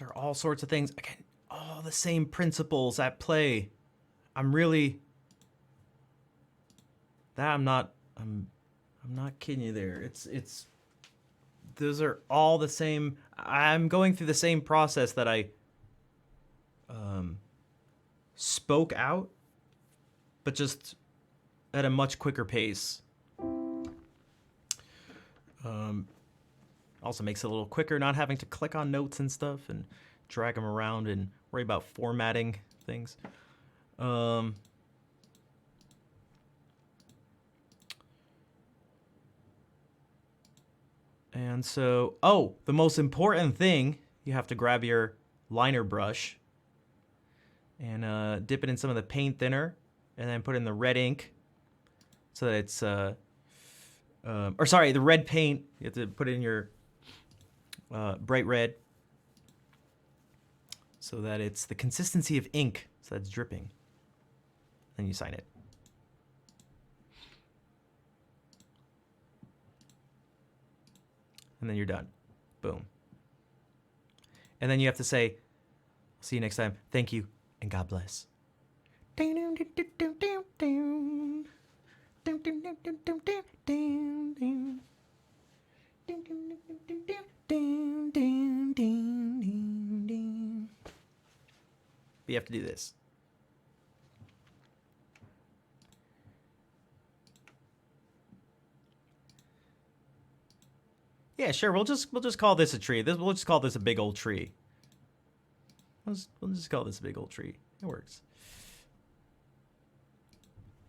are all sorts of things. Again, all the same principles at play. I'm really that I'm not kidding you there. It's those are all the same. I'm going through the same process that I spoke out, but just at a much quicker pace. Also makes it a little quicker not having to click on notes and stuff and drag them around and worry about formatting things. And so, the most important thing, you have to grab your liner brush and dip it in some of the paint thinner and then put in the red ink so that it's, the red paint. You have to put it in your bright red so that it's the consistency of ink, so that's dripping. Then you sign it. And then you're done. Boom. And then you have to say, see you next time. Thank you, and God bless. But you have to do this. Yeah, sure. We'll just call this a tree. We'll just call this a big old tree. We'll just call this a big old tree. It works.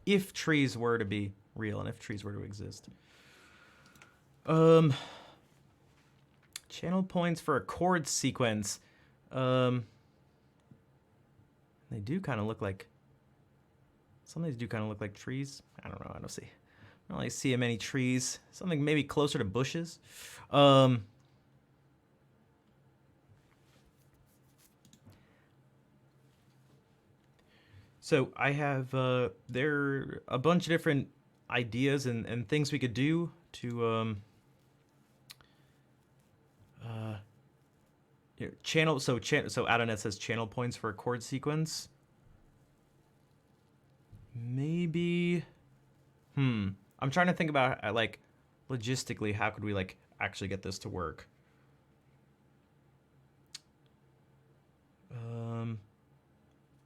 If trees were to be real and if trees were to exist. Channel points for a chord sequence. They do kind of look like. Some of these do kind of look like trees. I don't know. I don't really see many trees. Something maybe closer to bushes. So I have there are a bunch of different ideas and things we could do to channel. So Adonet says channel points for a chord sequence. Maybe. I'm trying to think about like logistically how could we like actually get this to work.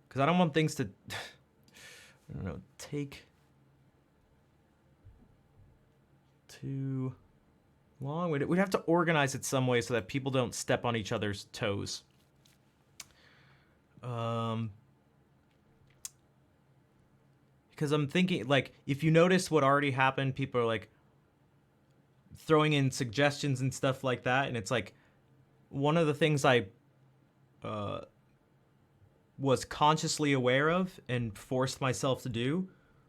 Because I don't want things to I don't know, take too long. We'd have to organize it some way so that people don't step on each other's toes. Because I'm thinking, like, if you notice what already happened, people are like throwing in suggestions and stuff like that, and it's like one of the things I was consciously aware of and forced myself to do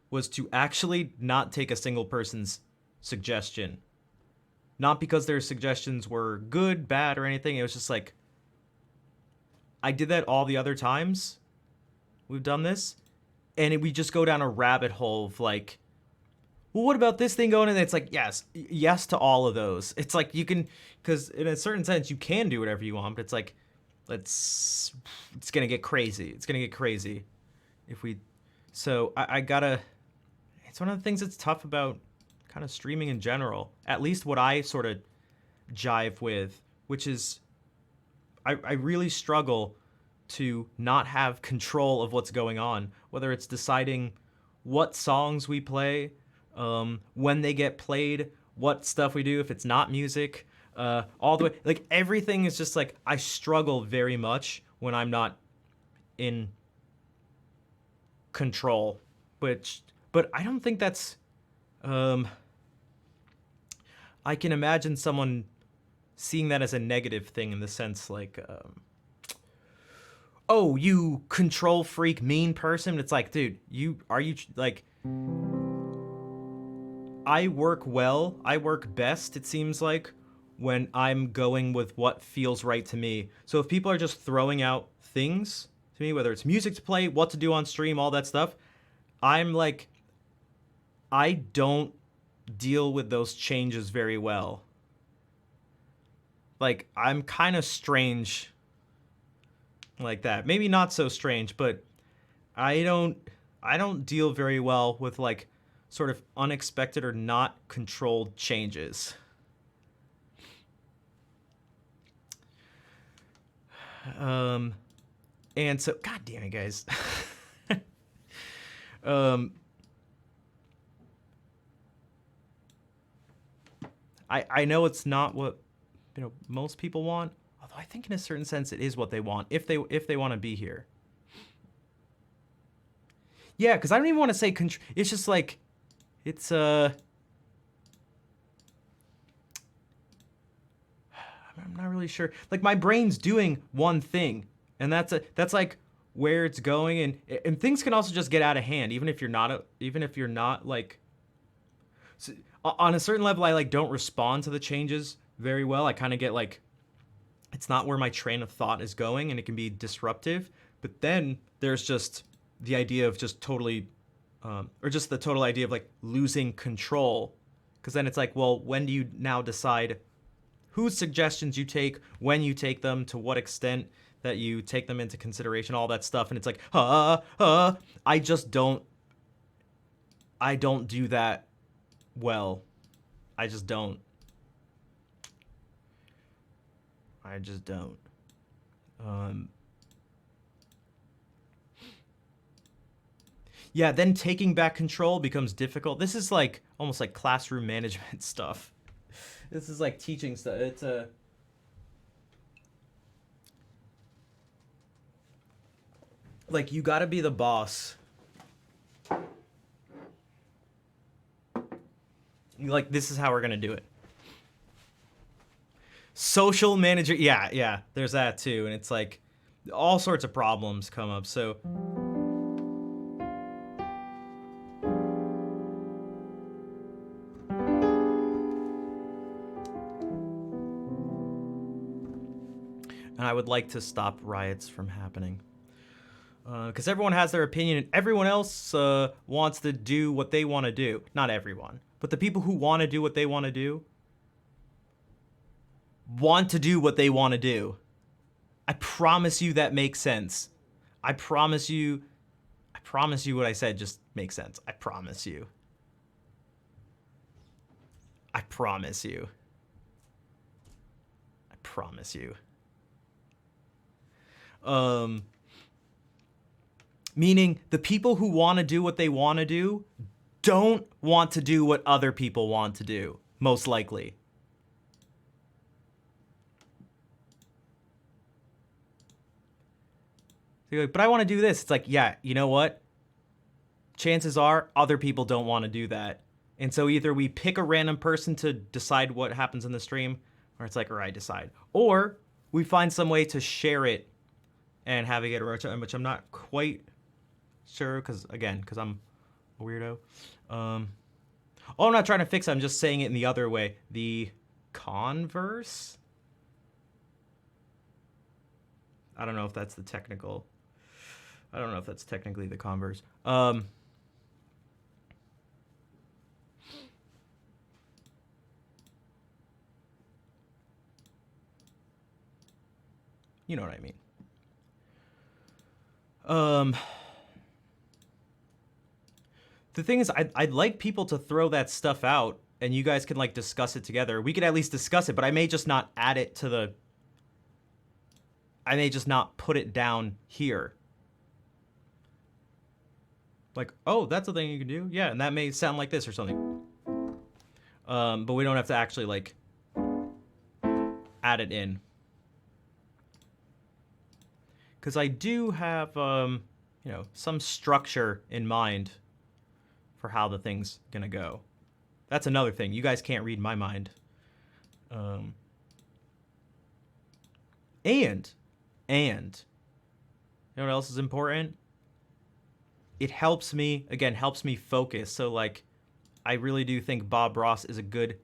was to actually not take a single person's suggestion. Not because their suggestions were good, bad, or anything. It was just like, I did that all the other times we've done this, and we just go down a rabbit hole of like, well, what about this thing going? And it's like, yes to all of those. It's like you can, because in a certain sense, you can do whatever you want, but it's like, it's gonna get crazy. It's gonna get crazy if we. So I gotta. It's one of the things that's tough about kind of streaming in general. At least what I sort of jive with, which is, I really struggle to not have control of what's going on. Whether it's deciding what songs we play, when they get played, what stuff we do if it's not music. All the way, like everything is just like I struggle very much when I'm not in control, but I don't think that's. I can imagine someone seeing that as a negative thing in the sense like, oh, you control freak, mean person. It's like, dude, are you like. I work best, it seems like, when I'm going with what feels right to me. So if people are just throwing out things to me, whether it's music to play, what to do on stream, all that stuff, I'm like, I don't deal with those changes very well. Like, I'm kind of strange like that. Maybe not so strange, but I don't deal very well with like sort of unexpected or not controlled changes. And so, god damn it, guys. I know it's not what most people want, although I think in a certain sense it is what they want if they want to be here. Yeah, because I don't even want to say it's just like it's I'm not really sure. Like my brain's doing one thing, and that's like where it's going, and things can also just get out of hand, even if you're not like. So, on a certain level, I like don't respond to the changes very well. I kind of get like, it's not where my train of thought is going, and it can be disruptive. But then there's just the idea of just totally, or just the total idea of like losing control, because then it's like, well, when do you now decide whose suggestions you take, when you take them, to what extent that you take them into consideration, all that stuff, and it's like, I just don't. I don't do that well. I just don't. Yeah, then taking back control becomes difficult. This is like almost like classroom management stuff. This is like teaching stuff. It's a like you got to be the boss. Like this is how we're going to do it. Social manager, yeah, there's that too, and it's like all sorts of problems come up. So and I would like to stop riots from happening. Because everyone has their opinion, and everyone else wants to do what they want to do. Not everyone, but the people who want to do what they want to do want to do what they want to do. I promise you that makes sense. I promise you what I said just makes sense. I promise you. I promise you. I promise you. Meaning the people who want to do what they want to do don't want to do what other people want to do, most likely. You're like, but I want to do this. It's like, yeah, you know what? Chances are other people don't want to do that. And so either we pick a random person to decide what happens in the stream, or it's like, or I decide. Or we find some way to share it and have it get a which I'm not quite sure, because I'm a weirdo. I'm not trying to fix it. I'm just saying it in the other way. The converse? I don't know if that's the technical... I don't know if that's technically the converse. You know what I mean. The thing is, I'd like people to throw that stuff out, and you guys can like discuss it together. We could at least discuss it, but I may just not add it to the... I may just not put it down here. Like, oh, that's a thing you can do? Yeah, and that may sound like this or something. But we don't have to actually, like, add it in. Because I do have, some structure in mind for how the thing's gonna go. That's another thing. You guys can't read my mind. And, you know what else is important? It helps me focus. So, like, I really do think Bob Ross is a good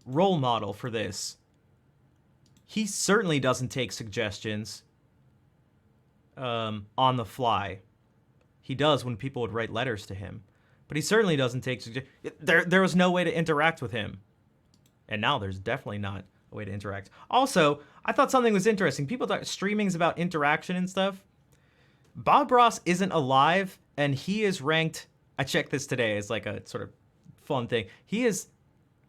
role model for this. He certainly doesn't take suggestions on the fly. He does when people would write letters to him. But he certainly doesn't take suggestions. There was no way to interact with him. And now there's definitely not a way to interact. Also, I thought something was interesting. People thought streaming's about interaction and stuff. Bob Ross isn't alive, and he is ranked. I checked this today as like a sort of fun thing. He is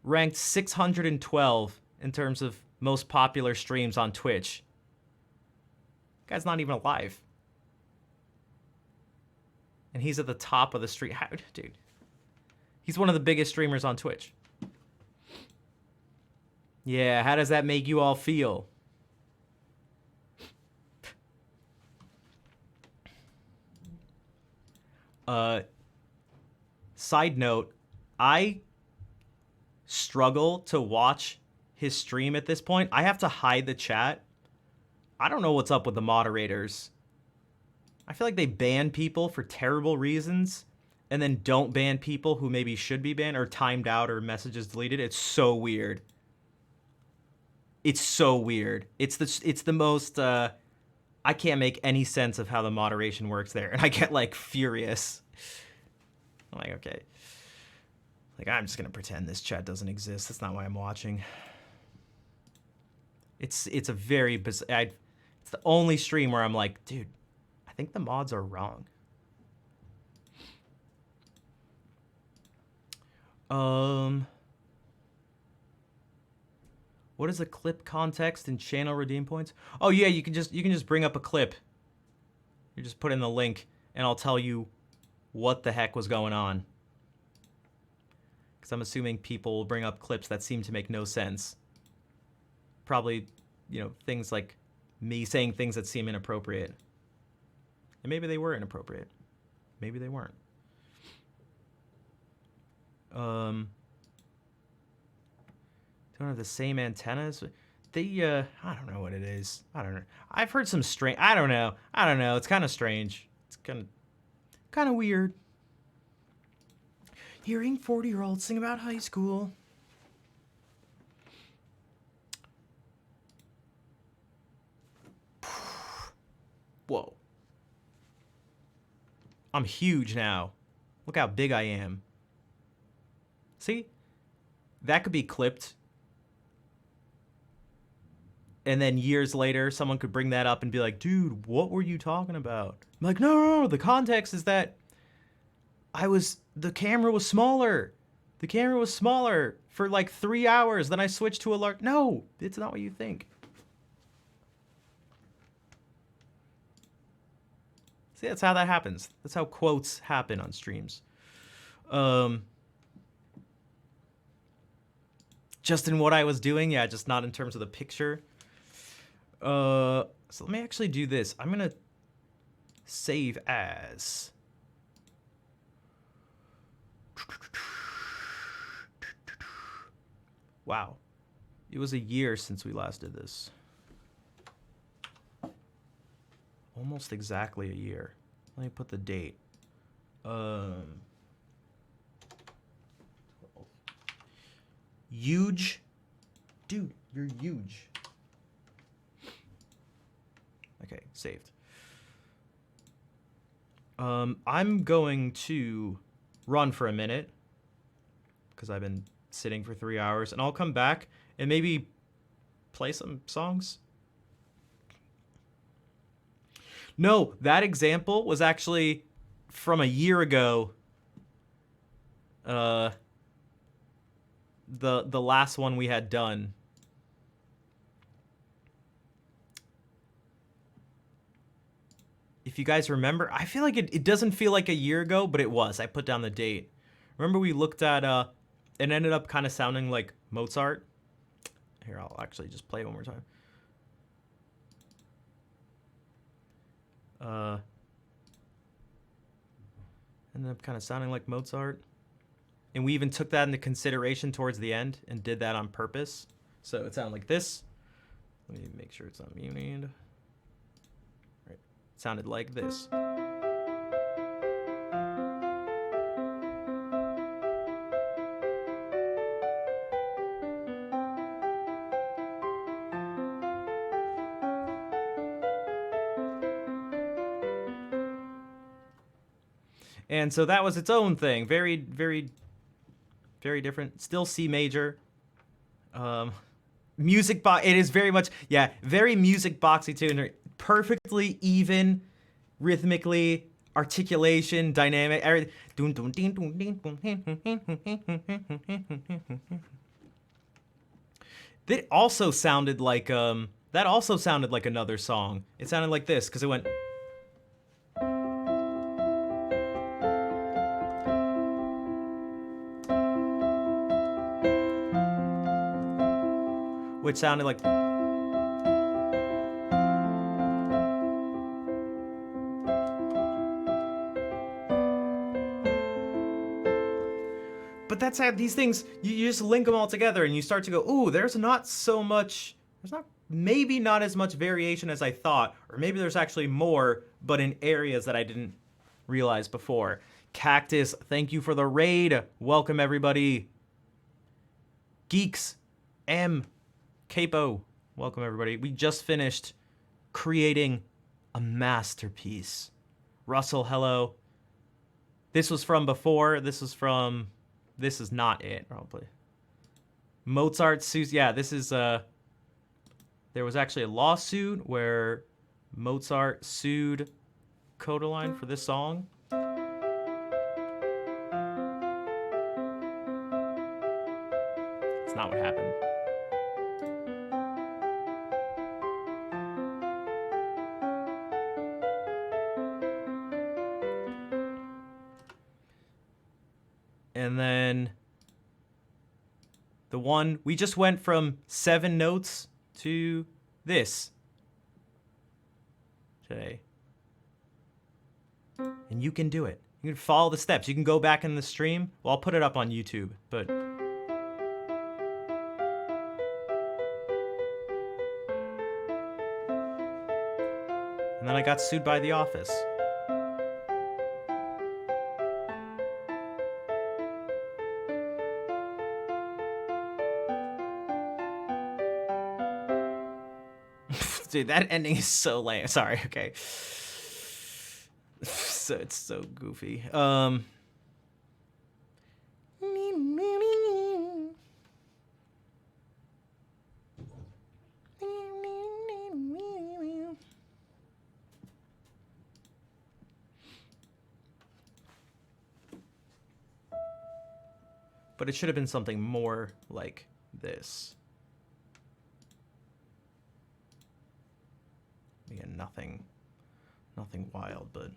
ranked 612 in terms of most popular streams on Twitch. Guy's not even alive. And he's at the top of the street. Dude. He's one of the biggest streamers on Twitch. Yeah, how does that make you all feel? Side note, I struggle to watch his stream at this point. I have to hide the chat. I don't know what's up with the moderators. I feel like they ban people for terrible reasons and then don't ban people who maybe should be banned or timed out or messages deleted. It's so weird. It's so weird. It's the most I can't make any sense of how the moderation works there, and I get like furious. I'm like, okay. Like, I'm just gonna pretend this chat doesn't exist. That's not why I'm watching. It's a very it's the only stream where I'm like, dude, I think the mods are wrong. What is a clip context and channel redeem points? Oh yeah, you can just bring up a clip. You just put in the link and I'll tell you what the heck was going on. Cuz I'm assuming people will bring up clips that seem to make no sense. Probably, you know, things like me saying things that seem inappropriate. And maybe they were inappropriate. Maybe they weren't. Don't have the same antennas. They, I don't know what it is. I don't know. I've heard some strange. I don't know. It's kind of strange. It's kind of weird. Hearing 40-year-olds sing about high school. Whoa. I'm huge now. Look how big I am. See? That could be clipped. And then years later, someone could bring that up and be like, dude, what were you talking about? I'm like, no, the context is that the camera was smaller. The camera was smaller for like 3 hours. Then I switched to a large. No, it's not what you think. See, that's how that happens. That's how quotes happen on streams. Just in what I was doing, yeah, just not in terms of the picture. So let me actually do this. I'm gonna save as. Wow. It was a year since we last did this. Almost exactly a year. Let me put the date. Huge. Dude, you're huge. Okay, saved. I'm going to run for a minute because I've been sitting for 3 hours, and I'll come back and maybe play some songs. No, that example was actually from a year ago. The last one we had done. If you guys remember, I feel like it doesn't feel like a year ago, but it was. I put down the date. Remember we looked at it ended up kind of sounding like Mozart. Here, I'll actually just play it one more time. Ended up kind of sounding like Mozart. And we even took that into consideration towards the end and did that on purpose. So it sounded like this. Let me make sure it's not muted. Right. It sounded like this. And so that was its own thing. Very, very, very different. Still C major. music box. It is very much, yeah, very music boxy tune. Perfectly even, rhythmically, articulation, dynamic, everything. That also sounded like another song. It sounded like this because it went. Which sounded like. But that's how these things, you just link them all together and you start to go, ooh, there's not maybe not as much variation as I thought, or maybe there's actually more, but in areas that I didn't realize before. Cactus, thank you for the raid. Welcome, everybody. Geeks, M, Capo, welcome, everybody. We just finished creating a masterpiece. Russell, hello. This was from before. This is not it, probably. Mozart sues. Yeah, this is there was actually a lawsuit where Mozart sued Kodaline for this song. It's not what happened. And then the one, we just went from 7 notes to this today. And you can do it. You can follow the steps. You can go back in the stream. Well, I'll put it up on YouTube, but... And then I got sued by The Office. Dude, that ending is so lame. Sorry, okay. So it's so goofy. But it should have been something more like this. Again, nothing wild, but...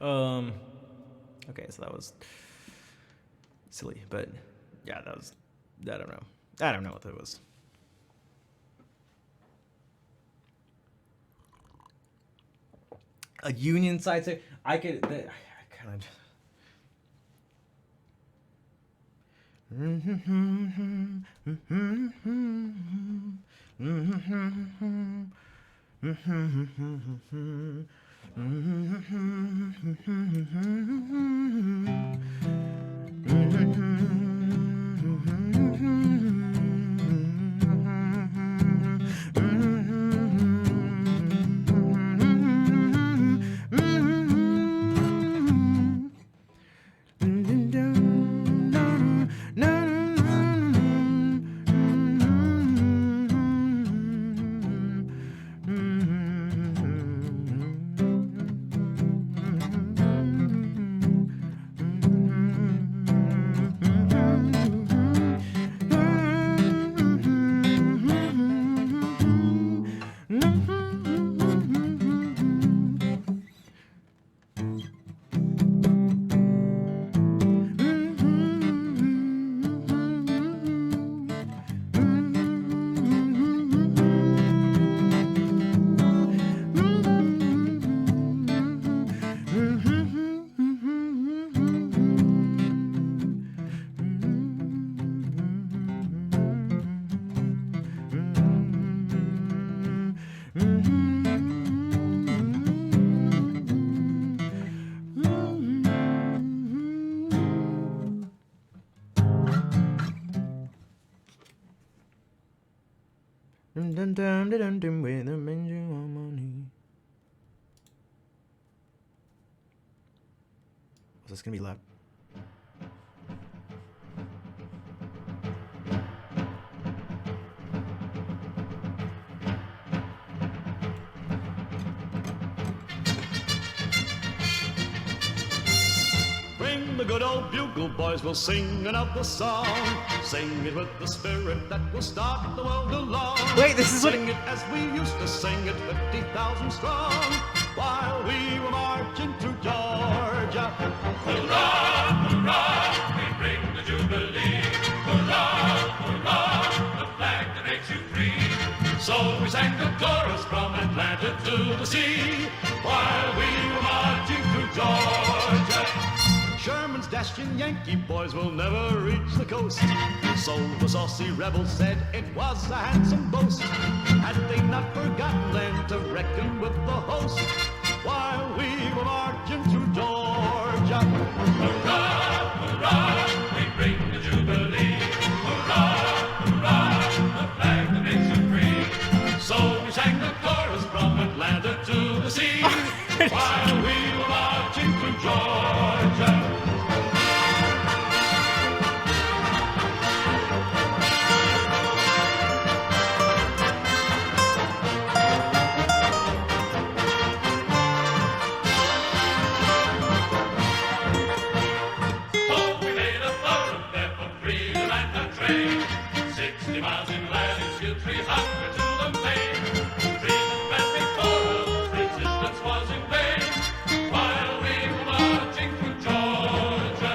Okay, so that was silly, but yeah, that was, I don't know. I don't know what that was. A union side say I could. I kind of. Was this gonna be loud? Bring the good old bugle, boys, we'll sing another song. Sing it with the spirit that will start the world along. Wait, this is what Sing it as we used to sing it, 50,000 strong, while we were marching through Georgia. Hurrah, hurrah, we bring the Jubilee. Hurrah, hurrah, the flag that makes you free. So we sang the chorus from Atlanta to the sea, while we were marching through Georgia. Sherman's dashing Yankee boys will never reach the coast. So the saucy rebels said it was a handsome boast. Had they not forgotten then to reckon with the host, while we were marching through Georgia. Hurrah, hurrah, we bring the Jubilee. Hurrah, hurrah, the flag that makes you free. So we sang the chorus from Atlanta to the sea, while we were marching through Georgia. So we made a thoroughfare from Freeland and train. 60 miles in latitude, 300 to the main. Treason ran before us, resistance was in vain, while we were marching through Georgia.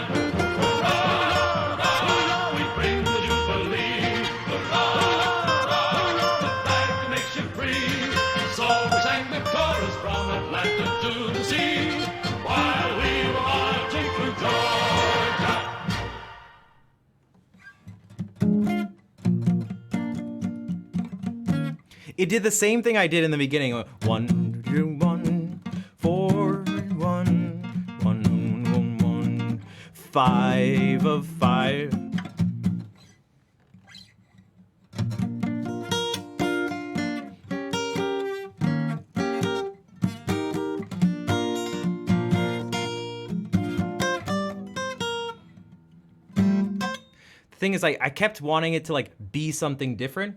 Hurrah, hurrah, we bring the Jubilee. Hurrah, hurrah, the flag that makes you free. So we sang the chorus from Atlanta to the sea, while we were marching through Georgia. It did the same thing I did in the beginning. 1, 2, 1, 4, 1, 1, 1, 1, 5 of 5. The thing is, I kept wanting it to like be something different.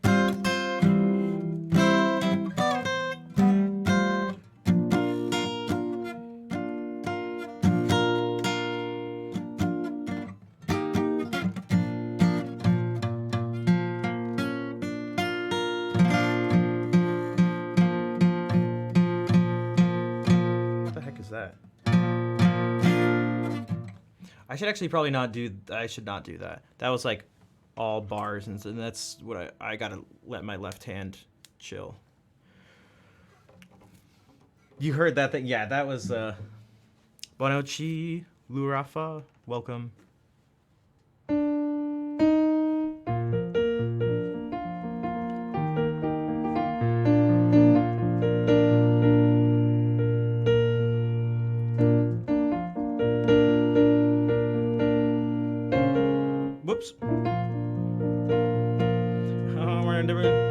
What the heck is that? I should actually probably not do. I should not do that. That was like all bars, and that's what I gotta let my left hand chill. You heard that thing? Yeah, that was Bonochi Lurafa. Welcome. Whoops. Oh, we're in different.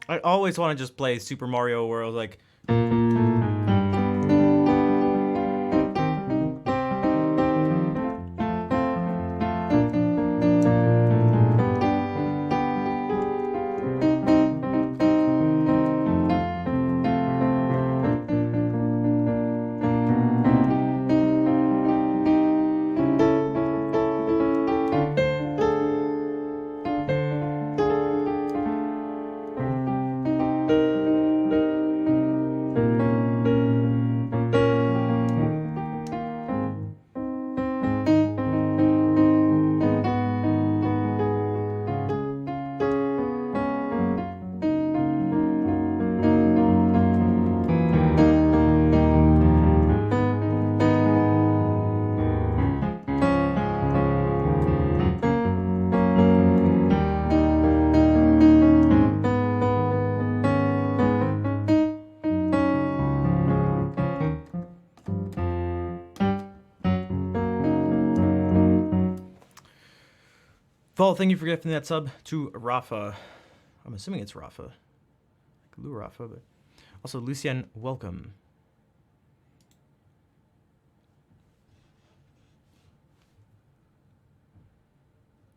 I always want to just play Super Mario World, like. Vol, thank you for gifting that sub to Rafa. I'm assuming it's Rafa. Like Lou Rafa, but also Lucien, welcome.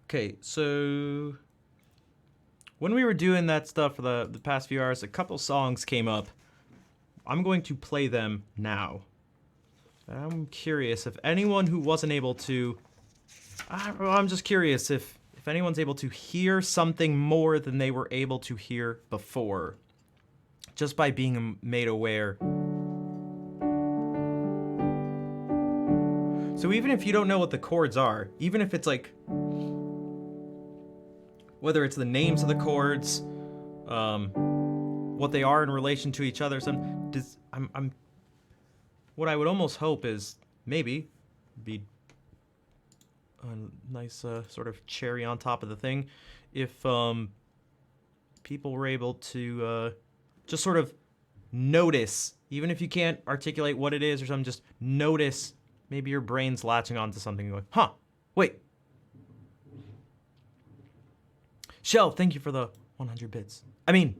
Okay, so when we were doing that stuff for the past few hours, a couple songs came up. I'm going to play them now. I'm curious if anyone who wasn't able to... I'm just curious if anyone's able to hear something more than they were able to hear before, just by being made aware. So even if you don't know what the chords are, even if it's like, whether it's the names of the chords, what they are in relation to each other, what I would almost hope is maybe be a nice sort of cherry on top of the thing if people were able to just sort of notice, even if you can't articulate what it is or something, just notice Maybe your brain's latching onto something and going, huh, wait. Shell, thank you for the 100 bits. I mean,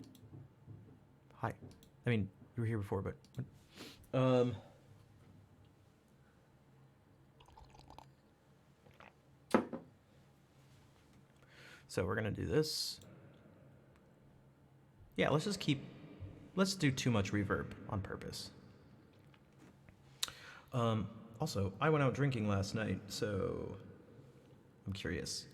hi. I mean, you were here before, but... So we're gonna do this. Yeah, let's do too much reverb on purpose. Also, I went out drinking last night, so I'm curious.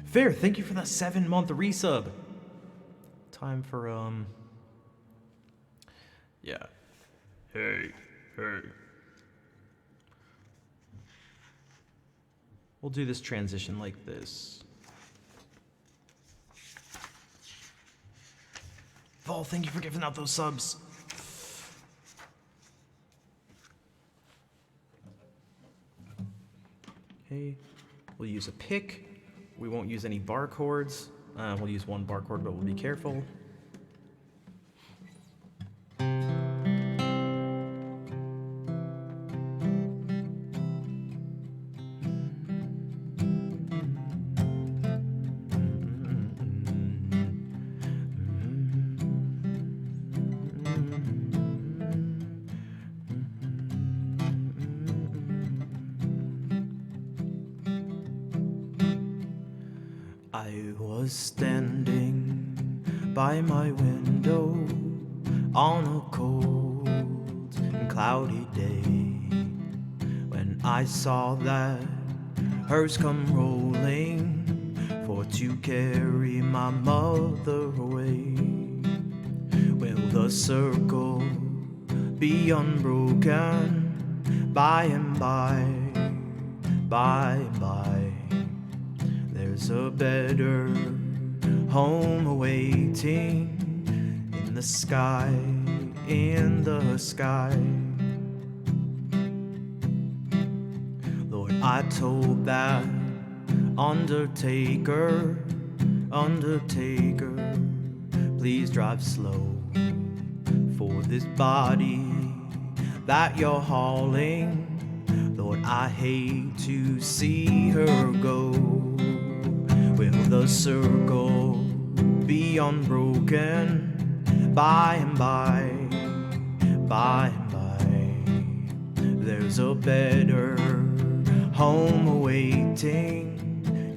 Fair, thank you for that 7-month resub. Time for, yeah. Hey. We'll do this transition like this. Vol, thank you for giving out those subs. Okay, we'll use a pick. We won't use any bar chords. We'll use one bar chord, but we'll be careful. I was standing by my window on a cold and cloudy day when I saw that hearse come rolling for to carry my mother away. Will the circle be unbroken by and by, by and by? There's a better home awaiting in the sky, in the sky. Lord, I told that undertaker, undertaker, please drive slow for this body that you're hauling. Lord, I hate to see her go. Will the circle be unbroken by and by, by and by? There's a better home awaiting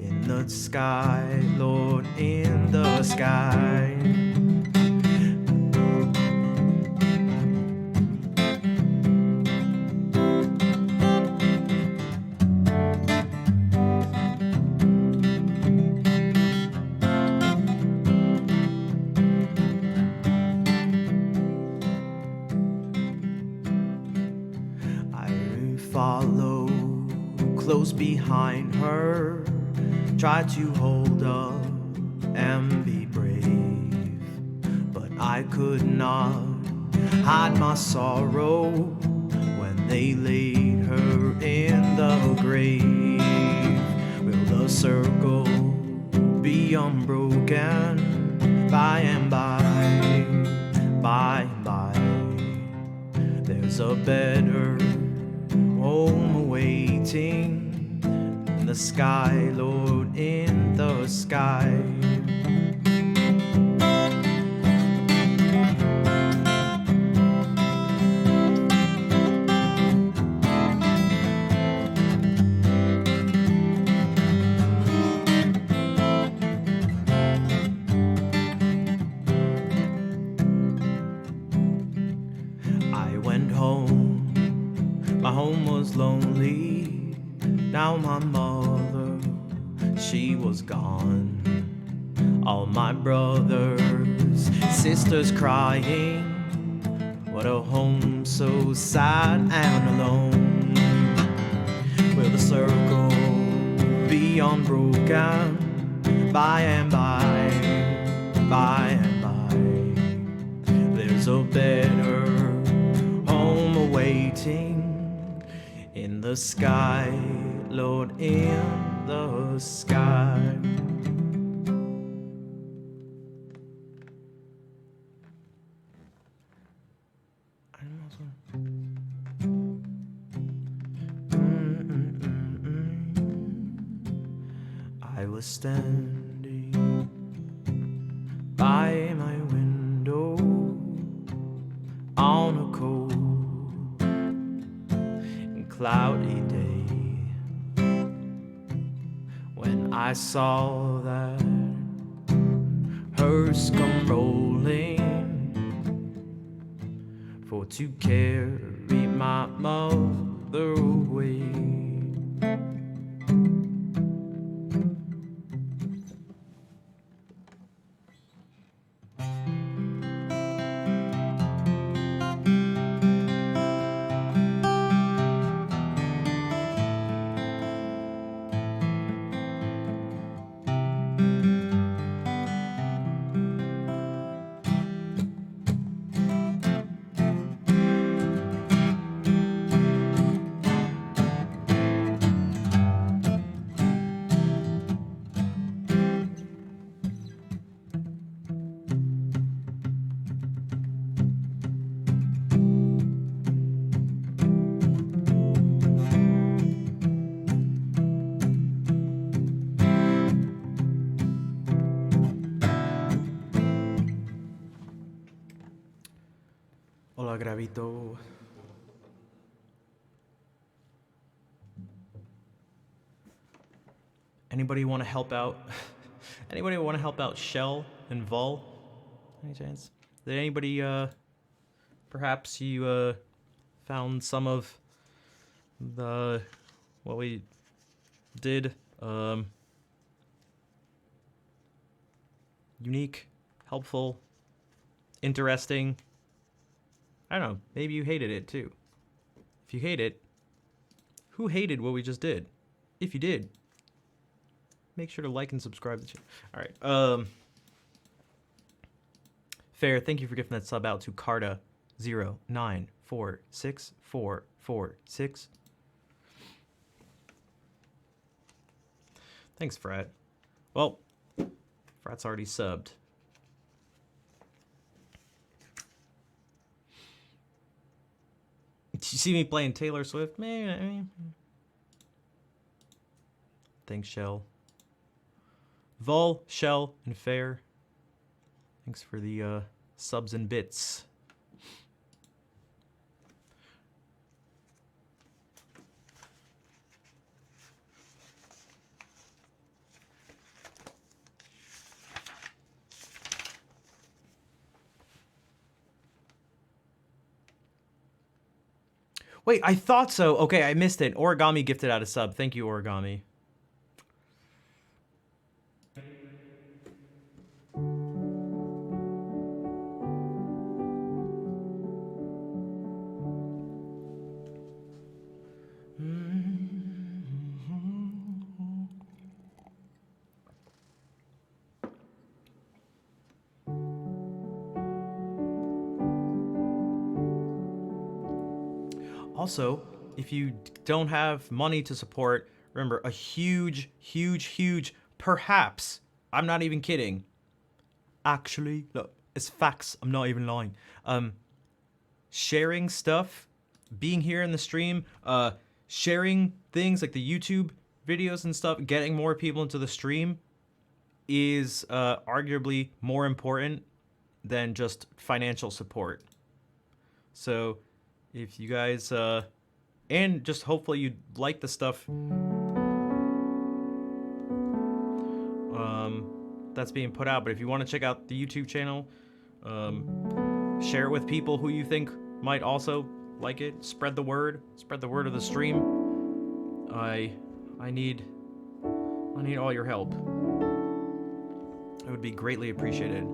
in the sky, Lord, in the sky. Follow close behind her, try to hold up and be brave, but I could not hide my sorrow when they laid her in the grave. Will the circle be unbroken by and by, by and by? There's a better home awaiting in the sky, Lord, in the sky. I went home, my home was lonely. Now my mother, she was gone. All my brothers, sisters crying. What a home so sad and alone. Will the circle be unbroken by and by, by and by? There's a better home awaiting in the sky, Lord, in the sky. I was standing by my window on a cold and cloudy day when I saw that hearse come rolling for to carry my mother away. Hola, Gravito. Anybody want to help out? Anybody want to help out Shell and Vol? Any chance? Did anybody, perhaps you, found some of the, what we did, unique, helpful, interesting? I don't know, maybe you hated it too. If you hate it, who hated what we just did? If you did, make sure to like and subscribe to the channel. Alright, Fair, thank you for gifting that sub out to Carta 0946446. Thanks, Frat. Well, Frat's already subbed. Did you see me playing Taylor Swift? Man. Thanks, Shell. Vol, Shell, and Fair. Thanks for the subs and bits. Wait, I thought so. Okay, I missed it. Origami gifted out a sub. Thank you, Origami. Also, if you don't have money to support, remember a huge, perhaps, I'm not even kidding. Actually, look, it's facts. I'm not even lying. Sharing stuff, being here in the stream, sharing things like the YouTube videos and stuff, getting more people into the stream is arguably more important than just financial support. So if you guys, and just hopefully you like the stuff that's being put out, but if you want to check out the YouTube channel, share it with people who you think might also like it. Spread the word of the stream. I need all your help. It would be greatly appreciated.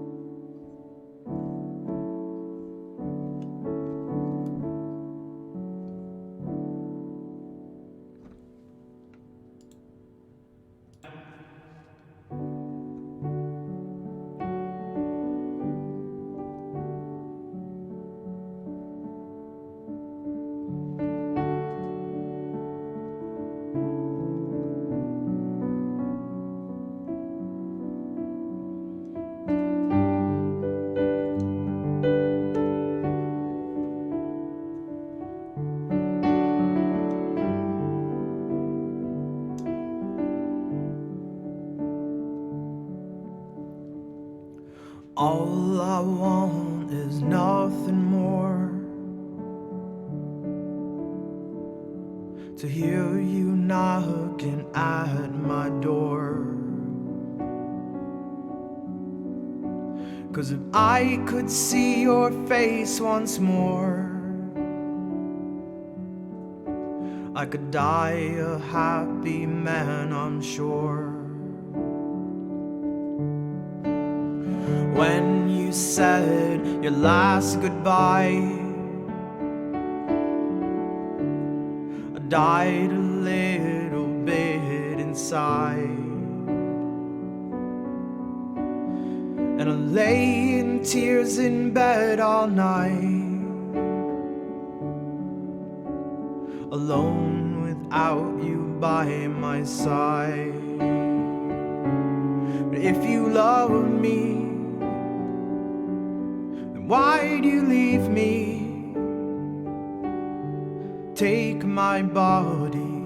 nothing more to hear you knocking at my door. 'Cause if I could see your face once more, I could die a happy man, I'm sure. When you said your last goodbye, I died a little bit inside, and I lay in tears in bed all night, alone without you by my side. But if you love me, then why do you leave me? Take my body,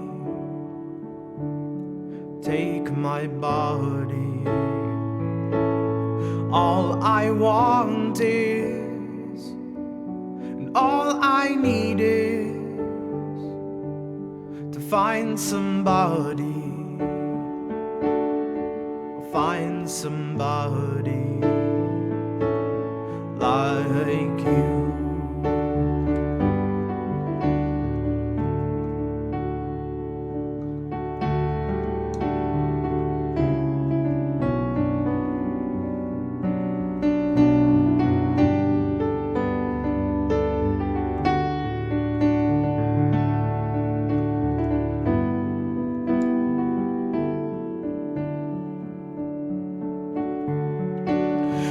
take my body. All I want is, and all I need is, to find somebody, find somebody like you.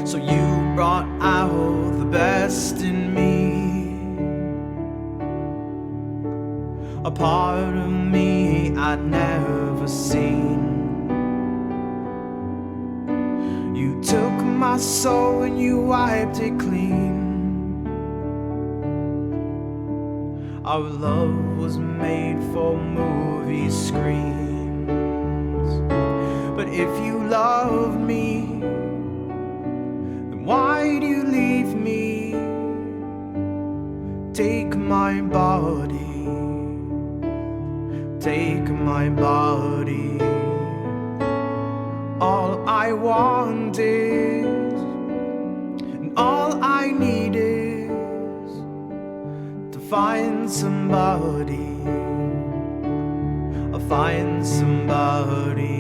So you brought out the best in me, a part of me I'd never seen. You took my soul and you wiped it clean. Our love was made for movie screens. But if you love me, why do you leave me? Take my body, take my body. All I want is, and all I need is, to find somebody, I'll find somebody.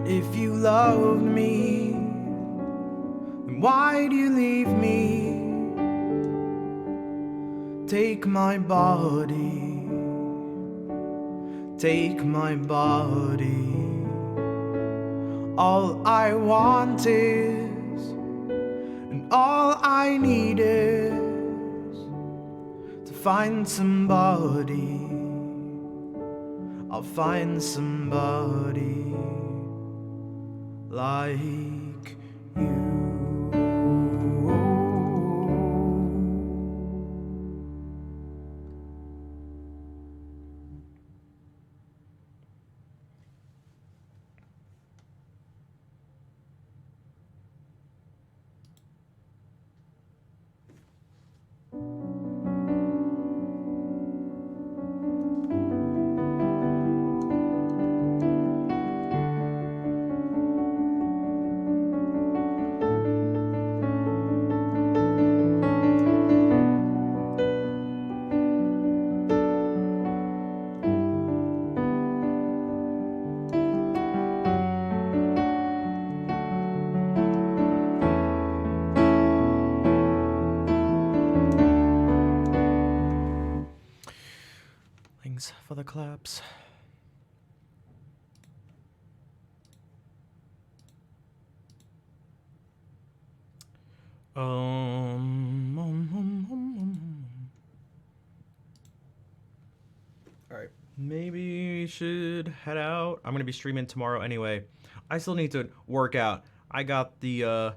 If you love me, then why do you leave me? Take my body, take my body. All I want is, and all I need is, to find somebody, I'll find somebody like you. for the claps. All right, maybe we should head out. I'm gonna be streaming tomorrow anyway. I still need to work out. I got the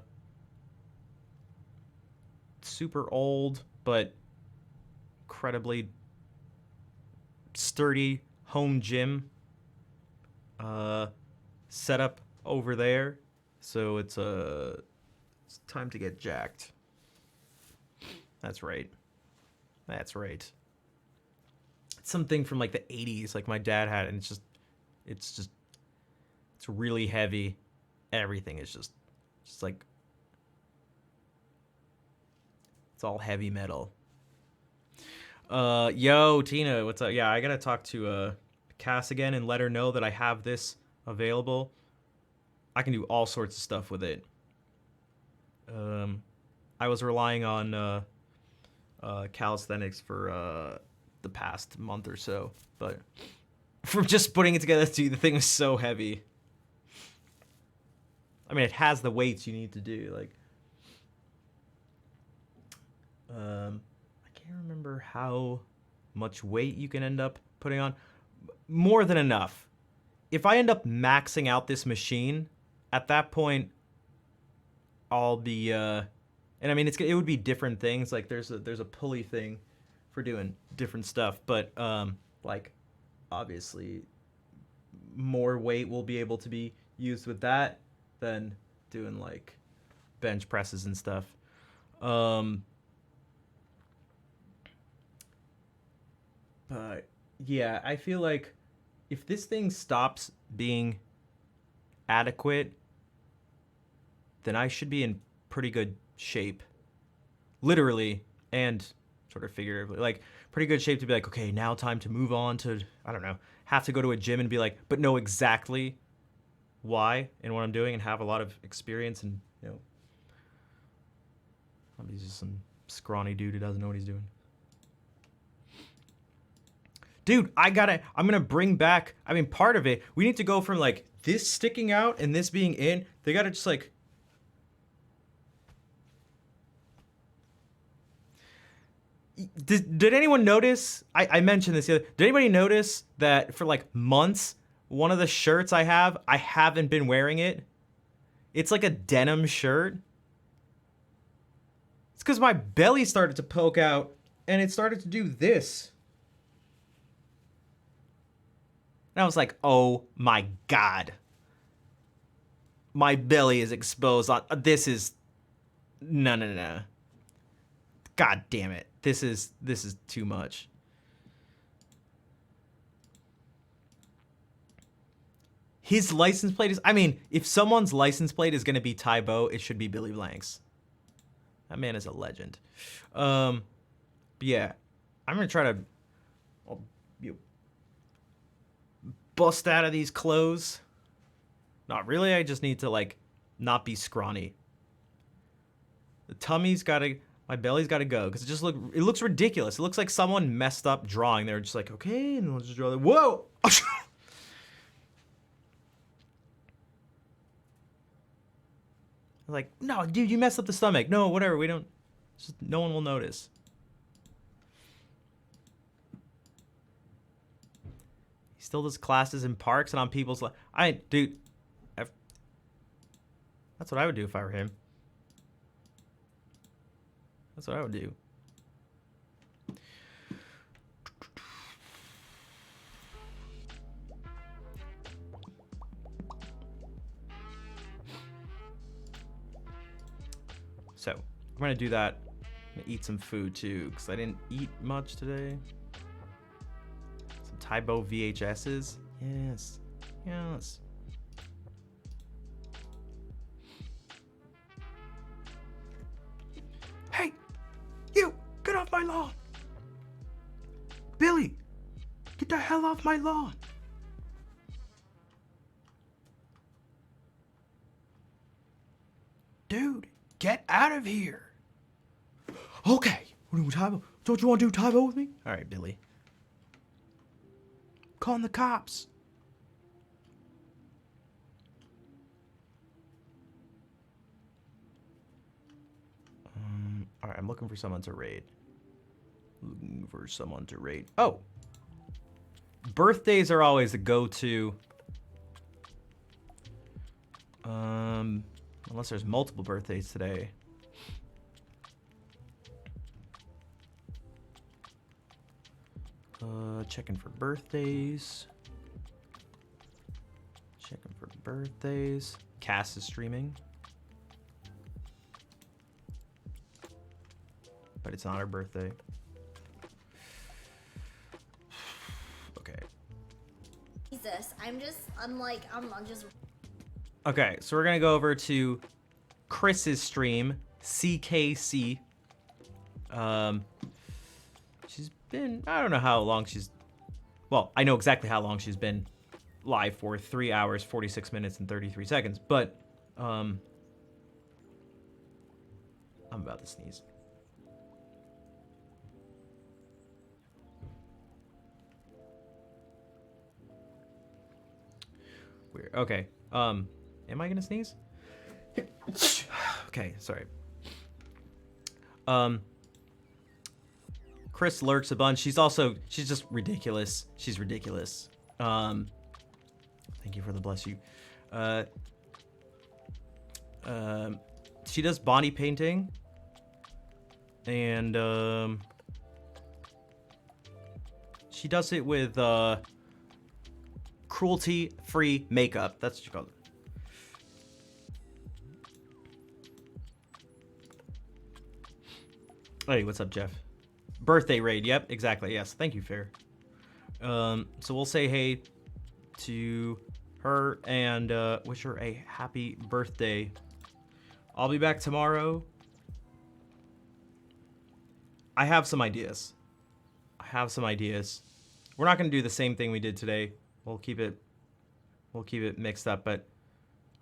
super old but incredibly sturdy home gym set up over there, so it's time to get jacked. That's right. That's right. It's something from like the 80s, like my dad had, and it's really heavy. Everything is just like, it's all heavy metal. Yo, Tina, what's up? Yeah, I gotta talk to Cass again and let her know that I have this available. I can do all sorts of stuff with it. I was relying on calisthenics for the past month or so, but from just putting it together, dude, the thing was so heavy. I mean, it has the weights you need to do, like, I can't remember how much weight you can end up putting on. More than enough. If I end up maxing out this machine, at that point, I'll be, and I mean, it would be different things. Like there's a pulley thing for doing different stuff, but like obviously more weight will be able to be used with that than doing like bench presses and stuff. But yeah, I feel like if this thing stops being adequate, then I should be in pretty good shape. Literally and sort of figuratively. Like, pretty good shape to be like, okay, now time to move on to, I don't know, have to go to a gym and be like, but know exactly why and what I'm doing and have a lot of experience and, you know, he's just some scrawny dude who doesn't know what he's doing. Dude, I'm gonna bring back, I mean, part of it, we need to go from like this sticking out and this being in, they gotta just like, did anyone notice, I mentioned this the other, did anybody notice that for like months, one of the shirts I haven't been wearing it? It's like a denim shirt. It's because my belly started to poke out and it started to do this. And I was like, oh my God. My belly is exposed. This is, no. God damn it. This is too much. His license plate is, I mean, if someone's license plate is going to be Tybo, it should be Billy Blanks. That man is a legend. But yeah, I'm going to try to bust out of these clothes. Not really, I just need to like not be scrawny. The tummy's gotta, my belly's gotta go, because it looks ridiculous. It looks like someone messed up drawing. They're just like, okay, and we'll just draw that. Whoa! Like, no, dude, you messed up the stomach. No, whatever, we don't, just, no one will notice. He still does classes in parks and on people's, dude, that's what I would do if I were him. That's what I would do. So, I'm gonna do that. I'm gonna eat some food too, because I didn't eat much today. Some Tybo VHSs. Yes. Yes. Hey! You! Get off my lawn! Billy! Get the hell off my lawn! Dude! Get out of here! Okay. What do Tybo? Don't you want to do Tybo with me? Alright, Billy. calling the cops. All right, I'm looking for someone to raid. Looking for someone to raid. Oh, birthdays are always a go-to. Unless there's multiple birthdays today. Checking for birthdays. Checking for birthdays. Cass is streaming. But it's not her birthday. Okay. Jesus, I'm just Okay, so we're gonna go over to Chris's stream, CKC. She's been, I don't know how long she's, well, I know exactly how long she's been live for, 3 hours, 46 minutes, and 33 seconds, but, I'm about to sneeze. Weird, okay, am I gonna sneeze? Okay, sorry. Chris lurks a bunch. She's just ridiculous. She's ridiculous. Thank you for the bless you. She does body painting. And, she does it with, cruelty-free makeup. That's what she calls it. Hey, what's up, Jeff? Birthday raid. Yep, exactly. Yes, thank you, Fair. So we'll say hey to her and wish her a happy birthday. I'll be back tomorrow. I have some ideas. We're not gonna do the same thing we did today. We'll keep it mixed up. But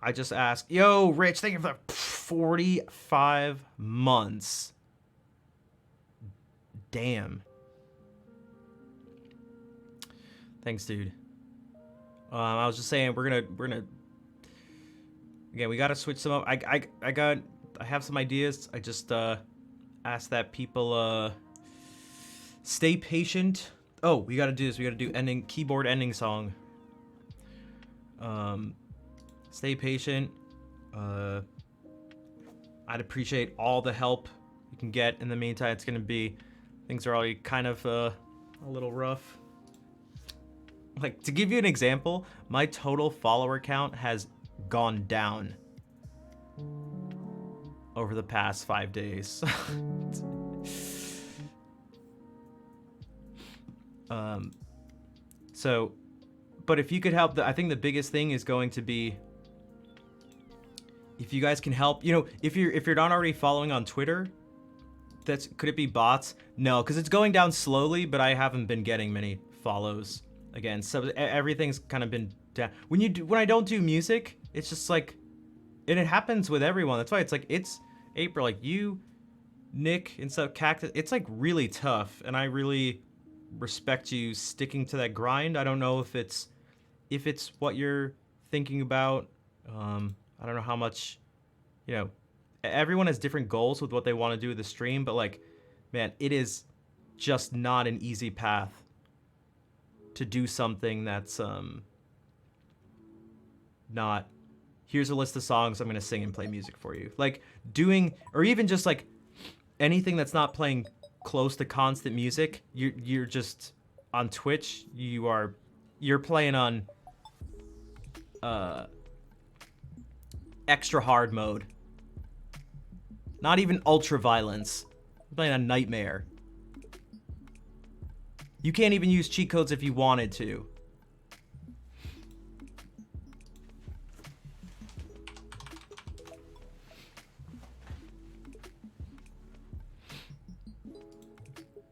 I just asked, yo, Rich, thank you for the 45 months. Damn. Thanks, dude. I was just saying we're gonna again, we gotta switch some up. I have some ideas. I just ask that people stay patient. Oh, we gotta do this. We gotta do keyboard ending song. Stay patient. I'd appreciate all the help you can get. In the meantime, it's gonna be, things are already kind of a little rough. Like, to give you an example, my total follower count has gone down over the past 5 days. So, but if you could help, I think the biggest thing is going to be, if you guys can help, you know, if you're not already following on Twitter, could it be bots? No, because it's going down slowly, but I haven't been getting many follows again. So everything's kind of been down. When I don't do music, it's just like, and it happens with everyone. That's why it's like, it's April, like you, Nick, and stuff, Cactus. It's like really tough, and I really respect you sticking to that grind. I don't know if it's what you're thinking about. I don't know how much, you know, everyone has different goals with what they want to do with the stream, but like, man, it is just not an easy path to do something that's not, here's a list of songs I'm going to sing and play music for you. Like doing, or even just like anything that's not playing close to constant music, you're just on Twitch, you're playing on extra hard mode. Not even ultra violence. You're playing on nightmare. You can't even use cheat codes if you wanted to.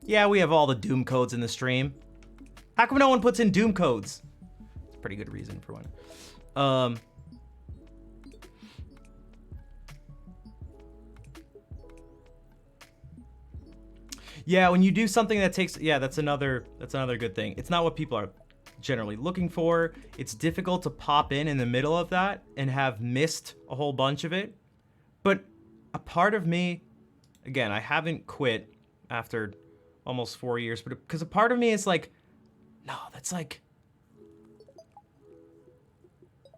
Yeah, we have all the Doom codes in the stream. How come no one puts in Doom codes? It's a pretty good reason for one. Yeah, when you do something that takes, yeah, that's another good thing. It's not what people are generally looking for. It's difficult to pop in the middle of that and have missed a whole bunch of it. But a part of me, again, I haven't quit after almost 4 years, but because a part of me is like, no, that's like,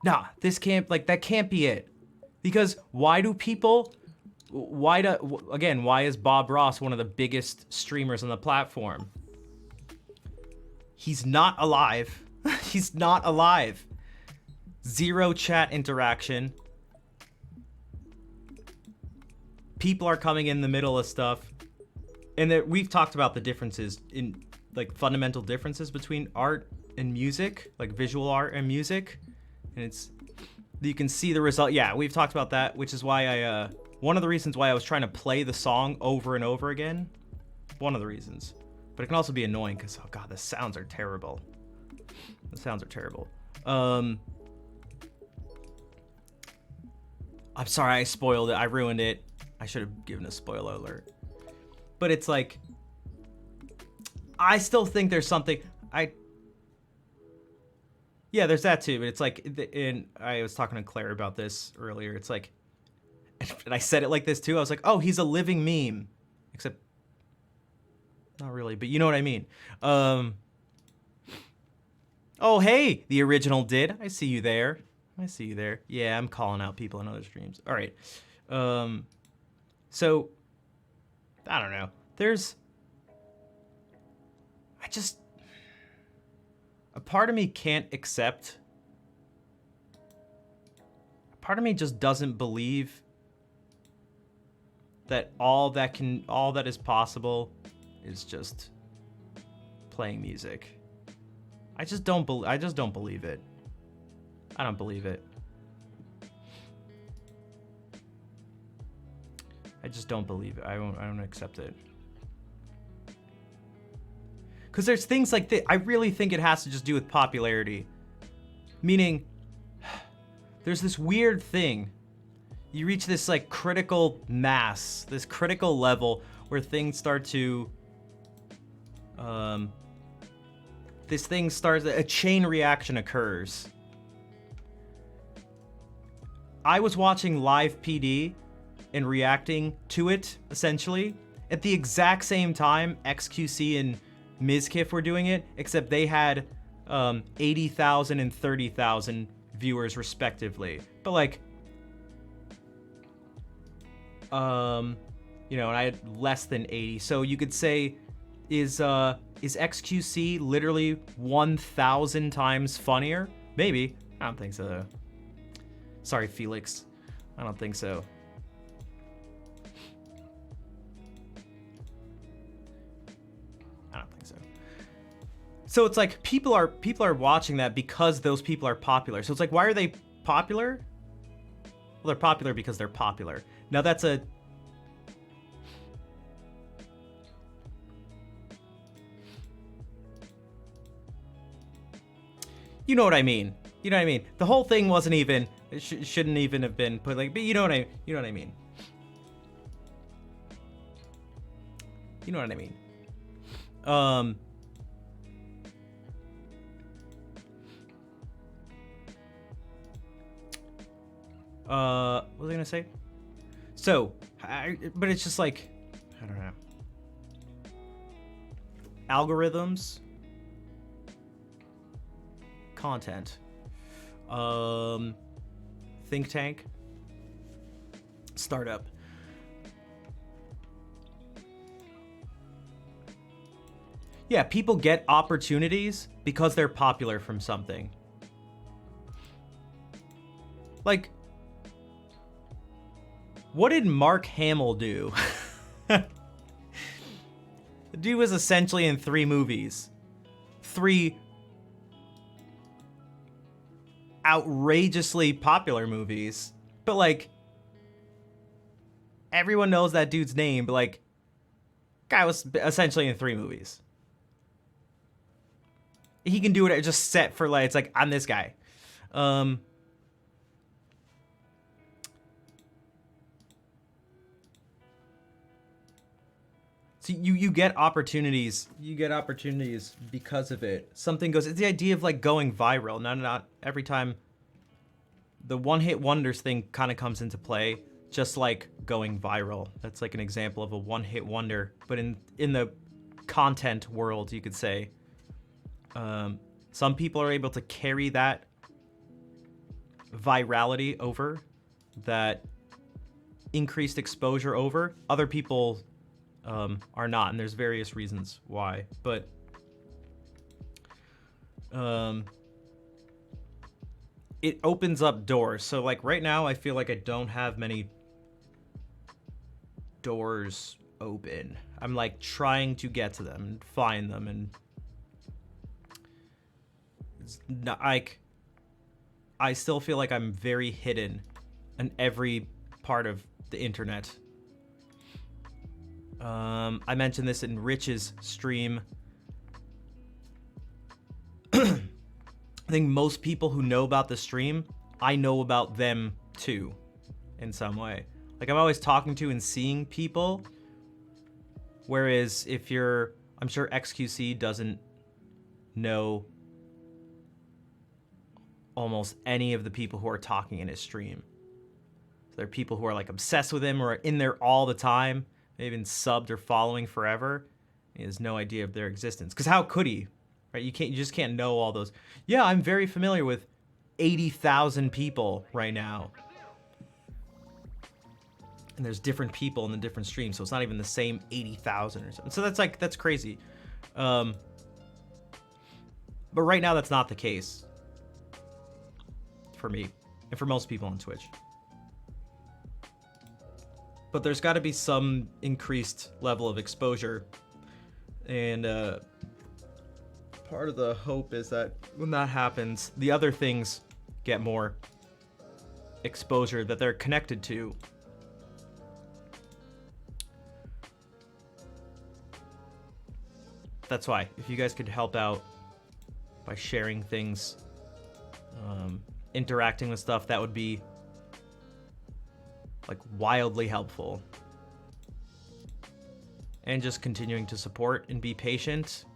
nah, this can't, like, that can't be it. Because why is Bob Ross one of the biggest streamers on the platform? He's not alive. He's not alive. Zero chat interaction. People are coming in the middle of stuff. And we've talked about the differences in, like, fundamental differences between art and music, like visual art and music. And you can see the result. Yeah, we've talked about that, which is why one of the reasons why I was trying to play the song over and over again. One of the reasons. But it can also be annoying because, oh god, the sounds are terrible. The sounds are terrible. I'm sorry I spoiled it. I ruined it. I should have given a spoiler alert. But it's like, I still think there's something. Yeah, there's that too. But it's like, and I was talking to Claire about this earlier. It's like, and I said it like this too. I was like, oh, he's a living meme. Except, not really, but you know what I mean. Oh, hey, the original did. I see you there. I see you there. Yeah, I'm calling out people in other streams. All right. So, I don't know. A part of me can't accept. A part of me just doesn't believe that all that is possible is just playing music. I just don't believe it. I don't believe it. I just don't believe it. I don't accept it. Because there's things like that. I really think it has to just do with popularity. Meaning, there's this weird thing. You reach this like critical mass, this critical level where things start to, a chain reaction occurs. I was watching live PD and reacting to it, essentially. At the exact same time, XQC and Mizkif were doing it, except they had 80,000 and 30,000 viewers respectively. But like, and I had less than 80. So you could say, is XQC literally 1,000 times funnier? Maybe. I don't think so, though. Sorry, Felix. I don't think so. I don't think so. So it's like people are watching that because those people are popular. So it's like, why are they popular? Well, they're popular because they're popular. Now that's a... You know what I mean. You know what I mean. The whole thing wasn't even... It shouldn't even have been put like... But you know what I mean. You know what I mean. What was I gonna say? So, but it's just like, I don't know. Algorithms, content, think tank, startup. Yeah, people get opportunities because they're popular from something. Like, what did Mark Hamill do? The dude was essentially in 3 movies. 3 outrageously popular movies. But like, everyone knows that dude's name, but like, guy was essentially in 3 movies. He can do it just set for like, it's like, I'm this guy. So you get opportunities. You get opportunities because of it. Something goes. It's the idea of like going viral. Not every time. The one-hit wonders thing kind of comes into play, just like going viral. That's like an example of a one-hit wonder. But in the content world, you could say, some people are able to carry that virality over, that increased exposure over. Other people are not, and there's various reasons why. But it opens up doors. So like right now, I feel like I don't have many doors open. I'm like trying to get to them and find them, and it's not, like I still feel like I'm very hidden in every part of the internet. I mentioned this in Rich's stream. I think most people who know about the stream, I know about them too, in some way. Like I'm always talking to and seeing people. Whereas if I'm sure XQC doesn't know almost any of the people who are talking in his stream. So there are people who are like obsessed with him or are in there all the time. They've been subbed or following forever. He has no idea of their existence. Because how could he? Right? You just can't know all those. Yeah, I'm very familiar with 80,000 people right now. And there's different people in the different streams, so it's not even the same 80,000 or something. So that's crazy. But right now that's not the case for me and for most people on Twitch. But there's got to be some increased level of exposure, and part of the hope is that when that happens, the other things get more exposure that they're connected to. That's why, if you guys could help out by sharing things, interacting with stuff, that would be like wildly helpful. And just continuing to support and be patient.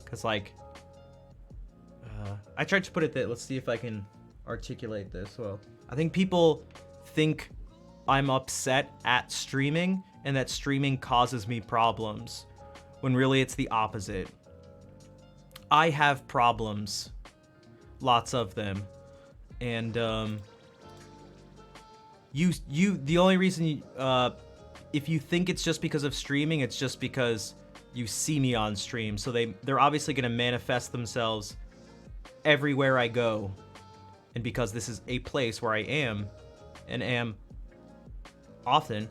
Because like, I tried to put it that, let's see if I can articulate this well. I think people think I'm upset at streaming and that streaming causes me problems, when really it's the opposite. I have problems, lots of them, and the only reason if you think it's just because of streaming, it's just because you see me on stream. So they're obviously going to manifest themselves everywhere I go, and because this is a place where I am and am often,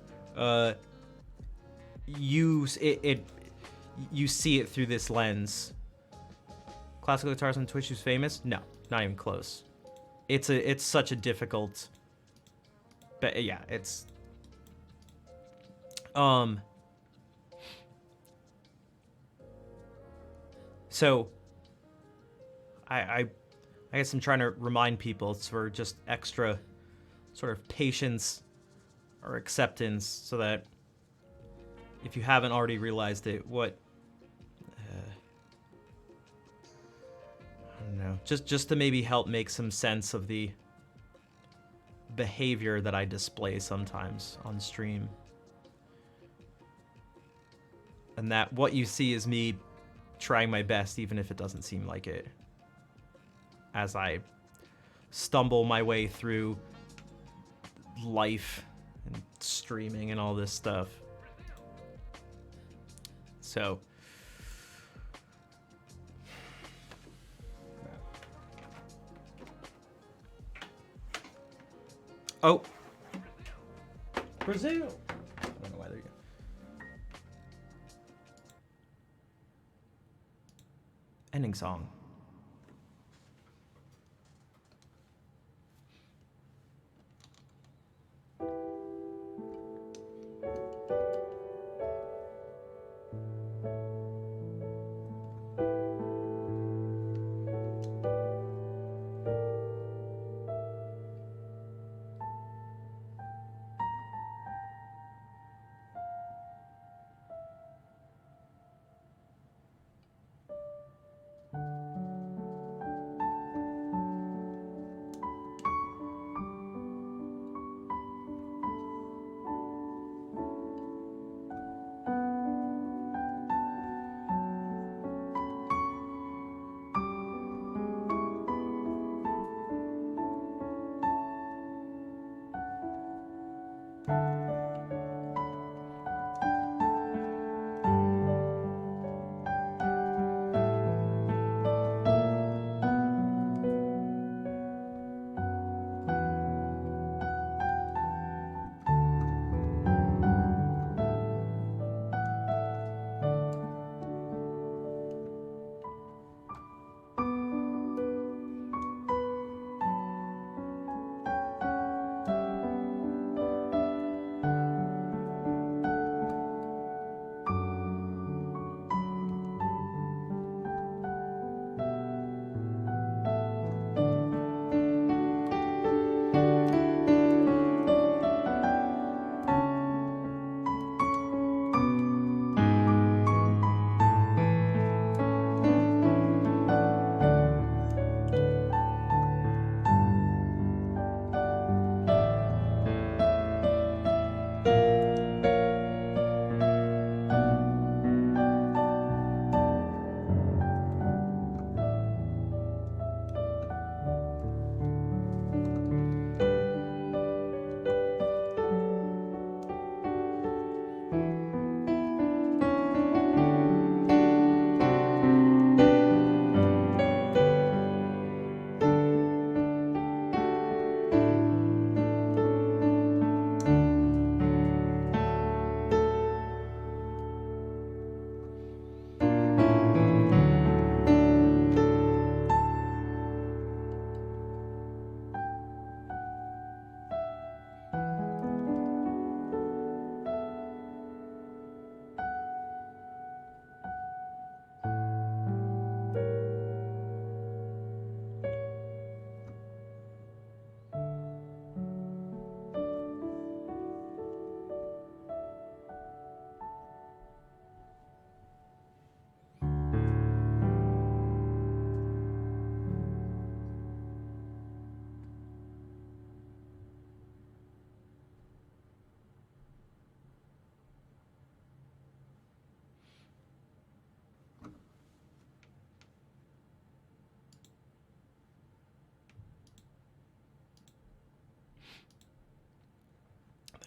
you see it through this lens. Classical guitars on Twitch who's famous? No, not even close. It's such a difficult, but yeah, it's so I guess I'm trying to remind people it's for just extra sort of patience or acceptance, so that if you haven't already realized it, I don't know, just to maybe help make some sense of the behavior that I display sometimes on stream. And that what you see is me trying my best, even if it doesn't seem like it, as I stumble my way through life and streaming and all this stuff. So oh, Brazil. I don't know why they're. Ending song.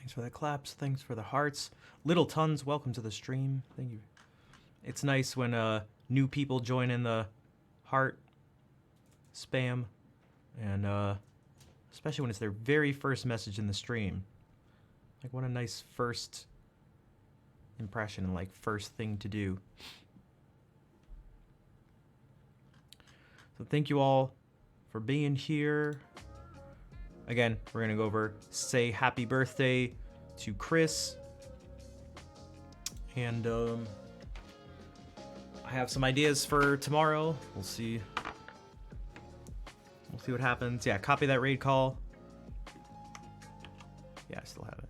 Thanks for the claps. Thanks for the hearts. Little Tons, welcome to the stream. Thank you. It's nice when new people join in the heart spam, and especially when it's their very first message in the stream. Like, what a nice first impression and like first thing to do. So thank you all for being here. Again, we're gonna go over say happy birthday to Chris, and I have some ideas for tomorrow. We'll see what happens. Yeah, copy that raid call. Yeah, I still have it.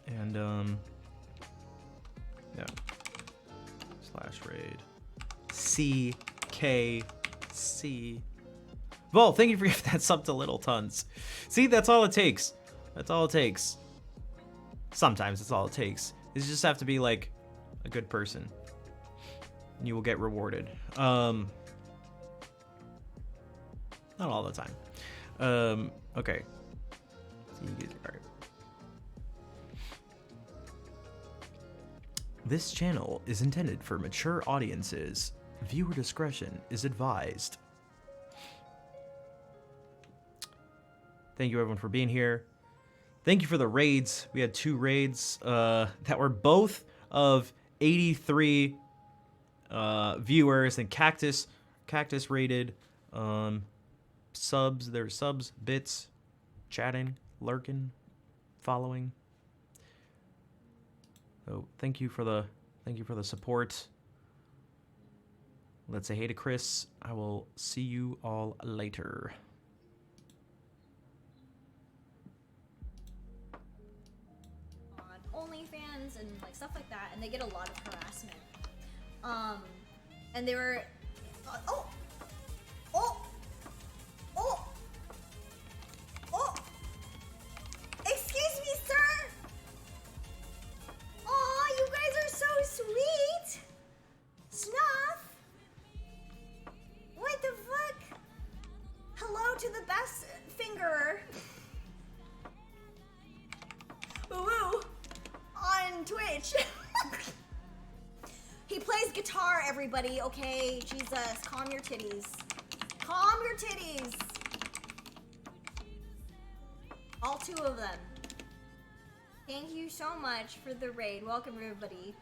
And yeah, /raid CKC. Well, thank you for giving that sub to Little Tons. See, that's all it takes. That's all it takes. Sometimes that's all it takes. You just have to be like a good person, and you will get rewarded. Not all the time. Okay. Alright. This channel is intended for mature audiences. Viewer discretion is advised. Thank you everyone for being here. Thank you for the raids. We had 2 raids that were both of 83 viewers, and Cactus rated subs. There were subs, bits, chatting, lurking, following. So thank you for the support. Let's say hey to Chris. I will see you all later. On OnlyFans and like stuff like that, and they get a lot of harassment. And they were, oh, excuse me, sir. Oh, you guys are so sweet. Snuff. What the fuck? Hello to the best fingerer. Woo-woo. On Twitch. He plays guitar, everybody, okay? Jesus, calm your titties. Calm your titties. All 2 of them. Thank you so much for the raid. Welcome, everybody.